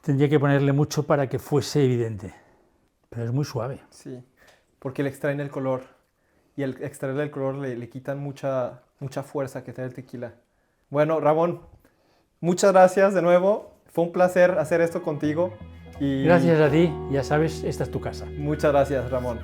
tendría que ponerle mucho para que fuese evidente, pero es muy suave. Sí, porque le extraen el color y al extraerle el color le quitan mucha fuerza que trae el tequila. Bueno, Ramón, muchas gracias de nuevo. Fue un placer hacer esto contigo y Gracias a ti, ya sabes, esta es tu casa. muchas gracias, Ramón.